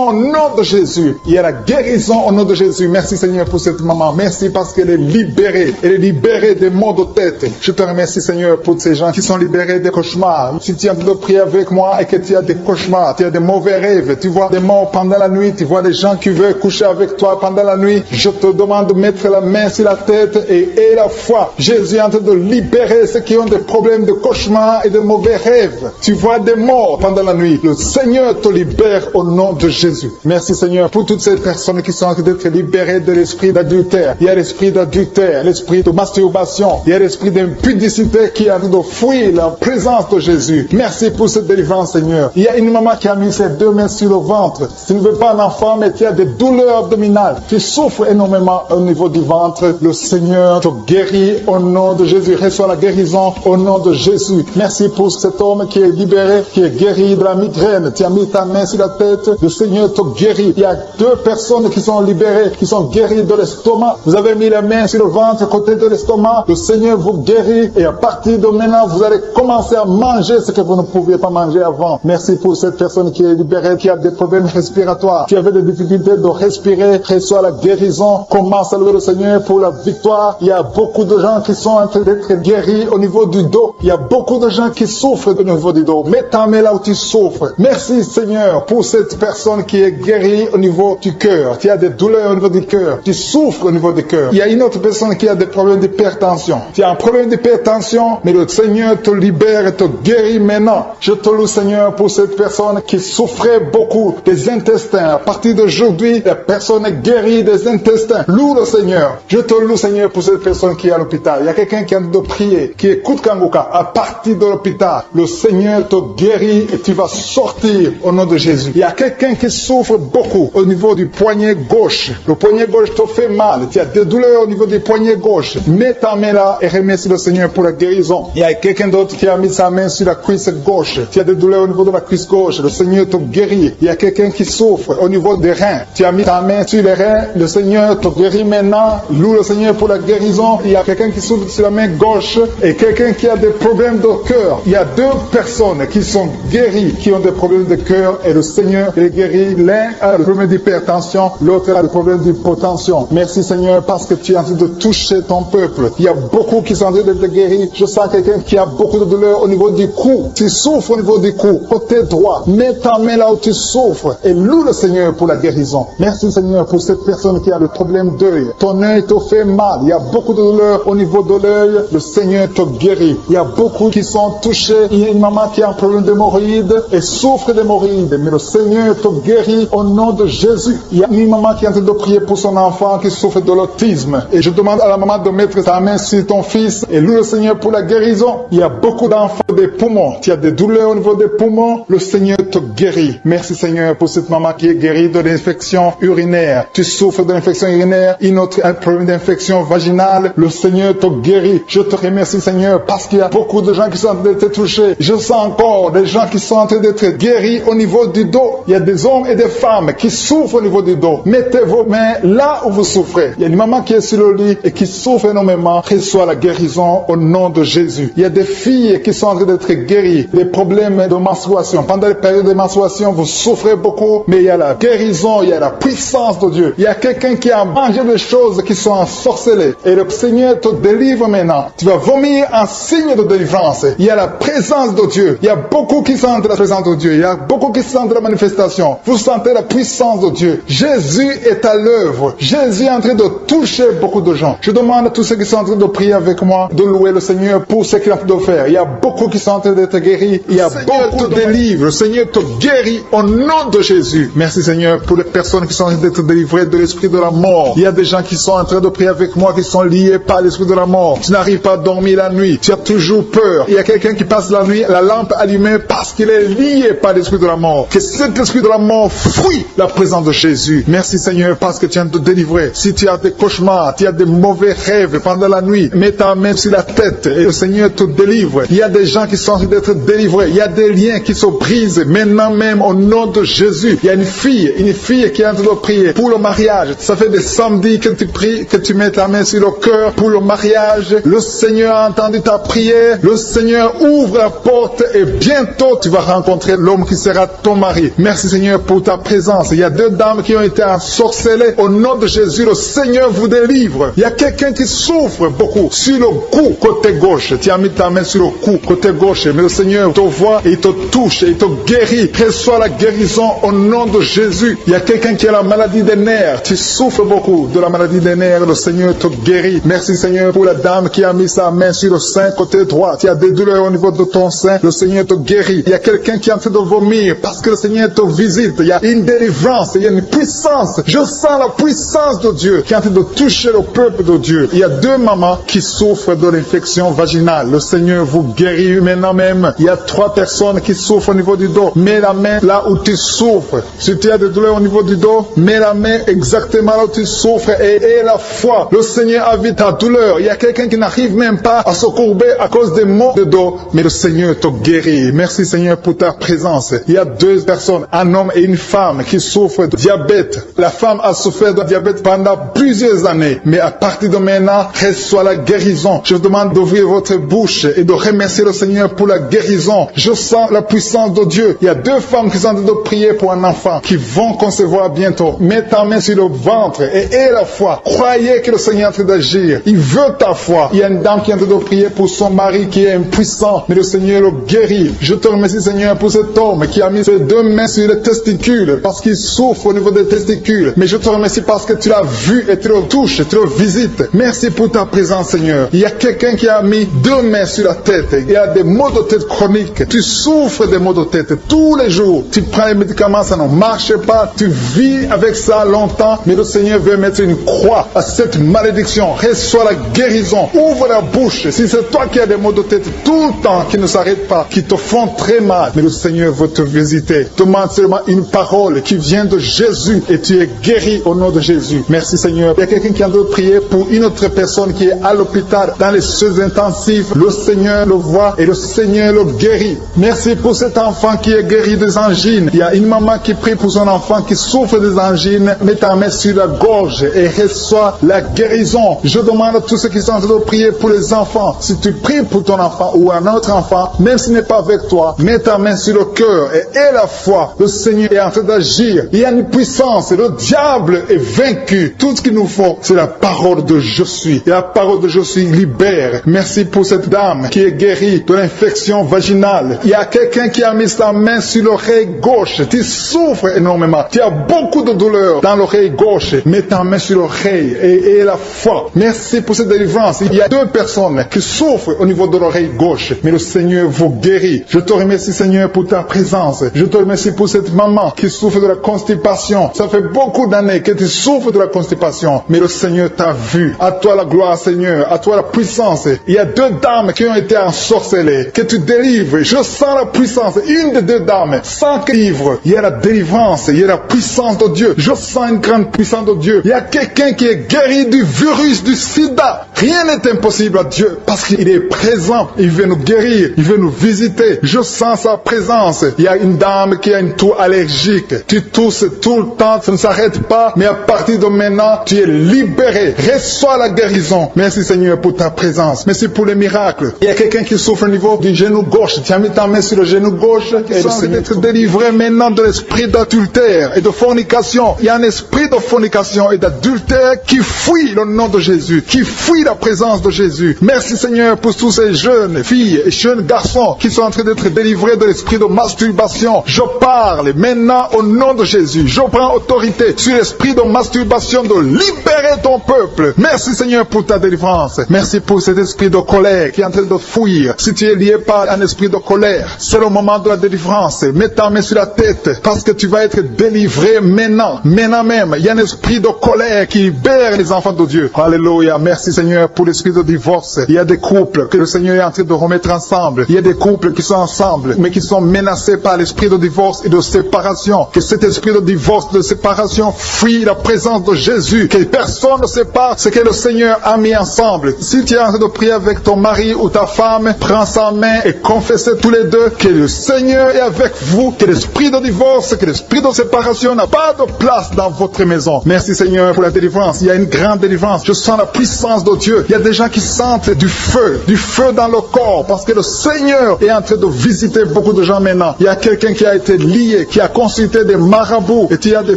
au nom de Jésus. Il y a la guérison au nom de Jésus. Merci Seigneur pour cette maman. Merci parce qu'elle est libérée. Elle est libérée des maux de tête. Je te remercie Seigneur pour ces gens qui sont libérés des cauchemars. Si tu es en train de prier avec moi et que tu as des cauchemars, tu as des mauvais rêves, tu vois des morts pendant la nuit, tu vois des gens qui veulent coucher avec toi pendant la nuit, je te demande de mettre la main sur la tête et la foi. Jésus est en train de libérer ceux qui ont des problèmes de cauchemars et de mauvais rêves. Tu vois des morts pendant la nuit. Le Seigneur te libère au nom de Jésus. Merci Seigneur pour toutes ces personnes qui sont en train d'être libérées de l'esprit d'adultère. Il y a l'esprit d'adultère, l'esprit de masturbation, il y a l'esprit d'impudicité qui est en train de fuir la présence de Jésus. Merci pour cette délivrance Seigneur. Il y a une maman qui a mis ses deux mains sur le ventre. Tu ne veux pas un enfant mais tu as des douleurs abdominales. Tu souffres énormément au niveau du ventre. Le Seigneur te guérit au nom de Jésus. Reçois la guérison au nom de Jésus. Merci pour cet homme qui est libéré, qui est guéri de la migraine. Tu as mis ta main sur la tête. Le Seigneur te guérit. Il y a deux personnes qui sont libérées, qui sont guéries de l'estomac. Vous avez mis la main sur le ventre, côté de l'estomac. Le Seigneur vous guérit et à partir de maintenant, vous allez commencer à manger ce que vous ne pouviez pas manger avant. Merci pour cette personne qui est libérée, qui a des problèmes respiratoires, qui avait des difficultés de respirer. Reçois la guérison. Commence à louer le Seigneur pour la victoire. Il y a beaucoup de gens qui sont en train d'être guéris au niveau du dos. Il y a beaucoup de gens qui souffrent au niveau du dos. Mets ta main là où tu souffres. Merci Seigneur pour cette personne qui est guérie au niveau du cœur. Tu as des douleurs au niveau du cœur. Tu souffres au niveau du cœur. Il y a une autre personne qui a des problèmes d'hypertension. Tu as un problème d'hypertension, mais le Seigneur te libère et te guérit maintenant. Je te loue Seigneur pour cette personne qui souffrait beaucoup des intestins. À partir d'aujourd'hui, la personne est guérie des intestins. Loue le Seigneur. Je te loue Seigneur pour cette personne qui est à l'hôpital. Il y a quelqu'un qui a de prier, qui écoute Kanguka. À partir de l'hôpital, le Seigneur te guérit et tu vas sortir au nom de Jésus. Il y a quelqu'un qui souffre beaucoup au niveau du poignet gauche. Le poignet gauche te fait mal. Tu as des douleurs au niveau du poignet gauche. Mets ta main là et remercie le Seigneur pour la guérison. Il y a quelqu'un d'autre qui a mis sa main sur la cuisse gauche. Tu as des douleurs au niveau de la cuisse gauche. Le Seigneur te guérit. Il y a quelqu'un qui souffre au niveau des reins. Tu as mis ta main sur les reins. Le Seigneur te guérit maintenant. Loue le Seigneur pour la guérison. Il y a quelqu'un qui souffre sur la main gauche et quelqu'un qui a des problèmes de cœur. Il y a deux personnes qui sont guéries, qui ont des problèmes de cœur et le Seigneur les guérit. L'un a le problème d'hypertension, l'autre a le problème d'hypotension. Merci Seigneur parce que tu es en train de toucher ton peuple. Il y a beaucoup qui sont en train d'être guéris. Je sens quelqu'un qui a beaucoup de douleur au niveau du cou. Tu souffres au niveau du cou, côté droit. Mets ta main là où tu souffres et loue le Seigneur pour la guérison. Merci Seigneur pour cette personne qui a le problème d'œil. Ton œil te fait mal. Il y a beaucoup de douleur au niveau de l'œil. Le Seigneur te guérit. Il y a beaucoup qui sont touchés. Il y a une maman qui a un problème d'hémorroïdes et souffre d'hémorroïdes. Mais le Seigneur te guérit au nom de Jésus. Il y a une maman qui est en train de prier pour son enfant qui souffre de l'autisme. Et je demande à la maman de mettre sa main sur ton fils et loue le Seigneur pour la guérison. Il y a beaucoup d'enfants des poumons. Tu as des douleurs au niveau des poumons. Le Seigneur te guérit. Merci Seigneur pour cette maman qui est guérie de l'infection urinaire. Tu souffres de l'infection urinaire. Une autre a un problème d'infection vaginale. Le Seigneur te guérit. Je te remercie Seigneur parce qu'il y a beaucoup de gens qui sont en train d'être touchés. Je sens encore des gens qui sont en train d'être guéris au niveau du dos. Il y a des hommes et des femmes qui souffrent au niveau du dos. Mettez vos mains là où vous souffrez. Il y a une maman qui est sur le lit et qui souffre énormément. Reçois la guérison au nom de Jésus. Il y a des filles qui sont en train d'être guéries. Des problèmes de menstruation. Pendant les périodes de menstruation, vous souffrez beaucoup, mais il y a la guérison, il y a la puissance de Dieu. Il y a quelqu'un qui a mangé des choses qui sont ensorcelées. Et le Seigneur te délivre maintenant. Tu vas vomir un signe de délivrance. Il y a la présence de Dieu. Il y a beaucoup qui sentent la présence de Dieu. Il y a beaucoup qui sentent la manifestation. Vous sentez la puissance de Dieu. Jésus est à l'œuvre. Jésus est en train de toucher beaucoup de gens. Je demande à tous ceux qui sont en train de prier avec moi de louer le Seigneur pour ce qu'il est en train de faire. Il y a beaucoup qui sont en train d'être guéris. Il y a beaucoup de délivres. Le Seigneur te guérit au nom de Jésus. Merci Seigneur Seigneur, pour les personnes qui sont en train d'être délivrées de l'esprit de la mort. Il y a des gens qui sont en train de prier avec moi, qui sont liés par l'esprit de la mort. Tu n'arrives pas à dormir la nuit. Tu as toujours peur. Il y a quelqu'un qui passe la nuit, la lampe allumée parce qu'il est lié par l'esprit de la mort. Que cet esprit de la mort fuit la présence de Jésus. Merci Seigneur parce que tu viens de te délivrer. Si tu as des cauchemars, tu as des mauvais rêves pendant la nuit, mets ta main sur la tête et le Seigneur te délivre. Il y a des gens qui sont en train d'être délivrés. Il y a des liens qui se brisent maintenant même au nom de Jésus. Il y a une fille qui est en train de prier pour le mariage. Ça fait des samedis que tu pries, que tu mets ta main sur le cœur pour le mariage. Le Seigneur a entendu ta prière. Le Seigneur ouvre la porte et bientôt tu vas rencontrer l'homme qui sera ton mari. Merci Seigneur pour ta présence. Il y a deux dames qui ont été ensorcelées. Au nom de Jésus, le Seigneur vous délivre. Il y a quelqu'un qui souffre beaucoup sur le cou, côté gauche. Tu as mis ta main sur le cou, côté gauche. Mais le Seigneur te voit et il te touche et il te guérit. Reçois la guérison au nom de Jésus. Il y a quelqu'un qui a la maladie des nerfs. Tu souffres beaucoup de la maladie des nerfs. Le Seigneur te guérit. Merci Seigneur pour la dame qui a mis sa main sur le sein, côté droit. Tu as des douleurs au niveau de ton sein. Le Seigneur te guérit. Il y a quelqu'un qui est en train de vomir parce que le Seigneur te visite. Il y a une délivrance. Il y a une puissance. Je sens la puissance de Dieu qui est en train de toucher le peuple de Dieu. Il y a deux mamans qui souffrent de l'infection vaginale. Le Seigneur vous guérit maintenant même. Il y a trois personnes qui souffrent au niveau du dos. Mets la main là où tu souffres. Si tu as des douleurs au niveau du dos, mets la main exactement là où tu souffres et aie la foi. Le Seigneur a vu ta douleur. Il y a quelqu'un qui n'arrive même pas à se courber à cause des maux de dos, mais le Seigneur te guérit. Merci Seigneur pour ta présence. Il y a deux personnes, un homme et une femme qui souffrent de diabète. La femme a souffert de diabète pendant plusieurs années, mais à partir de maintenant, reçoit la guérison. Je vous demande d'ouvrir votre bouche et de remercier le Seigneur pour la guérison. Je sens la puissance de Dieu. Il y a deux femmes qui sont en train de prier pour un enfant qui vont concevoir bientôt. Mets ta main sur le ventre et aie la foi. Croyez que le Seigneur est en train d'agir. Il veut ta foi. Il y a une dame qui est en train de prier pour son mari qui est impuissant, mais le Seigneur le guérit. Je te remercie Seigneur pour cet homme qui a mis ses deux mains sur les testicules parce qu'il souffre au niveau des testicules. Mais je te remercie parce que tu l'as vu et tu le touches, tu le visites. Merci pour ta présence Seigneur. Il y a quelqu'un qui a mis deux mains sur la tête. Il y a des maux de tête chroniques. Tu souffres des maux de tête tous les jours. Tu prends les médicaments, ça ne marche pas. Tu vis avec ça longtemps, mais le Seigneur veut mettre une croix à cette malédiction. Reçois la guérison. Ouvre la bouche. Si c'est toi qui as des maux de tête tout le temps qui ne s'arrêtent pas, qui te font très mal, mais le Seigneur veut te visiter. Demande seulement une parole qui vient de Jésus et tu es guéri au nom de Jésus. Merci Seigneur. Il y a quelqu'un qui a de prier pour une autre personne qui est à l'hôpital dans les soins intensifs. Le Seigneur le voit et le Seigneur le guérit. Merci pour cet enfant qui est guéri des angines. Il y a une maman qui prie pour son enfant qui souffre des angines. Mets ta main sur la gorge et reçois la guérison. Je demande à tous ceux qui sont en train de prier pour les enfants. Si tu pries pour ton enfant ou un autre enfant, même s'il n'est pas avec toi, mets ta main sur le cœur et aie la foi. Le Seigneur est en train d'agir. Il y a une puissance. Le diable est vaincu. Tout ce qu'il nous faut, c'est la parole de je suis. Et la parole de je suis libère. Merci pour cette dame qui est guérie de l'infection vaginale. Il y a quelqu'un qui a mis sa main sur l'oreille gauche. Tu souffres énormément. Tu as beaucoup de douleur dans l'oreille gauche. Mets ta main sur l'oreille et aie la foi. Merci pour cette délivrance. Il y a deux personnes qui souffrent au niveau de l'oreille gauche, mais le Seigneur vous guérit. Je te remercie Seigneur pour ta présence. Je te remercie pour cette maman qui souffre de la constipation. Ça fait beaucoup d'années que tu souffres de la constipation, mais le Seigneur t'a vu. À toi la gloire Seigneur, à toi la puissance. Il y a deux dames qui ont été ensorcelées, que tu délivres. Je sens la puissance. Une des deux dames, sans que livre, il y a la délivrance, il y a la puissance de Dieu. Je sens une grande puissance de Dieu. Il y a quelqu'un qui est guéri du virus du sida. Rien n'est impossible à Dieu parce qu'il est présent. Il veut nous guérir, il veut nous visiter. Je sens sa présence. Il y a une dame qui a une toux allergique. Tu tousses tout le temps, ça ne s'arrête pas, mais à partir de maintenant, tu es libéré. Reçois la guérison. Merci Seigneur pour ta présence. Merci pour les miracles. Il y a quelqu'un qui souffre au niveau du genou gauche. Tu as mis ta main sur le genou gauche. Et le Seigneur être délivré maintenant de l'esprit d'adultère et de fornication. Il y a un esprit de fornication et d'adultère qui fuit le nom de Jésus, qui fuit la présence de Jésus. Merci Seigneur pour tous ces jeunes filles et jeunes garçons qui sont en train d'être délivrés de l'esprit de masturbation. Je parle maintenant au nom de Jésus. Je prends autorité sur l'esprit de masturbation de libérer ton peuple. Merci Seigneur pour ta délivrance. Merci pour cet esprit de colère qui est en train de fuir. Si tu es lié par un esprit de colère, c'est le moment de la délivrance. Mets ta main sur la tête parce que tu vas être délivré maintenant. Maintenant même, il y a un esprit de colère qui libère les enfants de Dieu. Alléluia. Merci Seigneur pour l'esprit de divorce. Il y a des couples que le Seigneur est en train de remettre ensemble. Il y a des couples qui sont ensemble, mais qui sont menacés par l'esprit de divorce et de séparation. Que cet esprit de divorce, de séparation, fuit la présence de Jésus. Que personne ne sépare ce que le Seigneur a mis ensemble. Si tu es en train de prier avec ton mari ou ta femme, prends sa main et confessez tous les deux que le Seigneur est avec vous, que l'esprit de divorce, que l'esprit de séparation n'a pas de place dans votre maison. Merci Seigneur pour la délivrance. Il y a une grande délivrance. Je sens la puissance de Dieu. Il y a des gens qui sentent du feu dans le corps, parce que le Seigneur est en train de visiter beaucoup de gens maintenant. Il y a quelqu'un qui a été lié, qui a consulté des marabouts, et tu as des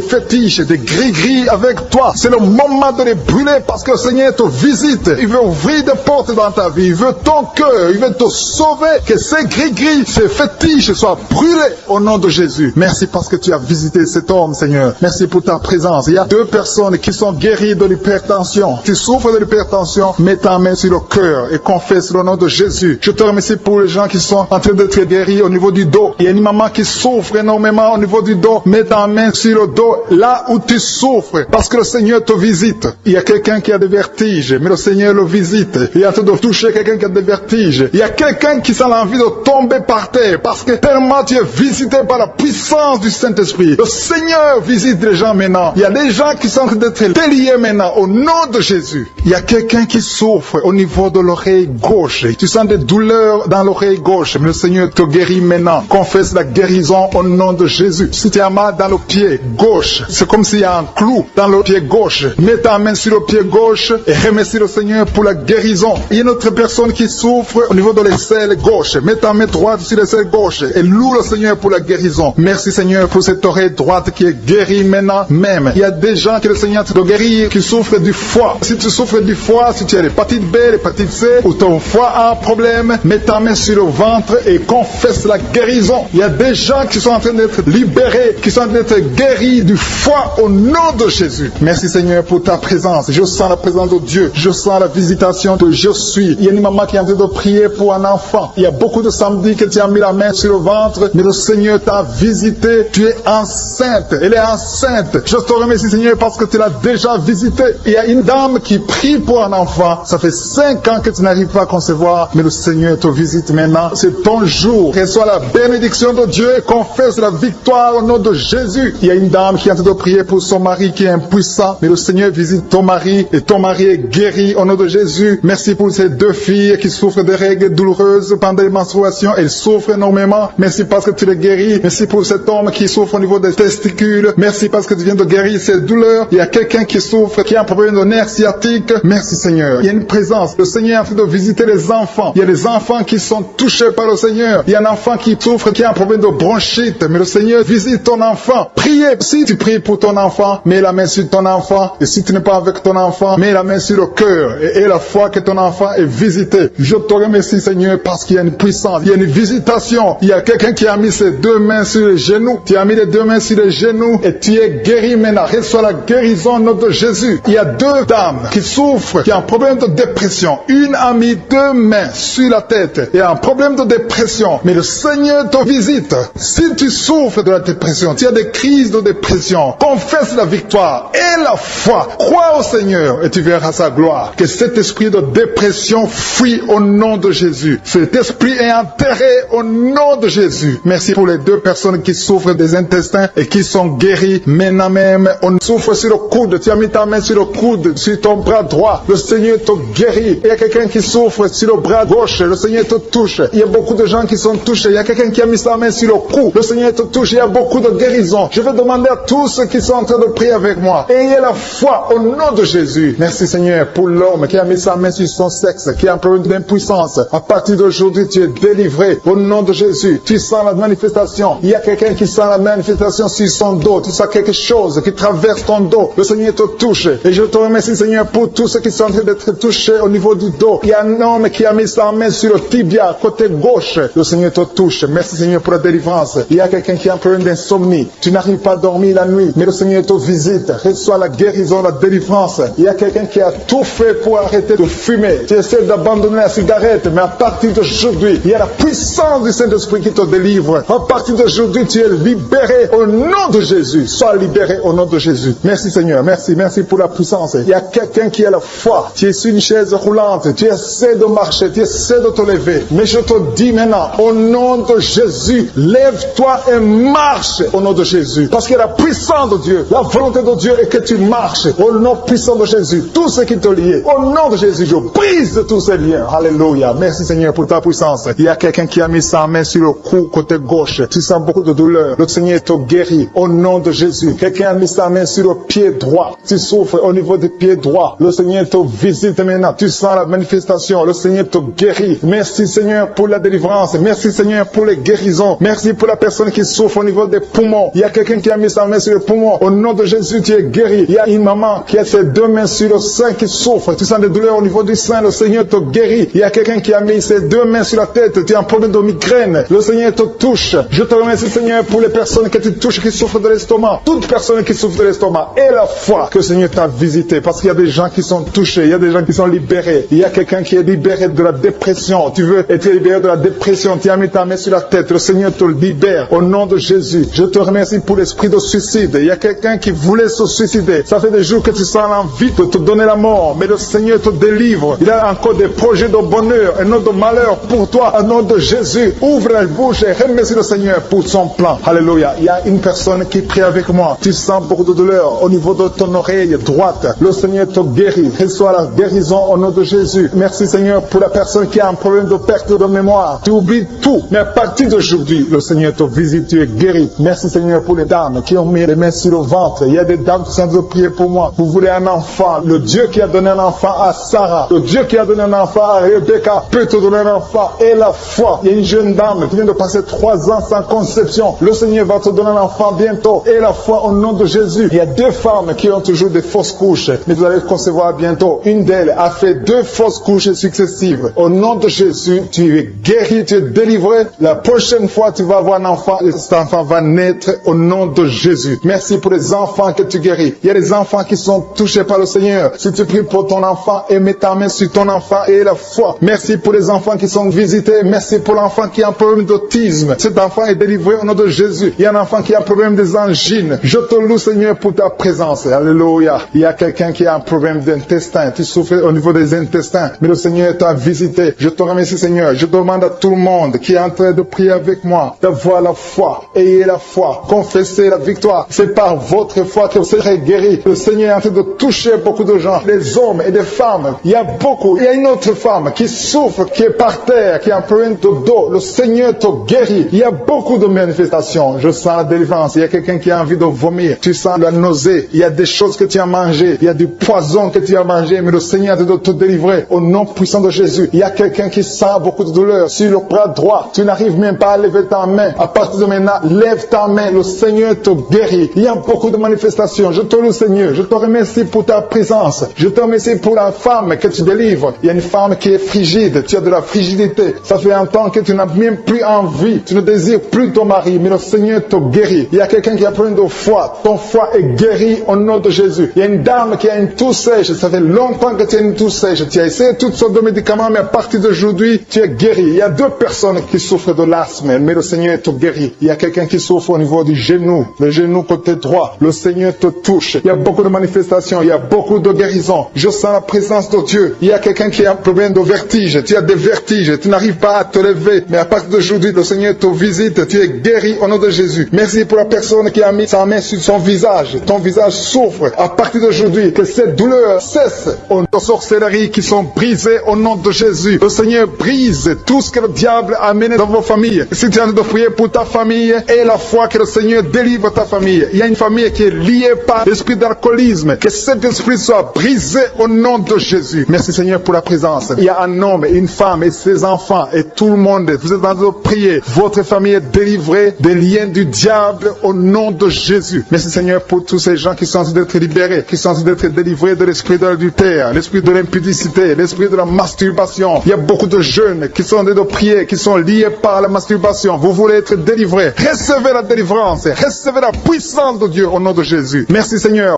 fétiches, des gris-gris avec toi. C'est le moment de les brûler, parce que le Seigneur te visite. Il veut ouvrir des portes dans ta vie. Il veut ton cœur. Il veut te sauver. Que ces gris-gris, ces fétiches soient brûlés au nom de Jésus. Merci parce que tu as visité cet homme, Seigneur. Merci pour ta présence. Il y a 2 personnes qui sont guéries de l'hypertension. Tu souffres de l'hypertension, mets ta main sur le cœur et confesse le nom de Jésus. Je te remercie pour les gens qui sont en train d'être guéris au niveau du dos. Il y a une maman qui souffre énormément au niveau du dos. Mets ta main sur le dos, là où tu souffres, parce que le Seigneur te visite. Il y a quelqu'un qui a des vertiges, mais le Seigneur le visite. Il est en train de toucher quelqu'un qui a des vertiges. Il y a quelqu'un qui sent l'envie de tomber par terre, parce que tellement tu es visité par la puissance du Saint-Esprit. Le Seigneur visite les gens maintenant. Il y a des gens qui sont en train d'être déliés maintenant, au nom de Jésus. Il y a quelqu'un qui souffre au niveau de l'oreille gauche. Tu sens des douleurs dans l'oreille gauche, mais le Seigneur te guérit maintenant. Confesse la guérison au nom de Jésus. Si tu as mal dans le pied gauche, c'est comme s'il y a un clou dans le pied gauche. Mets ta main sur le pied gauche et remercie le Seigneur pour la guérison. Il y a une autre personne qui souffre au niveau de l'aisselle gauche. Mets ta main droite sur l'aisselle gauche et loue le Seigneur pour la guérison. Merci Seigneur pour cette oreille droite qui est guérie maintenant même. Il y a des gens que le Seigneur te guérit qui souffrent du foie. Si tu souffres du foie, si tu as l'hépatite B, l'hépatite C, ou ton foie a un problème, mets ta main sur le ventre et confesse la guérison. Il y a des gens qui sont en train d'être libérés, qui sont en train d'être guéris du foie au nom de Jésus. Merci Seigneur pour ta présence. Je sens la présence de Dieu. Je sens la visitation de je suis. Il y a une maman qui est en train de prier pour un enfant. Il y a beaucoup de samedis que tu as mis la main sur le ventre, mais le Seigneur t'a visité. Tu es enceinte. Elle est enceinte. Je te remercie Seigneur parce que tu l'as déjà visité. Il y a une dame qui prie pour un enfant. Ça fait 5 ans que tu n'arrives pas à concevoir, mais le Seigneur te visite maintenant. C'est ton jour. Reçois la bénédiction de Dieu et confesse la victoire au nom de Jésus. Il y a une dame qui est en train de prier pour son mari qui est impuissant, mais le Seigneur visite ton mari et ton mari est guéri au nom de Jésus. Merci pour ces 2 filles qui souffrent de règles douloureuses pendant les menstruations. Elles souffrent énormément. Merci parce que tu les guéris. Merci pour cet homme qui souffre au niveau des testicules. Merci parce que tu viens de guérir ces douleurs. Il y a quelqu'un qui souffre, qui a un problème de nerf sciatique. Merci Seigneur. Il y a une présence. Le Seigneur est en train de visiter les enfants. Il y a des enfants qui sont touchés par le Seigneur. Il y a un enfant qui souffre, qui a un problème de bronchite. Mais le Seigneur visite ton enfant. Priez. Si tu pries pour ton enfant, mets la main sur ton enfant. Et si tu n'es pas avec ton enfant, mets la main sur le cœur. Et la foi que ton enfant est visité. Je te remercie Seigneur parce qu'il y a une puissance. Il y a une visitation. Il y a quelqu'un qui a mis ses 2 mains sur les genoux. Tu as mis les 2 mains sur les genoux et tu es guéri maintenant. Reçois la guérison au nom de Jésus. Il y a 2 dames qui souffrent, qui ont un problème de dépression. Une a mis 2 mains sur la tête et a un problème de dépression. Mais le Seigneur te visite. Si tu souffres de la dépression, tu as des crises de dépression, confesse la victoire et la foi. Crois au Seigneur et tu verras sa gloire. Que cet esprit de dépression fuit au nom de Jésus. Cet esprit est enterré au nom de Jésus. Merci pour les 2 personnes qui souffrent des intestins et qui sont guéries maintenant même. On souffre sur le coude. Tu as mis ta main sur le coude, sur ton bras droit. Le Seigneur te guérit. Il y a quelqu'un qui souffre sur le bras gauche. Le Seigneur te touche. Il y a beaucoup de gens qui sont touchés. Il y a quelqu'un qui a mis sa main sur le cou. Le Seigneur te touche. Il y a beaucoup de guérisons. Je vais demander à tous ceux qui sont en train de prier avec moi. Ayez la foi au nom de Jésus. Merci Seigneur pour l'homme qui a mis sa main sur son sexe, qui a un problème d'impuissance. À partir d'aujourd'hui, tu es délivré au nom de Jésus. Tu sens la manifestation. Il y a quelqu'un qui sent la manifestation sur son dos. Tu sens quelque chose qui traverse ton dos. Le Seigneur te touche. Et je te remercie Seigneur pour tous ceux qui sont en train d'être touchés au niveau du dos. Il y a un homme qui a mis sa main sur le tibia, côté gauche. Le Seigneur te touche. Merci Seigneur pour la délivrance. Il y a quelqu'un qui a un problème d'insomnie. Tu n'arrives pas à dormir la nuit, mais le Seigneur te visite. Reçois la guérison, la délivrance. Il y a quelqu'un qui a tout fait pour arrêter de fumer. Tu essaies d'abandonner la cigarette, mais à partir d'aujourd'hui, il y a la puissance du Saint-Esprit qui te délivre. À partir d'aujourd'hui, tu es libéré au au nom de Jésus, sois libéré au nom de Jésus. Merci Seigneur, merci pour la puissance. Il y a quelqu'un qui a la foi, tu es sur une chaise roulante, tu essaies de marcher, tu essaies de te lever. Mais je te dis maintenant, au nom de Jésus, lève-toi et marche au nom de Jésus. Parce que la puissance de Dieu, la volonté de Dieu est que tu marches au nom puissant de Jésus. Tout ce qui te lie, au nom de Jésus, je brise tous ces liens. Alléluia. Merci Seigneur pour ta puissance. Il y a quelqu'un qui a mis sa main sur le cou côté gauche. Tu sens beaucoup de douleur. Le Seigneur te guérit au nom de Jésus. Quelqu'un a mis sa main sur le pied droit. Tu souffres au niveau du pied droit. Le Seigneur te visite maintenant. Tu sens la manifestation. Le Seigneur te guérit. Merci Seigneur pour la délivrance. Merci Seigneur pour les guérisons. Merci pour la personne qui souffre au niveau des poumons. Il y a quelqu'un qui a mis sa main sur le poumon. Au nom de Jésus, tu es guéri. Il y a une maman qui a ses deux mains sur le sein qui souffre. Tu sens des douleurs au niveau du sein. Le Seigneur te guérit. Il y a quelqu'un qui a mis ses deux mains sur la tête. Tu as un problème de migraine. Le Seigneur te touche. Je te remercie Seigneur pour les personnes que tu touches qui souffrent de l'estomac. Toute personne qui souffre de l'estomac. Et la foi que le Seigneur t'a visité. Parce qu'il y a des gens qui sont touchés. Il y a des gens qui sont libérés. Il y a quelqu'un qui est libéré de la dépression. Tu veux être libéré de la dépression. Tu as mis ta main sur la tête. Le Seigneur te libère. Au nom de Jésus. Je te remercie pour l'esprit de suicide. Il y a quelqu'un qui voulait se suicider. Ça fait des jours que tu sens l'envie de te donner la mort. Mais le Seigneur te délivre. Il a encore des projets de bonheur et non de malheur pour toi. Au nom de Jésus. Ouvre la bouche et remercie le Seigneur pour son plan. Alléluia. Il y a une personne qui prie avec moi. Tu sens beaucoup de douleur au niveau de ton oreille droite. Le Seigneur te guérit. Reçois la guérison au nom de Jésus. Merci Seigneur pour la personne qui a un problème de perte de mémoire. Tu oublies tout. Mais à partir d'aujourd'hui, le Seigneur te visite. Tu es guéri. Merci Seigneur pour les dames qui ont mis les mains sur le ventre. Il y a des dames qui sont en train de prier pour moi. Vous voulez un enfant. Le Dieu qui a donné un enfant à Sarah. Le Dieu qui a donné un enfant à Rebecca peut te donner un enfant. Et la foi. Il y a une jeune dame qui vient de passer 3 ans sans conception. Le Seigneur va te donner un enfant bientôt. Et la foi au nom de Jésus. Il y a 2 femmes qui ont toujours des fausses couches. Mais vous allez concevoir bientôt. Une d'elles a fait 2 fausses couches successives. Au nom de Jésus, tu es guéri, tu es délivré. La prochaine fois, tu vas avoir un enfant. Et cet enfant va naître au nom de Jésus. Merci pour les enfants que tu guéris. Il y a des enfants qui sont touchés par le Seigneur. Si tu pries pour ton enfant et mets ta main sur ton enfant et la foi. Merci pour les enfants qui sont visités. Merci pour l'enfant qui a un problème d'autisme. Cet enfant est délivré au nom de Jésus. Il y a un enfant qui a un problème des angines. Je te loue Seigneur pour ta présence. Alléluia. Il y a quelqu'un qui a un problème d'intestin. Tu souffres au niveau des intestins. Mais le Seigneur t'a visité. Je te remercie Seigneur. Je demande à tout le monde qui est en train de prier avec moi d'avoir la foi. Ayez la foi. Confessez la victoire. C'est par votre foi que vous serez guéris. Le Seigneur est en train de toucher beaucoup de gens. Des hommes et des femmes. Il y a beaucoup. Il y a une autre femme qui souffre, qui est par terre, qui a un problème de dos. Le Seigneur te guérit. Il y a beaucoup de manifestations. Je sens la délivrance. Il y a quelqu'un qui a envie de vomir. Tu sens la nausée. Il y a des choses que tu as mangées. Il y a du poison que tu as mangé. Mais le Seigneur est en train de te délivrer. Au nom puissant de Jésus. Il y a quelqu'un qui sent beaucoup de douleur sur le bras droit. Tu n'arrives même pas à lever ta main. À partir de maintenant, lève ta main. Le Seigneur te guérit. Il y a beaucoup de manifestations. Je te loue Seigneur. Je te remercie pour ta présence. Je te remercie pour la femme que tu délivres. Il y a une femme qui est frigide. Tu as de la frigidité. Ça fait un temps que tu n'as même plus envie. Tu ne désires plus ton mari. Mais le Seigneur te guérit. Il y a quelqu'un qui a problème de foie. Ton foie est guéri au nom de Jésus. Il y a une dame qui a une toux sèche. Ça fait longtemps que tu as une toux sèche. Tu as essayé toutes sortes de médicaments, mais à partir d'aujourd'hui, tu es guéri. Il y a 2 personnes qui souffrent de l'asthme, mais le Seigneur te guérit. Il y a quelqu'un qui souffre au niveau du genou, le genou côté droit. Le Seigneur te touche. Il y a beaucoup de manifestations. Il y a beaucoup de guérisons. Je sens la présence de Dieu. Il y a quelqu'un qui a un problème de vertige. Tu as des vertiges. Tu n'arrives pas à te lever. Mais à partir d'aujourd'hui, le Seigneur te visite. Tu es guéri au nom de Jésus. Merci pour la personne qui a mis sa main sur son visage. Ton visage souffre. À partir d'aujourd'hui, que cette douleur cesse. Aux sorcelleries qui sont brisées au nom de Jésus. Le Seigneur brise tout ce que le diable a amené dans vos familles. Si tu es en train de prier pour ta famille, et la foi que le Seigneur délivre ta famille. Il y a une famille qui est liée par l'esprit d'alcoolisme. Que cet esprit soit brisé au nom de Jésus. Merci Seigneur pour la présence. Il y a un homme et une femme et ses enfants et tout le monde. Vous êtes en train de prier. Votre famille est délivrée des liens du diable au nom de Jésus. Merci Seigneur pour tous ces gens qui sont en train d'être libérés, qui sont en train d'être délivrés de l'esprit de l'adultère, l'esprit de l'impudicité, l'esprit de la masturbation. Il y a beaucoup de jeunes qui sont en train de prier, qui sont liés par la masturbation. Vous voulez être délivrés. Recevez la délivrance. Recevez la puissance de Dieu au nom de Jésus. Merci Seigneur.